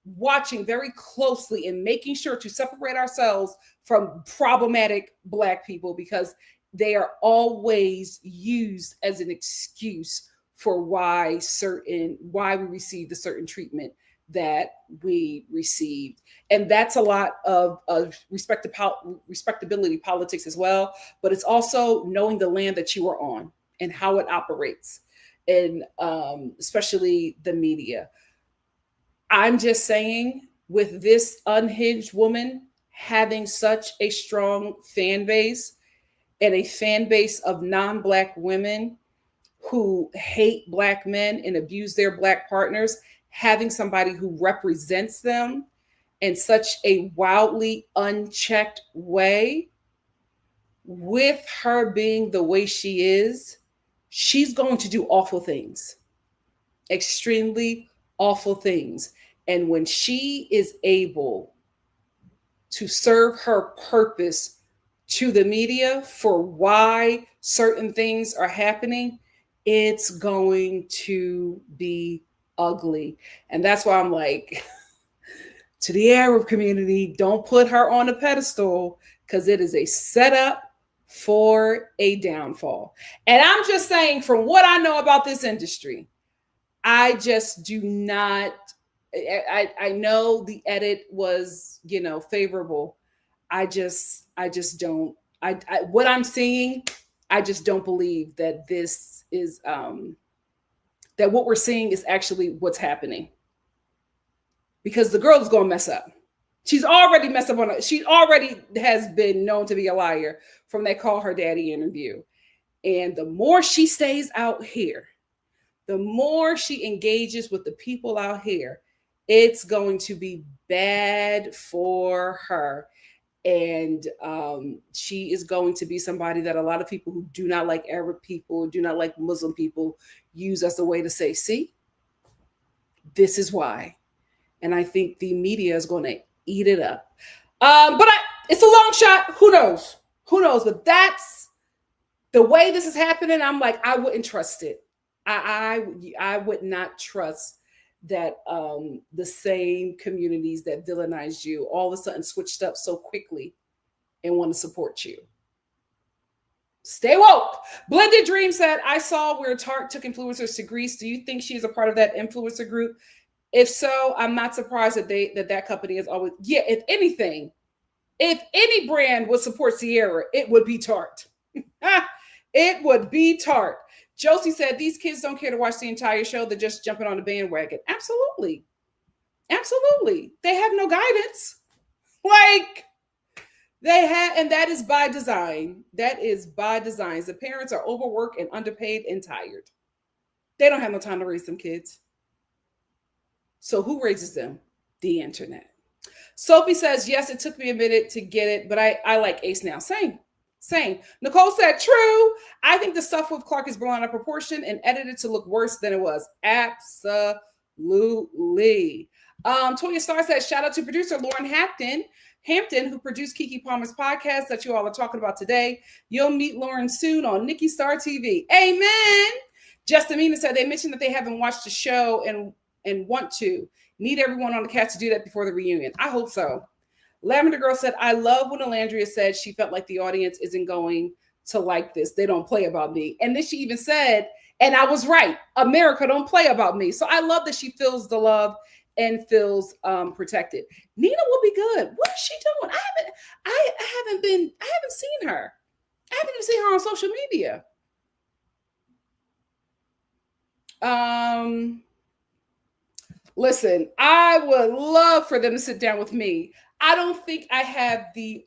watching very closely and making sure to separate ourselves from problematic black people, because they are always used as an excuse for why we receive the certain treatment that we received. And that's a lot of respectability politics as well, but it's also knowing the land that you are on and how it operates, and especially the media. I'm just saying, with this unhinged woman having such a strong fan base, and a fan base of non-Black women who hate Black men and abuse their Black partners, having somebody who represents them in such a wildly unchecked way, with her being the way she is, she's going to do awful things, extremely awful things. And when she is able to serve her purpose to the media for why certain things are happening, it's going to be ugly. And that's why I'm like, to the Arab community, don't put her on a pedestal, because it is a setup for a downfall. And I'm just saying, from what I know about this industry, I just do not, I know the edit was, favorable. I just don't, what I'm seeing, I just don't believe that this is, that what we're seeing is actually what's happening. Because the girl is going to mess up. She's already messed up she already has been known to be a liar from that Call Her Daddy interview. And the more she stays out here, the more she engages with the people out here, it's going to be bad for her. And she is going to be somebody that a lot of people who do not like Arab people, do not like Muslim people, use as a way to say, see, this is why. And I think the media is going to eat it up. But it's a long shot. Who knows? But that's the way this is happening. I'm like, I wouldn't trust it. I would not trust that the same communities that villainized you all of a sudden switched up so quickly and want to support you. Stay woke. Blended Dream said, I saw where Tarte took influencers to Greece. Do you think she is a part of that influencer group? If so, I'm not surprised that company is always, if anything, if any brand would support Sierra, it would be Tarte. It would be Tarte. Josie said, these kids don't care to watch the entire show. They're just jumping on the bandwagon. Absolutely. They have no guidance. And that is by design. The parents are overworked and underpaid and tired. They don't have no time to raise them kids. So who raises them? The internet. Sophie says, yes, it took me a minute to get it, but I like Ace now. Same. Nicole said, true. I think the stuff with Clark is blown out of proportion and edited to look worse than it was. Absolutely. Toya Star says, shout out to producer Lauren Hampton, who produced Keke Palmer's podcast that you all are talking about today. You'll meet Lauren soon on NikkiStar TV. Amen. Justamina said, they mentioned that they haven't watched the show and want to. Need everyone on the cast to do that before the reunion. I hope so. Lavender Girl said, I love when Chelandria said she felt like the audience isn't going to like this. They don't play about me. And then she even said, and I was right, America don't play about me. So I love that she feels the love and feels protected. Nina will be good. What is she doing? I haven't seen her. I haven't even seen her on social media. Listen, I would love for them to sit down with me. I don't think I have the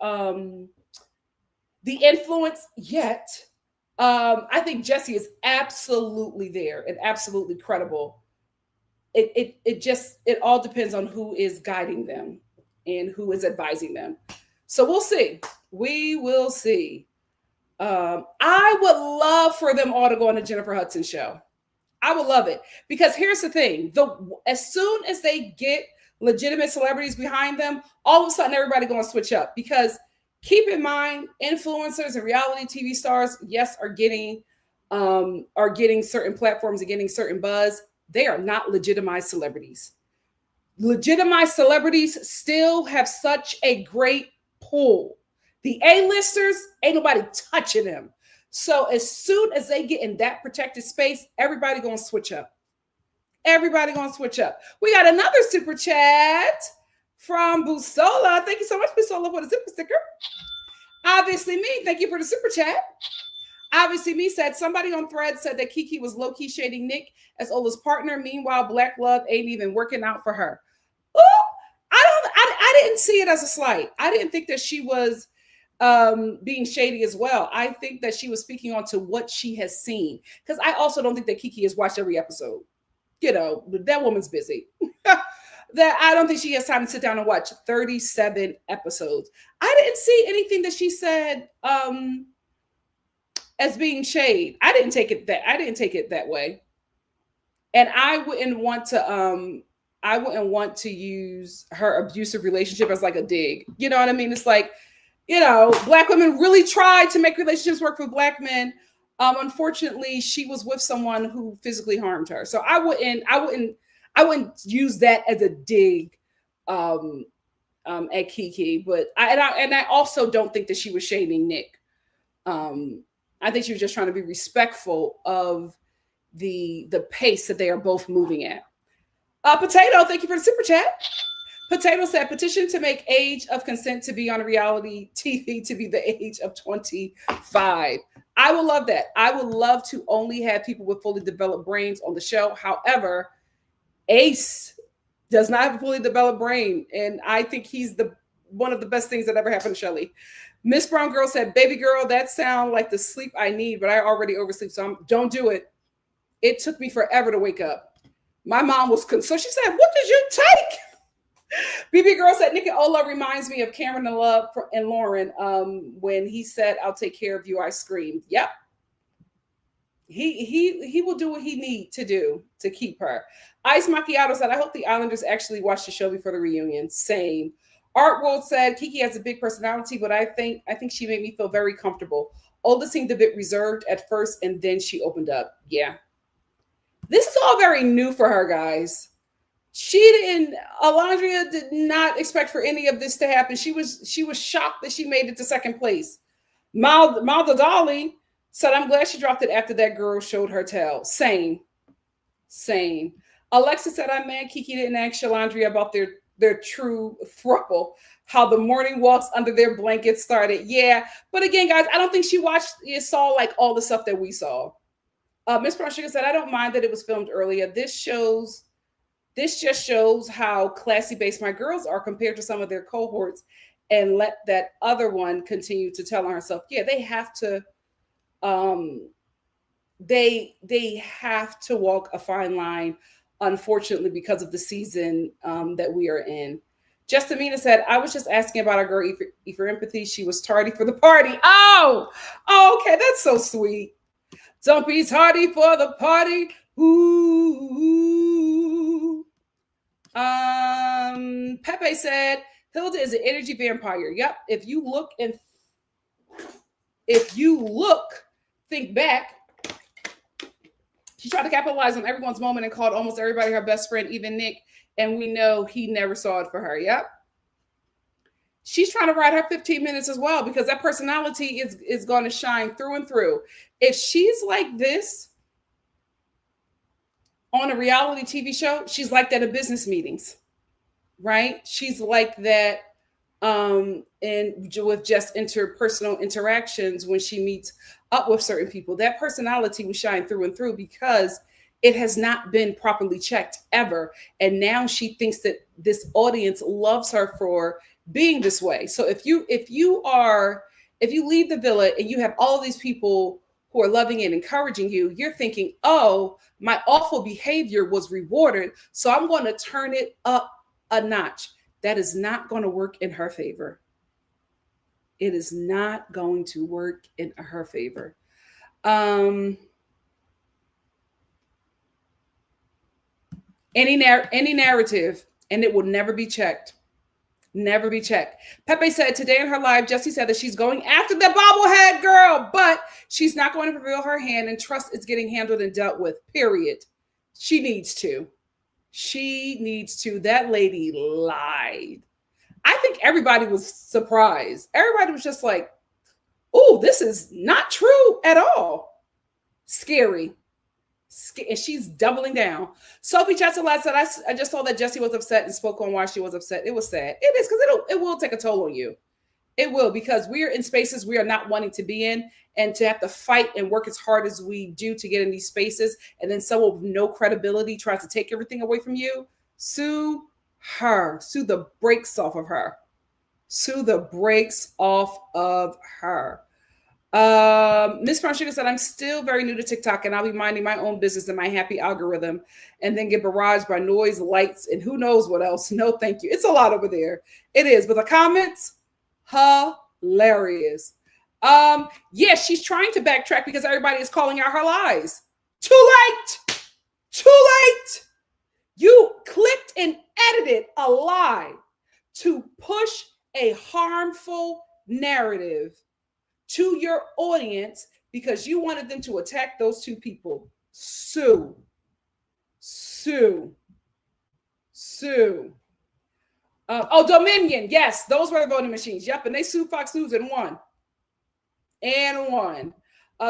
influence yet. I think Jesse is absolutely there and absolutely credible. It all depends on who is guiding them and who is advising them. So we'll see. We will see. I would love for them all to go on the Jennifer Hudson show. I would love it, because here's the thing: as soon as they get legitimate celebrities behind them, all of a sudden everybody going to switch up. Because keep in mind, influencers and reality TV stars, yes, are getting certain platforms and getting certain buzz. They are not legitimized celebrities. Legitimized celebrities still have such a great pull. The A-listers, ain't nobody touching them. So as soon as they get in that protected space, everybody gonna switch up. Everybody gonna switch up. We got another super chat from Busola. Thank you so much, Busola, for the super sticker. Obviously me, thank you for the super chat. Obviously me said, somebody on Thread said that Keke was low-key shading Nick as Ola's partner. Meanwhile, Black Love ain't even working out for her. Oh, I didn't see it as a slight. I didn't think that she was being shady as well. I think that she was speaking on to what she has seen, because I also don't think that Keke has watched every episode. You know, that woman's busy. That I don't think she has time to sit down and watch 37 episodes. I didn't see anything that she said as being shade. I didn't take it that way. And I wouldn't want to use her abusive relationship as like a dig. You know what I mean? It's like, you know, Black women really tried to make relationships work for Black men. Unfortunately, she was with someone who physically harmed her. So I wouldn't use that as a dig at Keke. But I also don't think that she was shading Nick. I think she was just trying to be respectful of the pace that they are both moving at. Potato, thank you for the super chat. Potato said, petition to make age of consent to be on reality TV to be the age of 25. I would love that. I would love to only have people with fully developed brains on the show. However, Ace does not have a fully developed brain, and I think he's one of the best things that ever happened to Shelly. Miss Brown Girl said, baby girl, that sound like the sleep I need, but I already oversleep, so don't do it. It took me forever to wake up. My mom was so she said, what did you take? BB Girl said, Nikki Ola reminds me of Cameron and Love and Lauren when he said, I'll take care of you. I screamed. Yep. He will do what he need to do to keep her. Ice Macchiato said, I hope the Islanders actually watch the show before the reunion. Same. Art World said, Keke has a big personality, but I think she made me feel very comfortable. Ola seemed a bit reserved at first, and then she opened up. Yeah. This is all very new for her, guys. Chelandria did not expect for any of this to happen. She was shocked that she made it to second place. Maldadali said, I'm glad she dropped it after that girl showed her tail. Same. Alexa said, I'm mad Keke didn't ask Chelandria about their true throuple, how the morning walks under their blankets started. Yeah, but again, guys, I don't think she saw like all the stuff that we saw. Miss Brown Sugar said, I don't mind that it was filmed earlier. This just shows how classy-based my girls are compared to some of their cohorts, and let that other one continue to tell on herself. Yeah, they have to they have to walk a fine line, unfortunately, because of the season that we are in. Justamina said, I was just asking about our girl E for empathy. She was tardy for the party. Oh, okay, that's so sweet. Don't be tardy for the party. Ooh. Pepe said, Hilda is an energy vampire. Yep. If you look, think back. She tried to capitalize on everyone's moment and called almost everybody her best friend, even Nick. And we know he never saw it for her. Yep. She's trying to ride her 15 minutes as well, because that personality is going to shine through and through. If she's like this, on a reality TV show, she's like that at business meetings, right? She's like that and with just interpersonal interactions when she meets up with certain people. That personality will shine through and through because it has not been properly checked ever. And now she thinks that this audience loves her for being this way. So if you leave the villa and you have all these people who are loving and encouraging you, you're thinking, oh, my awful behavior was rewarded, so I'm going to turn it up a notch. That is not going to work in her favor. It is not going to work in her favor. Any narrative, and it will never be checked. Never be checked. Pepe said today in her live, Jessie said that she's going after the bobblehead girl, but she's not going to reveal her hand, and trust is getting handled and dealt with, period. She needs to. She needs to. That lady lied. I think everybody was surprised. Everybody was just like, oh, this is not true at all. Scary. And she's doubling down. Sophie Chesselat said, I just saw that Jessie was upset and spoke on why she was upset. It was sad. It is, because it will take a toll on you. It will, because we are in spaces we are not wanting to be in, and to have to fight and work as hard as we do to get in these spaces, and then someone with no credibility tries to take everything away from you. Sue her. Sue the brakes off of her. Sue the brakes off of her. Miss Brown Sugar said, I'm still very new to TikTok, and I'll be minding my own business in my happy algorithm and then get barraged by noise, lights, and who knows what else. No, thank you. It's a lot over there. It is. But the comments, hilarious. Yeah, she's trying to backtrack because everybody is calling out her lies. Too late. Too late. You clicked and edited a lie to push a harmful narrative to your audience because you wanted them to attack those two people. Sue. Sue. Sue. Dominion. Yes, those were the voting machines. Yep, and they sued Fox News and won. And won.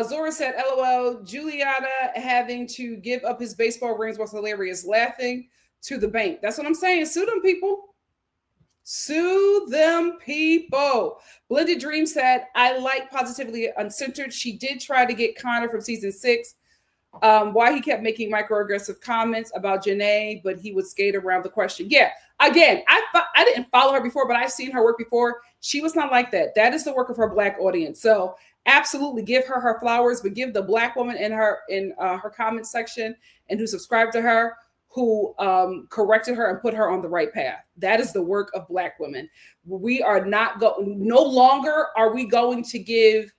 Zora said, LOL, Juliana having to give up his baseball rings was hilarious. Laughing to the bank. That's what I'm saying. Sue them people. Sue them people. Blended Dream said, I like Positively Uncensored. She did try to get Connor from season 6. Why he kept making microaggressive comments about Janae, but he would skate around the question. Yeah, again, I didn't follow her before, but I've seen her work before. She was not like that. That is the work of her Black audience. So absolutely give her her flowers, but give the Black woman in her comment section and who subscribed to her, who corrected her and put her on the right path. That is the work of Black women. We are no longer are we going to give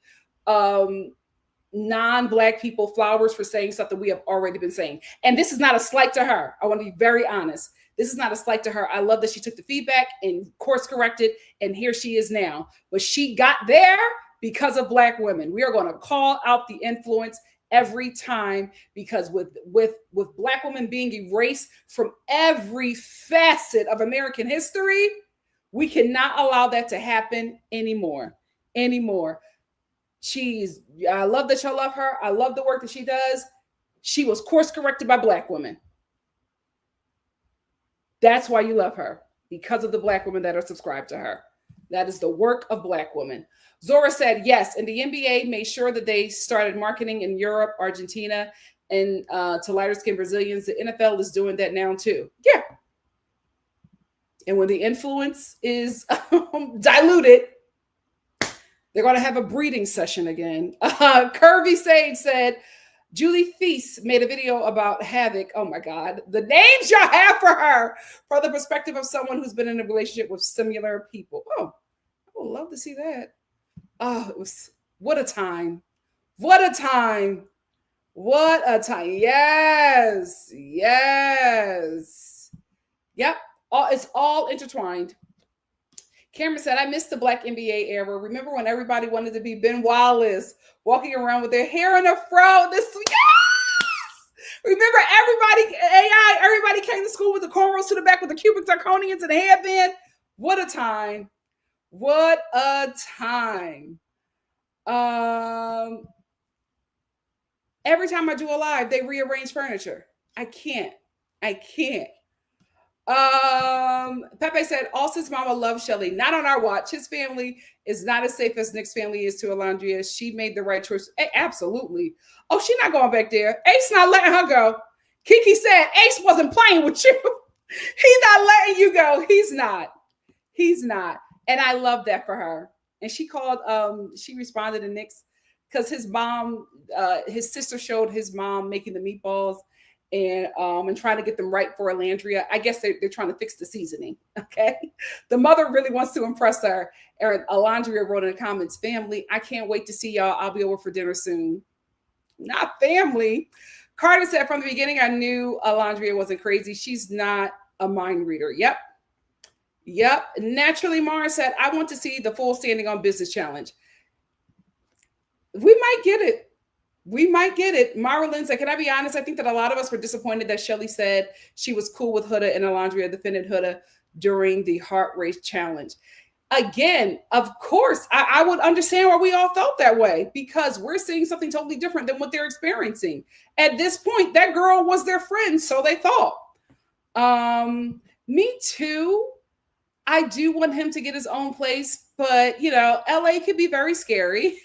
non-Black people flowers for saying something we have already been saying. And this is not a slight to her. I want to be very honest. This is not a slight to her. I love that she took the feedback and course corrected, and here she is now. But she got there because of Black women. We are going to call out the influence every time, because with Black women being erased from every facet of American history, we cannot allow that to happen anymore. I love that y'all love her. I love the work that she does. She was course corrected by Black women. That's why you love her, because of the Black women that are subscribed to her. That is the work of Black women. Zora said, yes, and the NBA made sure that they started marketing in Europe, Argentina, and to lighter-skinned Brazilians. The NFL is doing that now too. Yeah. And when the influence is diluted, they're going to have a breeding session again. Curvy Sage said, Julie Feast made a video about Havoc. Oh my God. The names y'all have for her, from the perspective of someone who's been in a relationship with similar people. Oh, I would love to see that. Oh, what a time. What a time. What a time. Yes. Yep. It's all intertwined. Cameron said, I miss the Black NBA era. Remember when everybody wanted to be Ben Wallace, walking around with their hair in a fro? Yes! Remember everybody came to school with the cornrows to the back with the cubic zirconians and the headband. What a time. What a time. Every time I do a live, they rearrange furniture. I can't. I can't. Pepe said, Austin's mama loves Shelly. Not on our watch. His family is not as safe as Nick's family is to Chelandria. She made the right choice. Absolutely. Oh, she's not going back there. Ace not letting her go. Keke said Ace wasn't playing with you. He's not letting you go. He's not. He's not. And I love that for her. And she called, she responded to Nick's because his mom, his sister showed his mom making the meatballs and trying to get them right for Chelandria. I guess they're trying to fix the seasoning. Okay. The mother really wants to impress her. And Chelandria wrote in the comments, family, I can't wait to see y'all. I'll be over for dinner soon. Not family. Carter said from the beginning, I knew Chelandria wasn't crazy. She's not a mind reader. Yep. Yep. Naturally, Mara said, I want to see the full standing on business challenge. We might get it. We might get it. Marilyn said, can I be honest? I think that a lot of us were disappointed that Shelly said she was cool with Huda and Chelandria defended Huda during the heart race challenge. Again, of course, I would understand why we all felt that way because we're seeing something totally different than what they're experiencing. At this point, that girl was their friend, so they thought. Me too. I do want him to get his own place, but you know, LA could be very scary.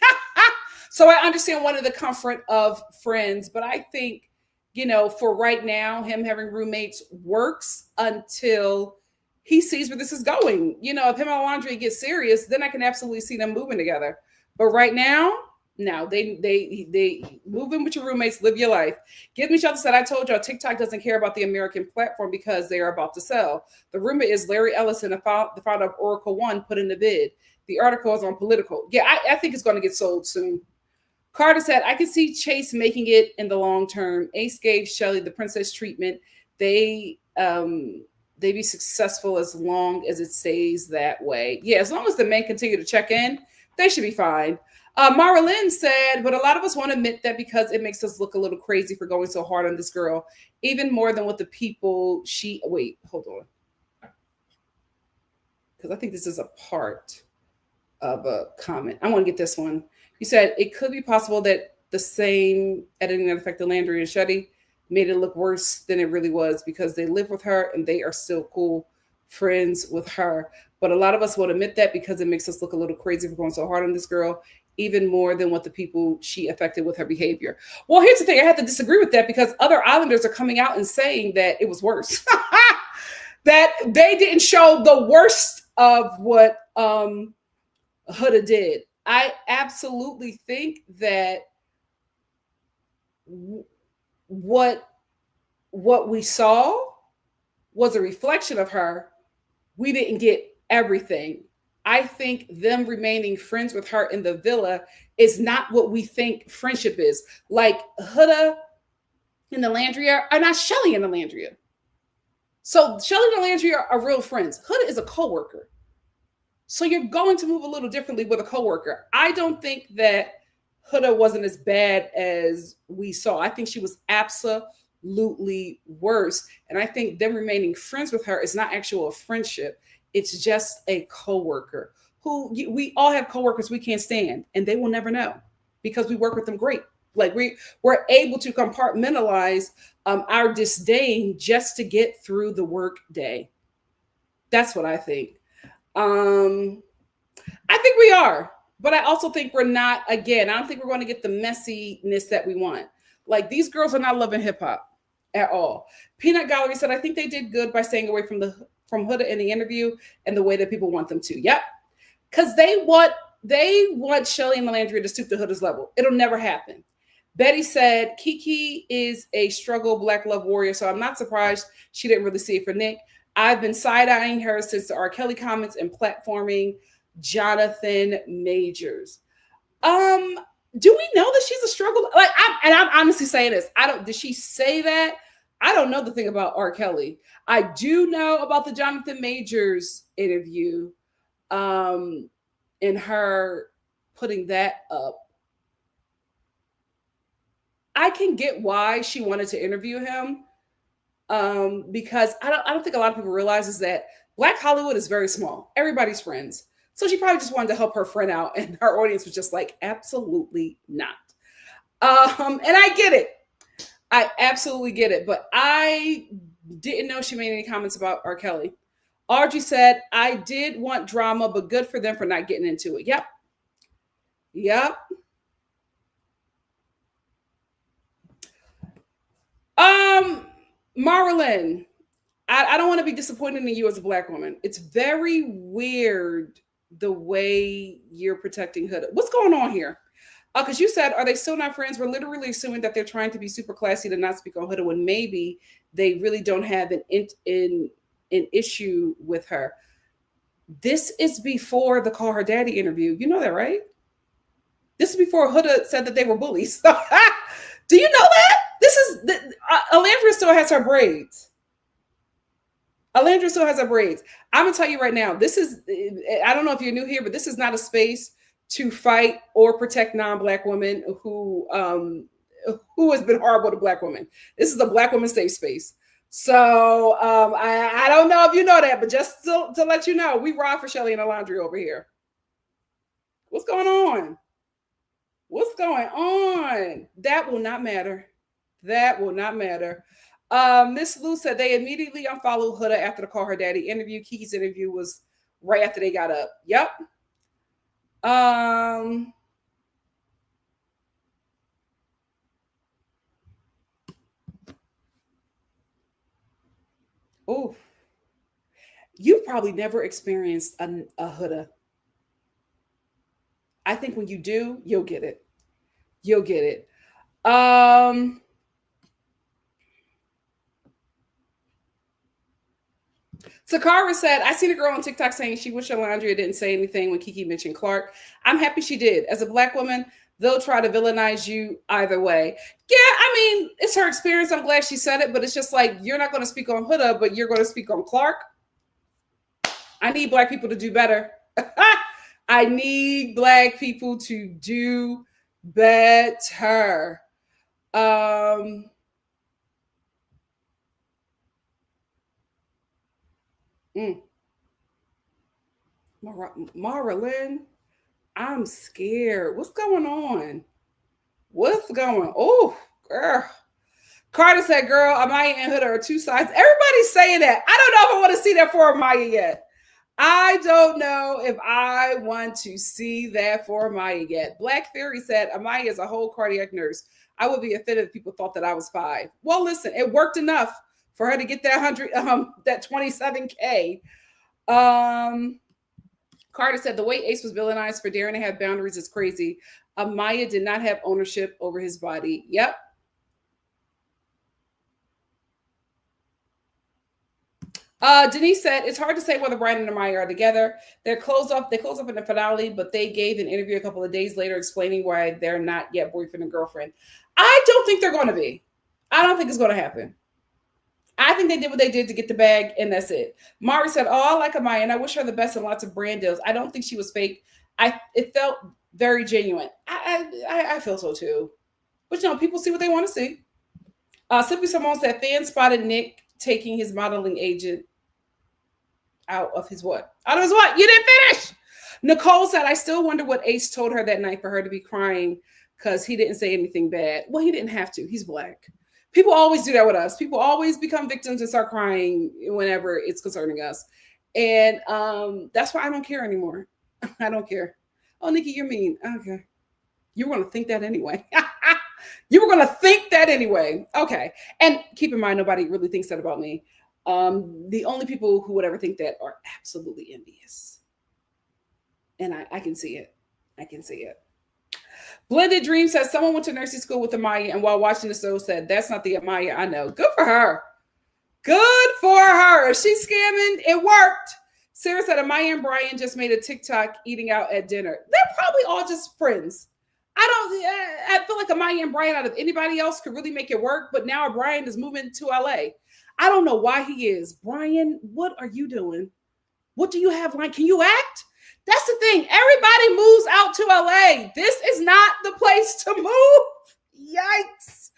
So I understand one of the comfort of friends, but I think, you know, for right now, him having roommates works until he sees where this is going. You know, if him and Chelandria get serious, then I can absolutely see them moving together. But right now, no, they move in with your roommates, live your life. Give me Shelter said, I told y'all TikTok doesn't care about the American platform because they are about to sell. The rumor is Larry Ellison, the founder of Oracle One, put in the bid. The article is on Political. Yeah, I think it's going to get sold soon. Carter said, I can see Chase making it in the long term. Ace gave Shelly the princess treatment. They be successful as long as it stays that way. Yeah, as long as the men continue to check in, they should be fine. Mara Lynn said, but a lot of us won't admit that because it makes us look a little crazy for going so hard on this girl, even more than what the people wait, hold on. Because I think this is a part of a comment. I want to get this one. He said, it could be possible that the same editing that affected Landry and Shetty made it look worse than it really was because they live with her and they are still cool friends with her. But a lot of us won't admit that because it makes us look a little crazy for going so hard on this girl, even more than what the people she affected with her behavior. Well, here's the thing. I have to disagree with that because other Islanders are coming out and saying that it was worse. That they didn't show the worst of what Huda did. I absolutely think that what we saw was a reflection of her. We didn't get everything. I think them remaining friends with her in the villa is not what we think friendship is. Like Huda and Chelandria are not Shelly and Chelandria. So Shelly and Chelandria are real friends. Huda is a coworker. So you're going to move a little differently with a coworker. I don't think that Huda wasn't as bad as we saw. I think she was absolutely worse. And I think them remaining friends with her is not actual friendship. It's just a coworker who we all have coworkers we can't stand and they will never know because we work with them great. Like we're able to compartmentalize our disdain just to get through the work day. That's what I think. I think we are, but I also think we're not, again, I don't think we're going to get the messiness that we want. Like these girls are not loving hip hop at all. Peanut Gallery said, I think they did good by staying away from Huda in the interview and the way that people want them to. Yep. Cause they want Shelly and Chelandria to stoop to Huda's level. It'll never happen. Betty said, Keke is a struggle Black love warrior. So I'm not surprised she didn't really see it for Nick. I've been side-eyeing her since the R. Kelly comments and platforming Jonathan Majors. Do we know that she's a struggle? Like, I'm honestly saying this. Did she say that? I don't know the thing about R. Kelly. I do know about the Jonathan Majors interview, and her putting that up. I can get why she wanted to interview him. Because I don't think a lot of people realize is that Black Hollywood is very small. Everybody's friends. So she probably just wanted to help her friend out and her audience was just like, absolutely not. And I get it. I absolutely get it, but I didn't know she made any comments about R. Kelly. Audrey said, I did want drama, but good for them for not getting into it. Yep. Yep. Marilyn, I don't want to be disappointed in you as a Black woman. It's very weird the way you're protecting Huda. What's going on here? Because you said, are they still not friends? We're literally assuming that they're trying to be super classy to not speak on Huda when maybe they really don't have an issue with her. This is before the Call Her Daddy interview. You know that, right? This is before Huda said that they were bullies. Do you know that? This is Alandra still has her braids. Alandra still has her braids. I'm gonna tell you right now. This is, I don't know if you're new here, but this is not a space to fight or protect non-Black women who has been horrible to Black women. This is a Black woman safe space. So I don't know if you know that, but just to let you know, we ride for Shelly and Alandra over here. What's going on? What's going on? That will not matter. That will not matter. Miss Lou said they immediately unfollowed Huda after the Call Her Daddy interview. Keke's interview was right after they got up. Yep. Oh, you've probably never experienced a Huda. I think when you do, you'll get it. You'll get it. Sakara said, I seen a girl on TikTok saying she wished Chelandria didn't say anything when Keke mentioned Clark. I'm happy she did. As a Black woman, they'll try to villainize you either way. Yeah, I mean, it's her experience. I'm glad she said it, but it's just like, you're not going to speak on Huda, but you're going to speak on Clark. I need Black people to do better. I need Black people to do better. Marilyn, I'm scared. What's going on? What's going on? Oh, girl. Carter said, girl, Amaya and Huda are two sides. Everybody's saying that. I don't know if I want to see that for Amaya yet. I don't know if I want to see that for Amaya yet. Black Theory said, Amaya is a whole cardiac nurse. I would be offended if people thought that I was 5. Well, listen, it worked enough for her to get that 27K. Carter said the way Ace was villainized for daring to have boundaries is crazy. Amaya did not have ownership over his body. Yep. Denise said it's hard to say whether Brian and Amaya are together. They close up in the finale, but they gave an interview a couple of days later explaining why they're not yet boyfriend and girlfriend. I don't think they're going to be. I don't think it's going to happen. I think they did what they did to get the bag, and that's it. Mari said, oh, I like Amaya, and I wish her the best in lots of brand deals. I don't think she was fake. It felt very genuine. I feel so too. But, people see what they want to see. Simply Simone said, fans spotted Nick taking his modeling agent out of his what? Out of his what? You didn't finish! Nicole said, I still wonder what Ace told her that night for her to be crying because he didn't say anything bad. Well, he didn't have to. He's Black. People always do that with us. People always become victims and start crying whenever it's concerning us. And that's why I don't care anymore. I don't care. Oh, Nikki, you're mean. Okay. You were going to think that anyway. You were going to think that anyway. Okay. And keep in mind, nobody really thinks that about me. The only people who would ever think that are absolutely envious. And I can see it. I can see it. Blended Dream says someone went to nursing school with Amaya and while watching the show said, that's not the Amaya I know. Good for her. Good for her. If she's scamming, it worked. Sarah said Amaya and Brian just made a TikTok eating out at dinner. They're probably all just friends. I feel like Amaya and Brian out of anybody else could really make it work, but now Brian is moving to LA. I don't know why he is. Brian, what are you doing? What do you have? Like, can you act? That's the thing. Everybody moves out to LA. This is not the place to move. Yikes.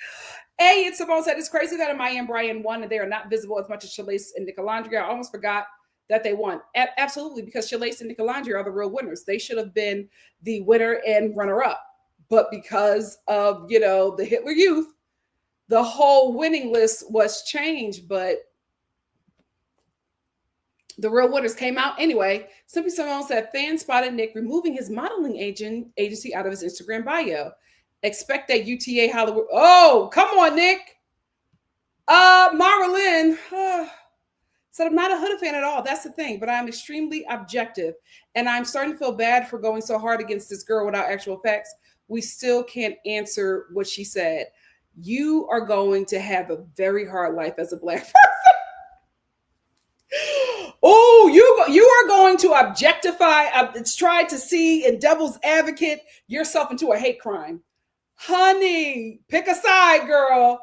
And Simone said, it's crazy that Amaya and Brian won and they are not visible as much as Chelandria and NikkiNicoleStar. I almost forgot that they won. Absolutely, because Chelandria and NikkiNicoleStar are the real winners. They should have been the winner and runner-up. But because of, the Hitler Youth, the whole winning list was changed, but the real winners came out anyway. Simply Simone said fans spotted Nick removing his modeling agency out of his Instagram bio. Expect that UTA Hollywood. Oh, come on, Nick. Mara Lynn said I'm not a Huda fan at all. That's the thing, but I'm extremely objective, and I'm starting to feel bad for going so hard against this girl without actual facts. We still can't answer what she said. You are going to have a very hard life as a Black person. Oh, you are going to objectify, try to see and devil's advocate yourself into a hate crime. Honey, pick a side, girl.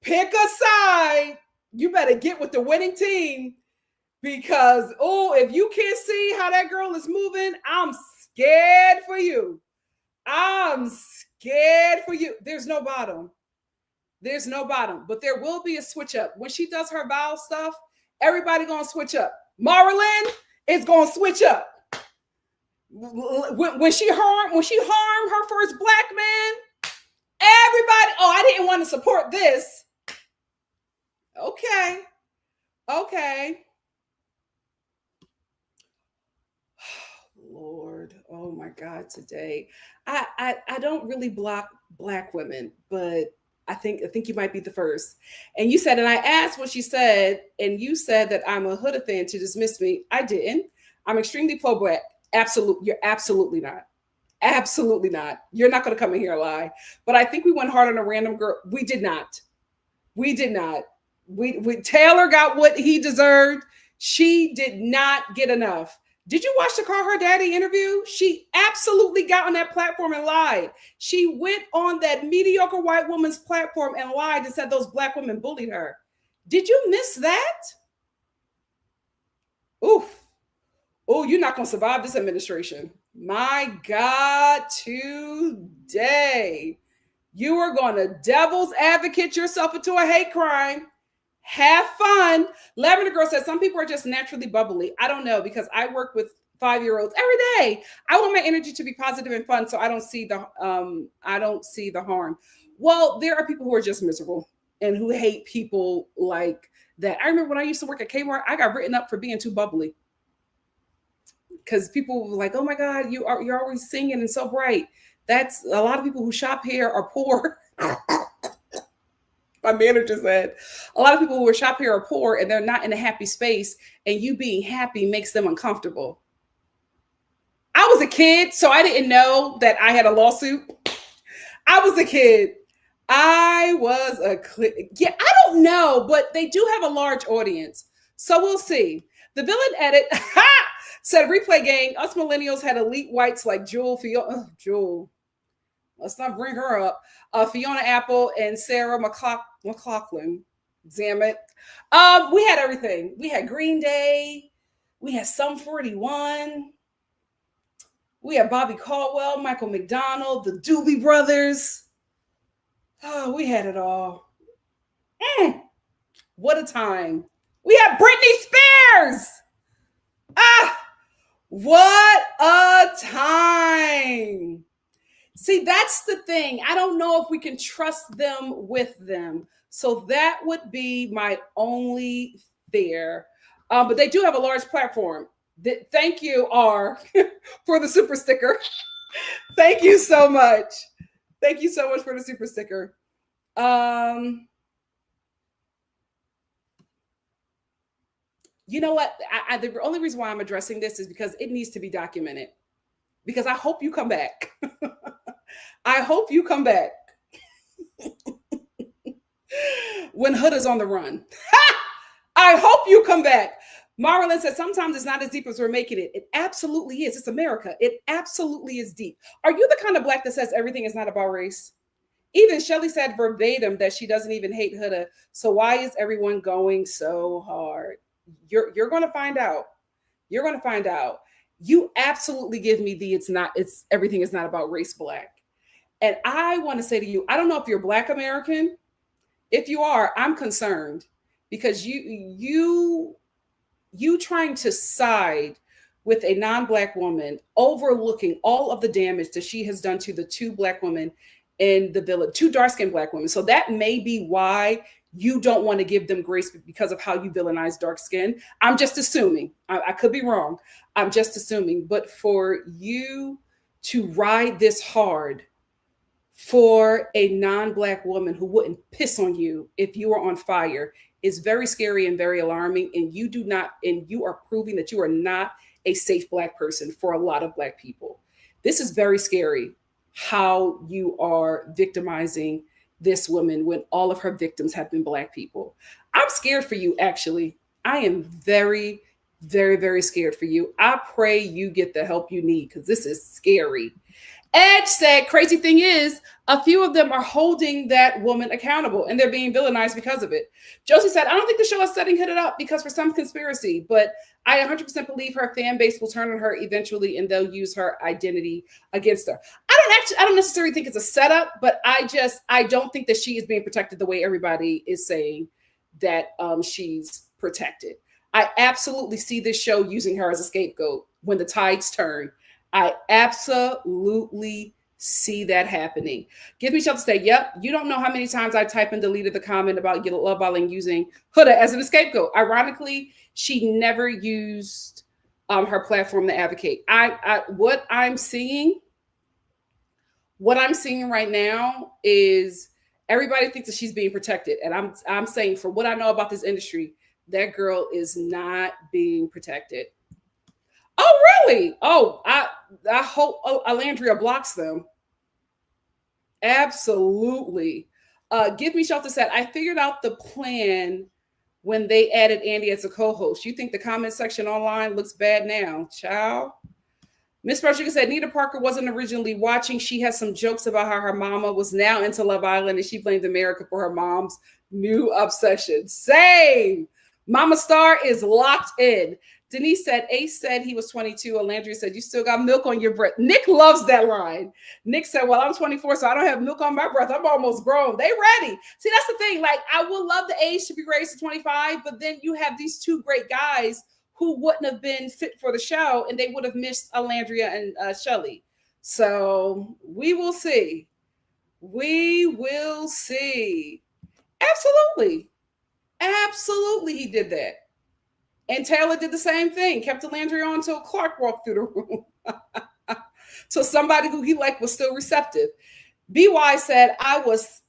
Pick a side. You better get with the winning team because, if you can't see how that girl is moving, I'm scared for you. I'm scared for you. There's no bottom. There's no bottom, but there will be a switch up. When she does her vow stuff, everybody gonna switch up. Marilyn is gonna switch up. When she harmed her first Black man, everybody, I didn't want to support this. Okay. Lord, oh my God, today. I don't really block Black women, but I think you might be the first. And you said, and I asked what she said, and you said that I'm a Huda fan to dismiss me. I didn't. I'm extremely pro-Black. You're absolutely not. Absolutely not. You're not going to come in here and lie. But I think we went hard on a random girl. We did not. We Taylor got what he deserved. She did not get enough. Did you watch the Call Her Daddy interview? She absolutely got on that platform and lied. She went on that mediocre white woman's platform and lied and said those Black women bullied her. Did you miss that? Oof. Oh, you're not going to survive this administration. My God, today. You are going to devil's advocate yourself into a hate crime. Have fun. Lavender Girl says some people are just naturally bubbly. I don't know because I work with 5-year-olds every day. I want my energy to be positive and fun, so I don't see the harm. Well, there are people who are just miserable and who hate people like that. I remember when I used to work at Kmart, I got written up for being too bubbly because people were like, "Oh my God, you're always singing and so bright." That's a lot of people who shop here are poor. My manager said a lot of people who shop here are poor and they're not in a happy space, and you being happy makes them uncomfortable. I was a kid, so I didn't know that I had a lawsuit. I was a kid. I don't know, but they do have a large audience. So we'll see. The villain edit said, replay gang, us millennials had elite whites like Jewel. Let's not bring her up. Fiona Apple and Sarah McLachlan. Damn it. We had everything. We had Green Day. We had Sum 41. We had Bobby Caldwell, Michael McDonald, the Doobie Brothers. Oh, we had it all. What a time. We had Britney Spears. What a time. See, that's the thing. I don't know if we can trust them with them. So that would be my only fear. But they do have a large platform. Thank you, R, for the super sticker. Thank you so much. Thank you so much for the super sticker. You know what? The only reason why I'm addressing this is because it needs to be documented. Because I hope you come back. I hope you come back. When Huda's on the run. I hope you come back. Marilyn said, sometimes it's not as deep as we're making it. It absolutely is. It's America. It absolutely is deep. Are you the kind of Black that says everything is not about race? Even Shelly said verbatim that she doesn't even hate Huda. So why is everyone going so hard? You're going to find out. You're going to find out. You absolutely give me it's everything is not about race Black. And I want to say to you, I don't know if you're Black American. If you are, I'm concerned because you trying to side with a non-Black woman, overlooking all of the damage that she has done to the two Black women in the village, 2 dark-skinned Black women. So that may be why you don't want to give them grace because of how you villainize dark skin. I'm just assuming. I could be wrong. I'm just assuming. But for you to ride this hard for a non-Black woman who wouldn't piss on you if you were on fire is very scary and very alarming. And you are proving that you are not a safe Black person for a lot of Black people. This is very scary how you are victimizing this woman when all of her victims have been Black people. I'm scared for you, actually. I am very, very, very scared for you. I pray you get the help you need because this is scary. Edge said, crazy thing is, a few of them are holding that woman accountable and they're being villainized because of it. Josie said, I don't think the show is setting it up because for some conspiracy, but I 100% believe her fan base will turn on her eventually and they'll use her identity against her. I don't necessarily think it's a setup, but I don't think that she is being protected the way everybody is saying that she's protected. I absolutely see this show using her as a scapegoat when the tides turn. I absolutely see that happening. Give me shelter to say, yep, you don't know how many times I type and deleted the comment about love balling using Huda as an scapegoat. Ironically, she never used her platform to advocate. What I'm seeing right now is everybody thinks that she's being protected. And I'm saying, for what I know about this industry, that girl is not being protected. Oh, really? Oh, I hope Chelandria blocks them. Absolutely. Give Me Shelter said, I figured out the plan when they added Andy as a co-host. You think the comment section online looks bad now? Child. Miss Rodriguez said, Nita Parker wasn't originally watching. She has some jokes about how her mama was now into Love Island and she blamed America for her mom's new obsession. Same. Mama.Star is locked in. Denise said, Ace said he was 22. Chelandria said, you still got milk on your breath. Nick loves that line. Nick said, well, I'm 24, so I don't have milk on my breath. I'm almost grown. They ready. See, that's the thing. Like, I would love the age to be raised to 25, but then you have these 2 great guys who wouldn't have been fit for the show, and they would have missed Chelandria and Shelly. So we will see. We will see. Absolutely. Absolutely, he did that. And Taylor did the same thing, kept Chelandria on until Clark walked through the room. So somebody who he liked was still receptive. BY said, I was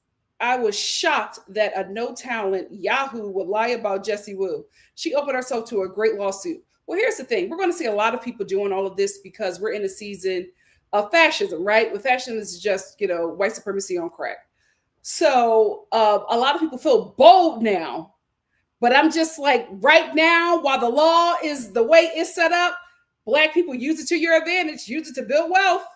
shocked that a no talent Yahoo would lie about Jessie Wu. She opened herself to a great lawsuit. Well, here's the thing. We're going to see a lot of people doing all of this because we're in a season of fascism, right? With fashion is just, white supremacy on crack. So a lot of people feel bold now. But I'm just like, right now, while the law is the way it's set up, Black people use it to your advantage. Use it to build wealth.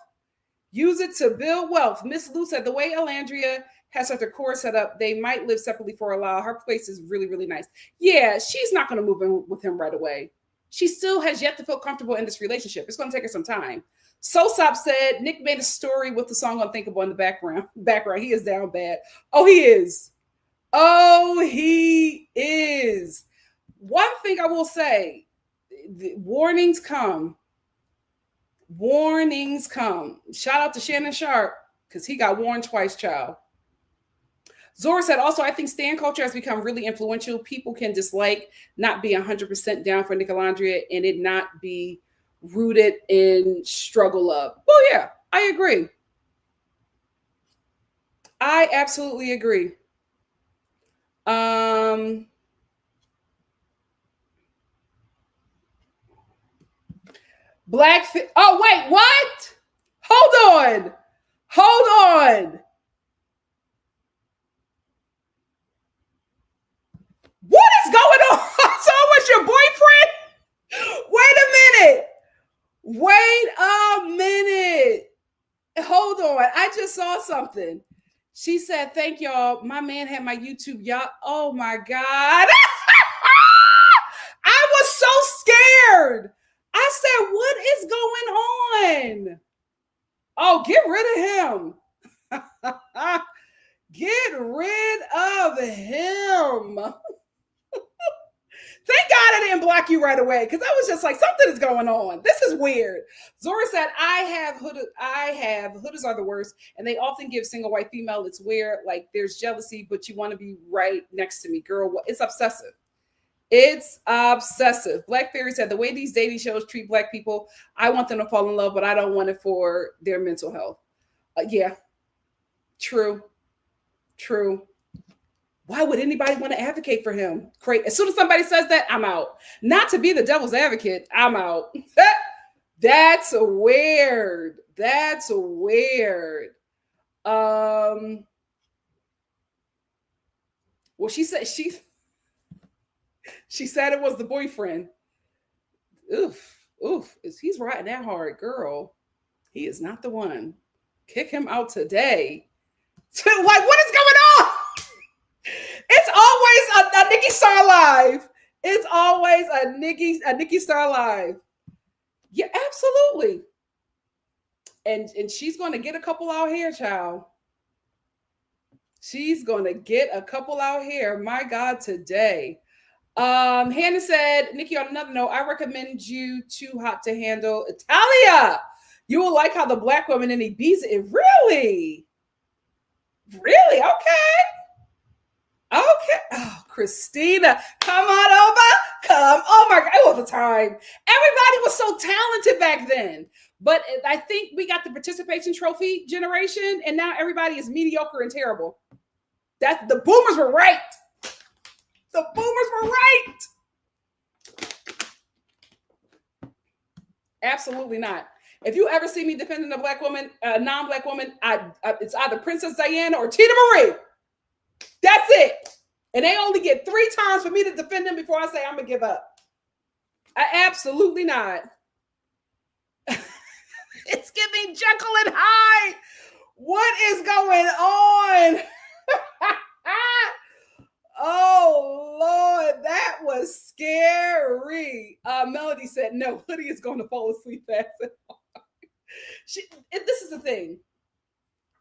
Use it to build wealth. Miss Lou said, the way Chelandria has her core set up, they might live separately for a while. Her place is really, really nice. Yeah, she's not going to move in with him right away. She still has yet to feel comfortable in this relationship. It's going to take her some time. Sosop said, Nick made a story with the song Unthinkable in the background. He is down bad. Oh, he is. Oh, he is. One thing I will say, warnings come. Warnings come. Shout out to Shannon Sharp because he got warned twice, child. Zora said, also, I think stan culture has become really influential. People can dislike, not be 100% down for Chelandria and it not be rooted in struggle love. Well, yeah, I agree. I absolutely agree. Oh, wait, what? Hold on. What is going on? So was your boyfriend? Wait a minute. Hold on. I just saw something. She said, thank y'all. My man had my YouTube. Y'all. Oh my God. I was so scared. I said, what is going on? Oh, get rid of him. Get rid of him. Thank God I didn't block you right away because I was just like, something is going on. This is weird. Zora said, hooders are the worst, and they often give single white female. It's weird. Like there's jealousy, but you want to be right next to me, girl. It's obsessive. It's obsessive. Black Fairy said, the way these dating shows treat black people, I want them to fall in love, but I don't want it for their mental health. Yeah, true. Why would anybody want to advocate for him? Great. As soon as somebody says that, I'm out. Not to be the devil's advocate, I'm out. That's weird. Well, she said it was the boyfriend. Oof. He's riding that hard, girl. He is not the one. Kick him out today. Like, what is going on? It's always a NikkiStar live. It's always a NikkiStar live. Yeah, absolutely. And she's going to get a couple out here, child. She's going to get a couple out here. My God, today. Hannah said, Nikki, on another note, I recommend you Too Hot to Handle. Italia, you will like how the black woman in Ibiza is really? Okay. Oh, Christina, come on over. Oh my God, it was a time. Everybody was so talented back then. But I think we got the participation trophy generation, and now everybody is mediocre and terrible. The boomers were right. The boomers were right. Absolutely not. If you ever see me defending a black woman, a non-black woman, it's either Princess Diana or Tina Marie. That's it. And they only get 3 times for me to defend them before I say I'm going to give up. Absolutely not. It's giving Jekyll and Hyde. What is going on? Oh, Lord, that was scary. Melody said, no, Hoodie is going to fall asleep fast. This is the thing.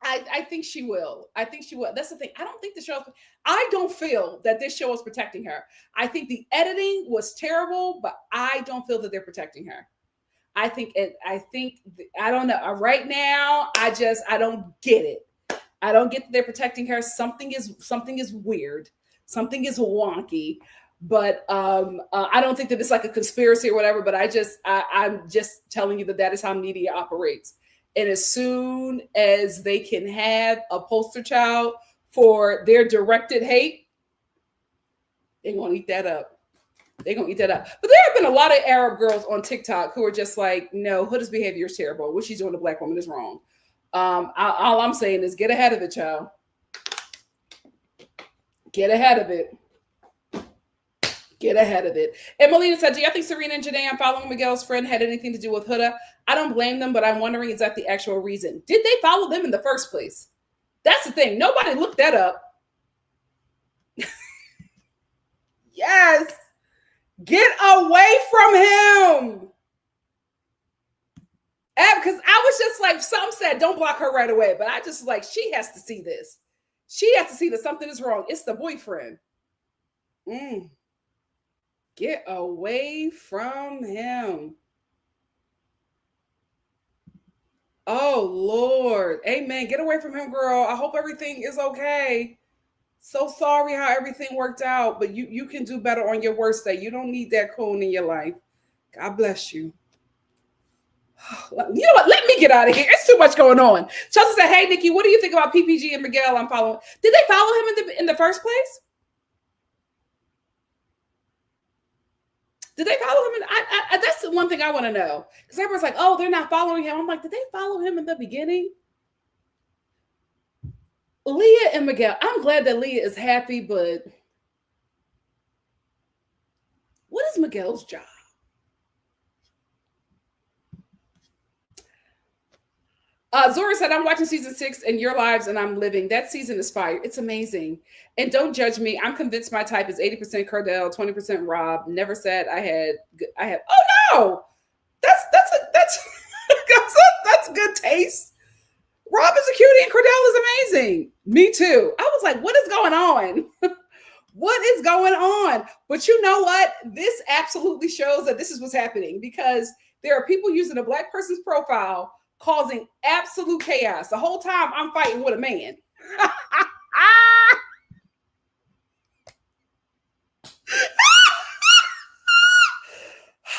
I think she will. That's the thing. I don't feel that this show is protecting her. I think the editing was terrible, but I don't feel that they're protecting her. I don't know. Right now, I don't get it. I don't get that they're protecting her. Something is weird. Something is wonky. But I don't think that it's like a conspiracy or whatever, but I'm just telling you that is how media operates. And as soon as they can have a poster child for their directed hate, they're going to eat that up. But there have been a lot of Arab girls on TikTok who are just like, no, Hood's behavior is terrible. What she's doing to a black woman is wrong. All I'm saying is get ahead of it, child. Get ahead of it. And Melina said, do you think Serena and Janae following Miguel's friend had anything to do with Huda? I don't blame them, but I'm wondering, is that the actual reason? Did they follow them in the first place? That's the thing. Nobody looked that up. Yes. Get away from him. Because I was just like, some said, don't block her right away. But I just like, she has to see this. She has to see that something is wrong. It's the boyfriend. Get away from him. Oh, Lord. Amen. Get away from him, girl. I hope everything is okay. So sorry how everything worked out, but you can do better on your worst day. You don't need that coon in your life. God bless you. You know what? Let me get out of here. It's too much going on. Chelsea said, hey, Nikki, what do you think about PPG and Miguel I'm following? Did they follow him in the first place? Did they follow him? That's the one thing I want to know. Because everyone's like, oh, they're not following him. I'm like, did they follow him in the beginning? Leah and Miguel. I'm glad that Leah is happy, but what is Miguel's job? Zora said, I'm watching season 6 and Your Lives and I'm living. That season is fire. It's amazing. And don't judge me. I'm convinced my type is 80% Cardell, 20% Rob. Never said I had. Oh no, that's good taste. Rob is a cutie and Cordell is amazing. Me too. I was like, what is going on? What is going on? But you know what? This absolutely shows that this is what's happening, because there are people using a Black person's profile causing absolute chaos. The whole time I'm fighting with a man.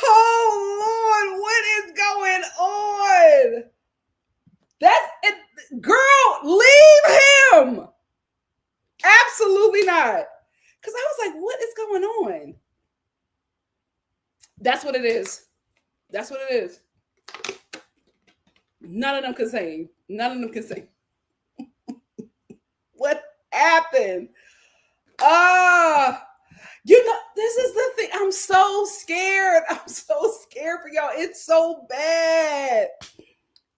Oh Lord, what is going on? That's it. Girl, leave him. Absolutely not. Because I was like, what is going on? That's what it is. That's what it is. None of them can sing. None of them can sing. What happened? You know, this is the thing. I'm so scared. I'm so scared for y'all. It's so bad.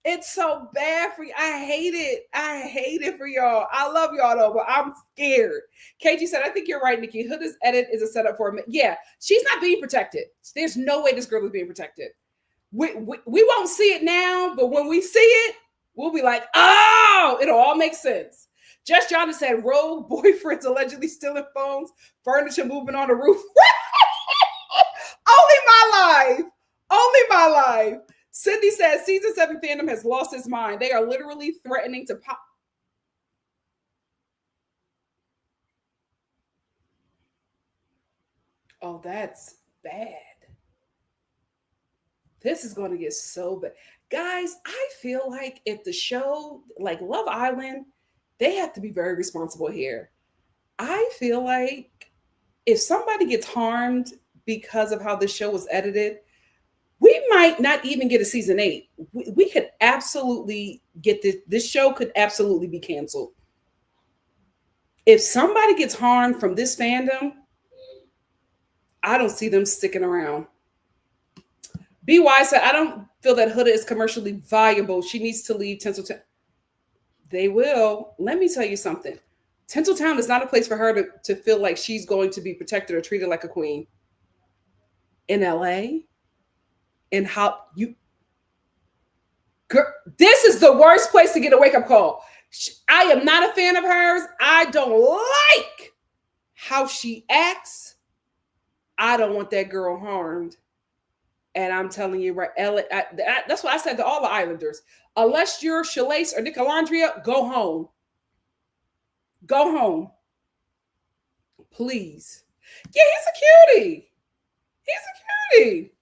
It's so bad for you. I hate it. I hate it for y'all. I love y'all though, but I'm scared. KG said, I think you're right, Nikki. Huda's edit is a setup for a yeah. She's not being protected. There's no way this girl is being protected. We won't see it now, but when we see it, we'll be like, oh, it'll all make sense. Just Jonathan said, rogue boyfriends allegedly stealing phones, furniture moving on the roof. Only my life. Only my life. Cindy says, season 7 fandom has lost its mind. They are literally threatening to pop. Oh, that's bad. This is going to get so bad. Guys, I feel like if the show, like Love Island, they have to be very responsible here. I feel like if somebody gets harmed because of how this show was edited, we might not even get a season 8. We could absolutely get this. This show could absolutely be canceled. If somebody gets harmed from this fandom, I don't see them sticking around. BY said, I don't feel that Huda is commercially viable. She needs to leave Tinseltown. They will. Let me tell you something. Tinseltown is not a place for her to feel like she's going to be protected or treated like a queen. In LA, and how you... Girl, this is the worst place to get a wake-up call. I am not a fan of hers. I don't like how she acts. I don't want that girl harmed. And I'm telling you, right, that's what I said to all the Islanders. Unless you're Chelandria or Chelandria, go home. Go home. Please. Yeah, he's a cutie. He's a cutie.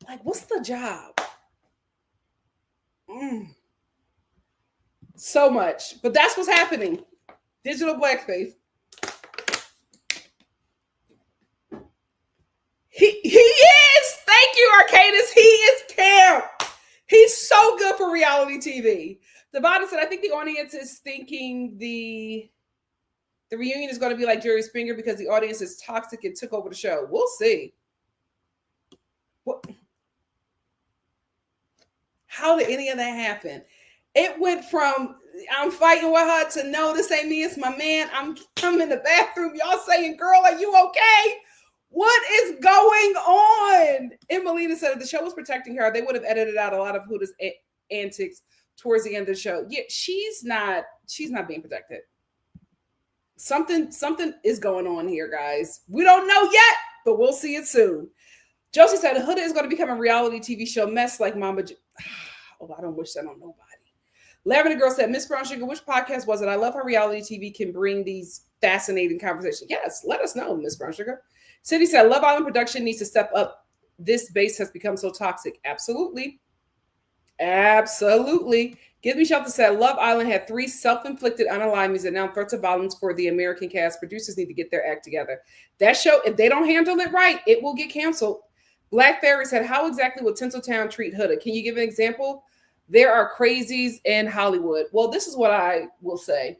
Like, what's the job? So much. But that's what's happening. Digital blackface. He is. Thank you, Arcadis. He is camp. He's so good for reality TV. Devon said, I think the audience is thinking the reunion is going to be like Jerry Springer because the audience is toxic and took over the show. We'll see. What? How did any of that happen? It went from I'm fighting with her to no, this ain't me, it's my man. I'm in the bathroom. Y'all saying, girl, are you okay? What is going on? Emelina said if the show was protecting her, they would have edited out a lot of Huda's antics towards the end of the show. Yeah, she's not being protected. Something is going on here, guys. We don't know yet, but we'll see it soon. Josie said Huda is going to become a reality TV show mess like Mama. Oh, I don't wish that on nobody. Lavender Girl said, Miss Brown Sugar, which podcast was it? I love how reality TV can bring these fascinating conversations. Yes, let us know, Miss Brown Sugar. Cindy said, Love Island production needs to step up. This base has become so toxic. Absolutely. Absolutely. Give Me Shelter said, Love Island had 3 self-inflicted unalignments and now threats of violence for the American cast. Producers need to get their act together. That show, if they don't handle it right, it will get canceled. Black Fairy said, how exactly will Tinseltown treat Huda? Can you give an example? There are crazies in Hollywood. Well, this is what I will say.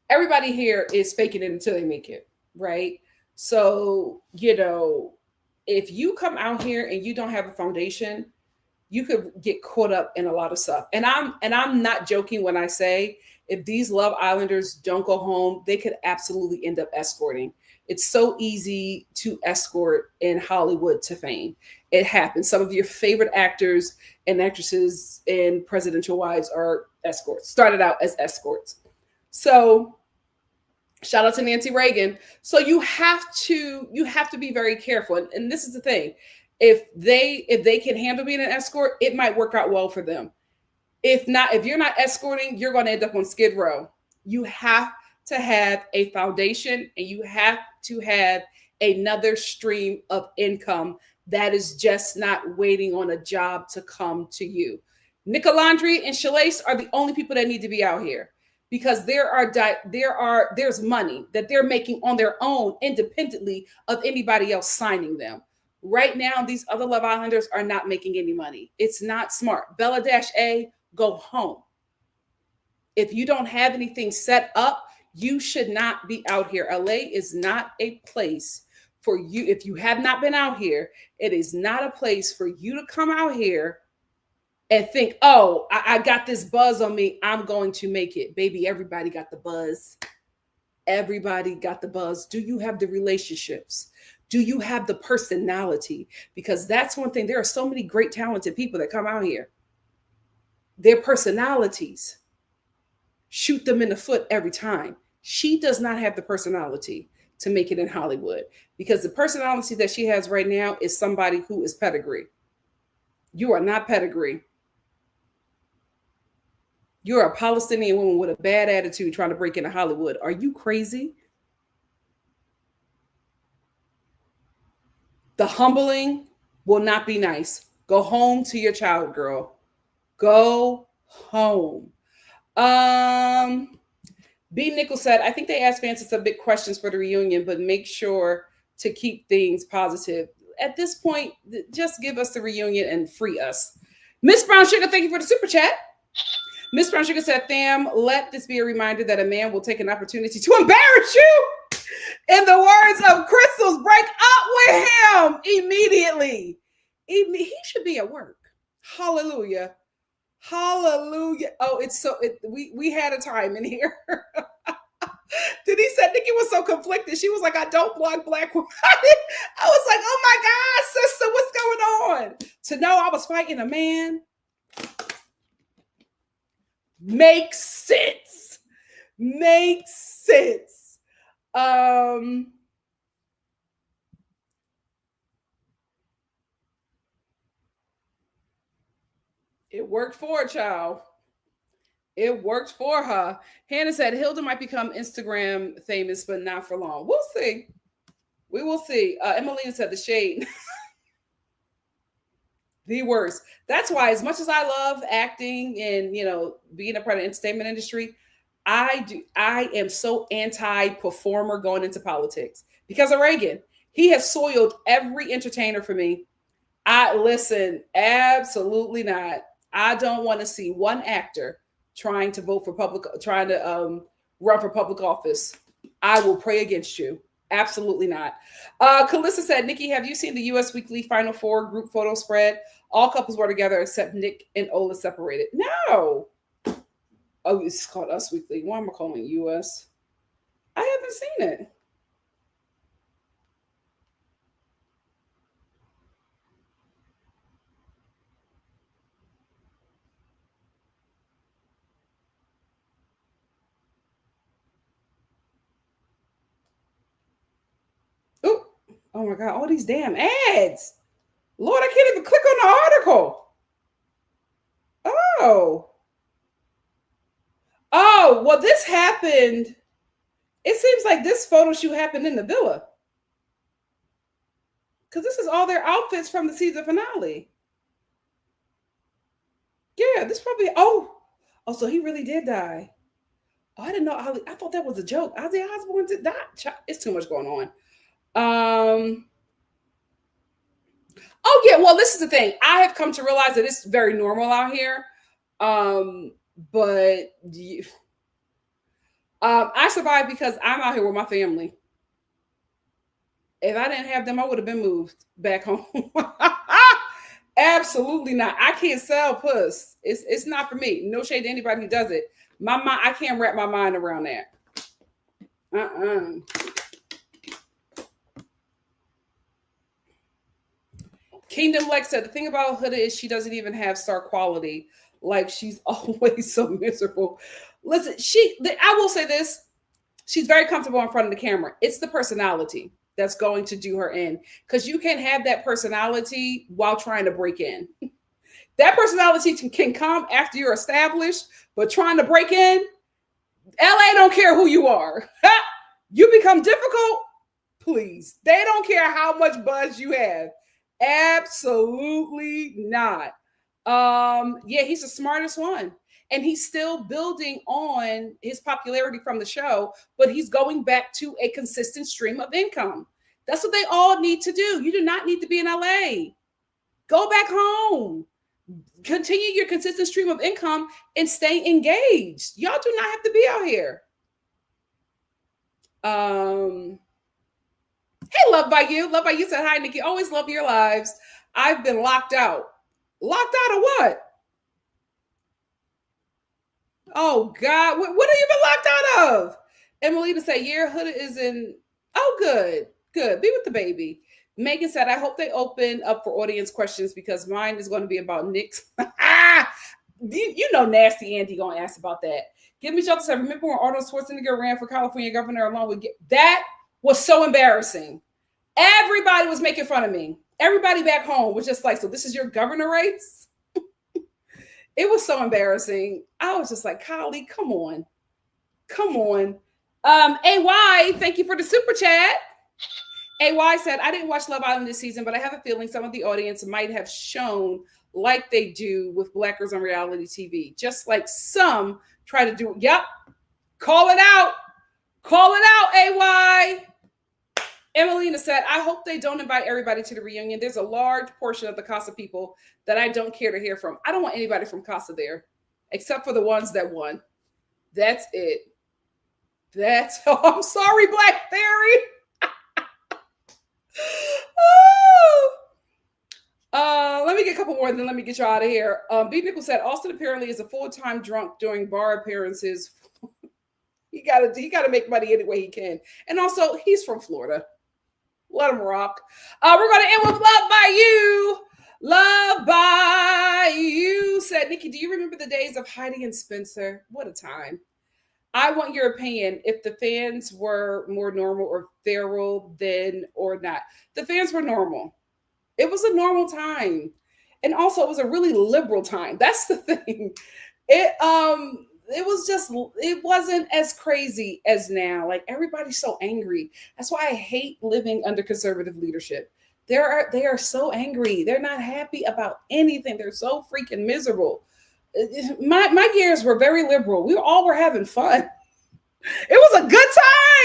Everybody here is faking it until they make it, right? So, if you come out here and you don't have a foundation, you could get caught up in a lot of stuff. And I'm not joking when I say if these Love Islanders don't go home, they could absolutely end up escorting. It's so easy to escort in Hollywood to fame. It happens. Some of your favorite actors and actresses and presidential wives are escorts, started out as escorts. So Shout out to Nancy Reagan. So you have to be very careful. And this is the thing. If they can handle being an escort, it might work out well for them. If not, if you're not escorting, you're going to end up on Skid Row. You have to have a foundation, and you have to have another stream of income that is just not waiting on a job to come to you. Chelandria and Shalace are the only people that need to be out here, because there's money that they're making on their own independently of anybody else signing them. Right now, these other Love Islanders are not making any money. It's not smart. Bella Dash A, go home. If you don't have anything set up, you should not be out here. LA is not a place for you. If you have not been out here, it is not a place for you to come out here and think, oh, I got this buzz on me, I'm going to make it. Baby, everybody got the buzz. Everybody got the buzz. Do you have the relationships? Do you have the personality? Because that's one thing. There are so many great, talented people that come out here. Their personalities shoot them in the foot every time. She does not have the personality to make it in Hollywood, because the personality that she has right now is somebody who is pedigree. You are not pedigree. You're a Palestinian woman with a bad attitude trying to break into Hollywood. Are you crazy? The humbling will not be nice. Go home to your child, girl. Go home. B. Nichols said, I think they asked fans some big questions for the reunion, but make sure to keep things positive. At this point, just give us the reunion and free us. Miss Brown Sugar, thank you for the super chat. Miss Brown Sugar said, fam, let this be a reminder that a man will take an opportunity to embarrass you. In the words of Crystals, break up with him immediately. He should be at work. Hallelujah. Hallelujah. Oh, we had a time in here. Denise said Nikki was so conflicted. She was like, I don't block black women. I was like, oh my God, sister, what's going on? To know I was fighting a man makes sense. Makes sense. It worked for a child. It worked for her. Hannah said Hilda might become Instagram famous, but not for long. We'll see. We will see. Emmeline said the shade. The worst. That's why, as much as I love acting and being a part of the entertainment industry, I am so anti-performer going into politics because of Reagan. He has soiled every entertainer for me. Listen, absolutely not. I don't want to see one actor trying to run for public office. I will pray against you. Absolutely not. Calissa said, Nikki, have you seen the US Weekly Final Four group photo spread? All couples were together except Nick and Ola separated. No. Oh, it's called Us Weekly. Why am I calling it US? I haven't seen it. Oh my God, all these damn ads. Lord, I can't even click on the article. Oh, well, this happened. It seems like this photo shoot happened in the villa. Because this is all their outfits from the season finale. Yeah, this probably, so he really did die. Oh, I didn't know. I thought that was a joke. Ozzy Osbourne did die. It's too much going on. Oh yeah, well, this is the thing. I have come to realize that it's very normal out here. But I survived because I'm out here with my family. If I didn't have them, I would have been moved back home. Absolutely not. I can't sell puss. It's not for me. No shade to anybody who does it. My mind, I can't wrap my mind around that. Kingdom Lex said the thing about Huda is she doesn't even have star quality. Like she's always so miserable. Listen, I will say this. She's very comfortable in front of the camera. It's the personality that's going to do her in, because you can't have that personality while trying to break in. That personality can come after you're established, but trying to break in, LA don't care who you are. You become difficult, please. They don't care how much buzz you have. Absolutely not. Yeah, he's the smartest one. And he's still building on his popularity from the show, but he's going back to a consistent stream of income. That's what they all need to do. You do not need to be in LA. Go back home. Continue your consistent stream of income and stay engaged. Y'all do not have to be out here. Hey, Love by You. Love by You said, hi, Nikki. Always love your lives. I've been locked out. Locked out of what? Oh, God. What have you been locked out of? Emily to say, yeah, Huda is in. Oh, good. Good. Be with the baby. Megan said, I hope they open up for audience questions because mine is going to be about Nick's. You know Nasty Andy going to ask about that. Give me shelter said, remember when Arnold Schwarzenegger ran for California governor along with... That was so embarrassing. Everybody was making fun of me. Everybody back home was just like, so this is your governor race? It was so embarrassing. I was just like, Kylie, come on. Come on. AY, thank you for the super chat. AY said, I didn't watch Love Island this season, but I have a feeling some of the audience might have shown like they do with Black girls on reality TV. Just like some try to do. Yep. Call it out. Call it out, AY. Emelina said, I hope they don't invite everybody to the reunion. There's a large portion of the Casa people that I don't care to hear from. I don't want anybody from Casa there, except for the ones that won. That's it. That's, oh, I'm sorry, Black Fairy. Let me get a couple more, and then let me get you out of here. B. Nichols said, Austin apparently is a full-time drunk doing bar appearances. He gotta make money any way he can. And also, he's from Florida. Let him rock. We're gonna end with Love by You. Love by You said, Nikki, do you remember the days of Heidi and Spencer? What a time. I want your opinion if the fans were more normal or feral then or not. The fans were normal. It was a normal time. And also it was a really liberal time. That's the thing. It wasn't as crazy as now. Like everybody's so angry. That's why I hate living under conservative leadership. They are so angry. They're not happy about anything. They're so freaking miserable. My years were very liberal. We all were having fun. It was a good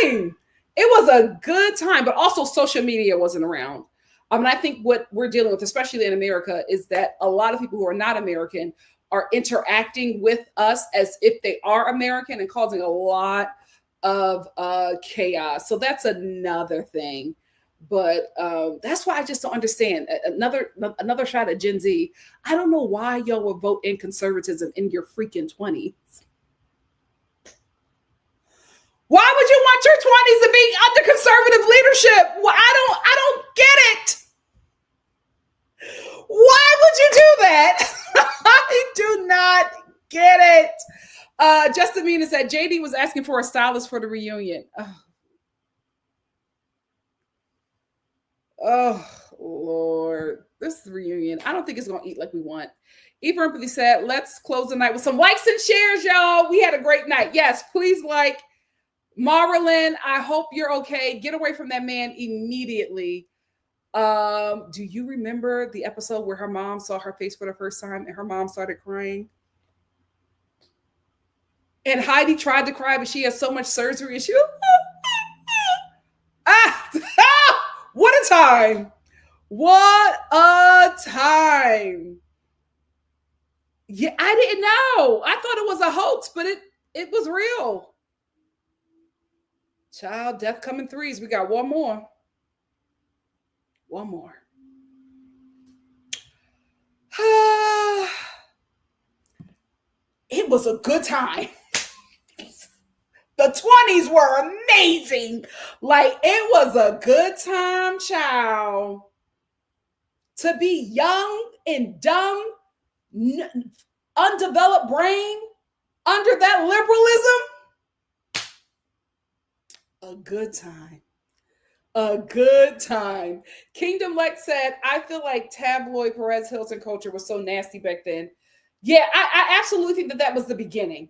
time. It was a good time, but also social media wasn't around. I think what we're dealing with, especially in America, is that a lot of people who are not American are interacting with us as if they are American and causing a lot of chaos. So that's another thing. But that's why I just don't understand. Another shot at Gen Z. I don't know why y'all will vote in conservatism in your freaking 20s. Why would you want your 20s to be under conservative leadership? Well, I don't get it. Why would you do that? I do not get it. Justin Mina said JD was asking for a stylist for the reunion. Oh, Lord. This reunion, I don't think it's going to eat like we want. Eva Empathy said, let's close the night with some likes and shares, y'all. We had a great night. Yes, please like. Marilyn, I hope you're okay. Get away from that man immediately. Do you remember the episode where her mom saw her face for the first time and her mom started crying? And Heidi tried to cry, but she had so much surgery and she was, what a time. What a time. Yeah, I didn't know. I thought it was a hoax, but it was real. Child, death coming threes. We got one more. One more. It was a good time. The 20s were amazing. Like, it was a good time, child. To be young and dumb, undeveloped brain, under that liberalism. A good time. A good time. Kingdom Lex said, I feel like tabloid Perez Hilton culture was so nasty back then. Yeah, I absolutely think that that was the beginning.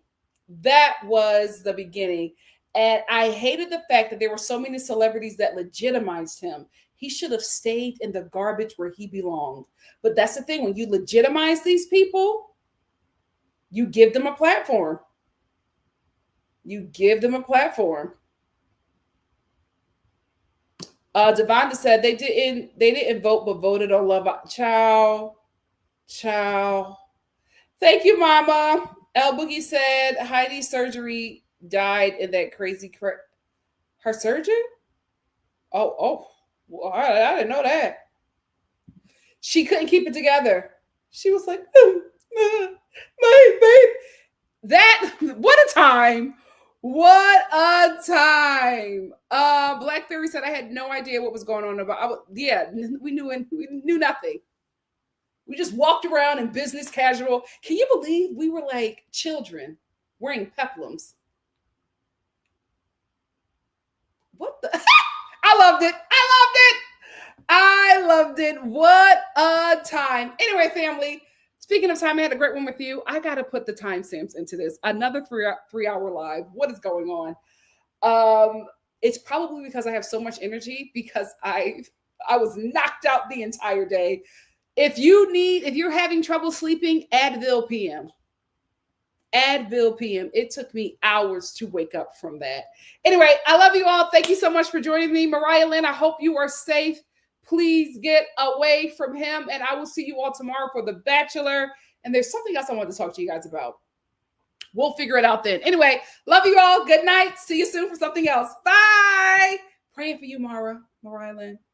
That was the beginning. And I hated the fact that there were so many celebrities that legitimized him. He should have stayed in the garbage where he belonged. But that's the thing. When you legitimize these people, you give them a platform. You give them a platform. Devonda said they didn't vote but voted on Love. Ciao. Thank you, Mama. El Boogie said Heidi's surgery died in that crazy her surgery? Oh, well, I didn't know that. She couldn't keep it together. She was like, my baby. That what a time. What a time. Black Theory said I had no idea what was going on about. We knew nothing. We just walked around in business casual. Can you believe we were like children wearing peplums? What the? I loved it. I loved it. What a time. Anyway, family, speaking of time, I had a great one with you. I got to put the timestamps into this. Another 3-hour live. What is going on? It's probably because I have so much energy because I was knocked out the entire day. If you're having trouble sleeping, Advil PM. Advil PM. It took me hours to wake up from that. Anyway, I love you all. Thank you so much for joining me. Mariah Lynn, I hope you are safe. Please get away from him. And I will see you all tomorrow for The Bachelor. And there's something else I want to talk to you guys about. We'll figure it out then. Anyway, love you all. Good night. See you soon for something else. Bye. Praying for you, Mariah Lynn.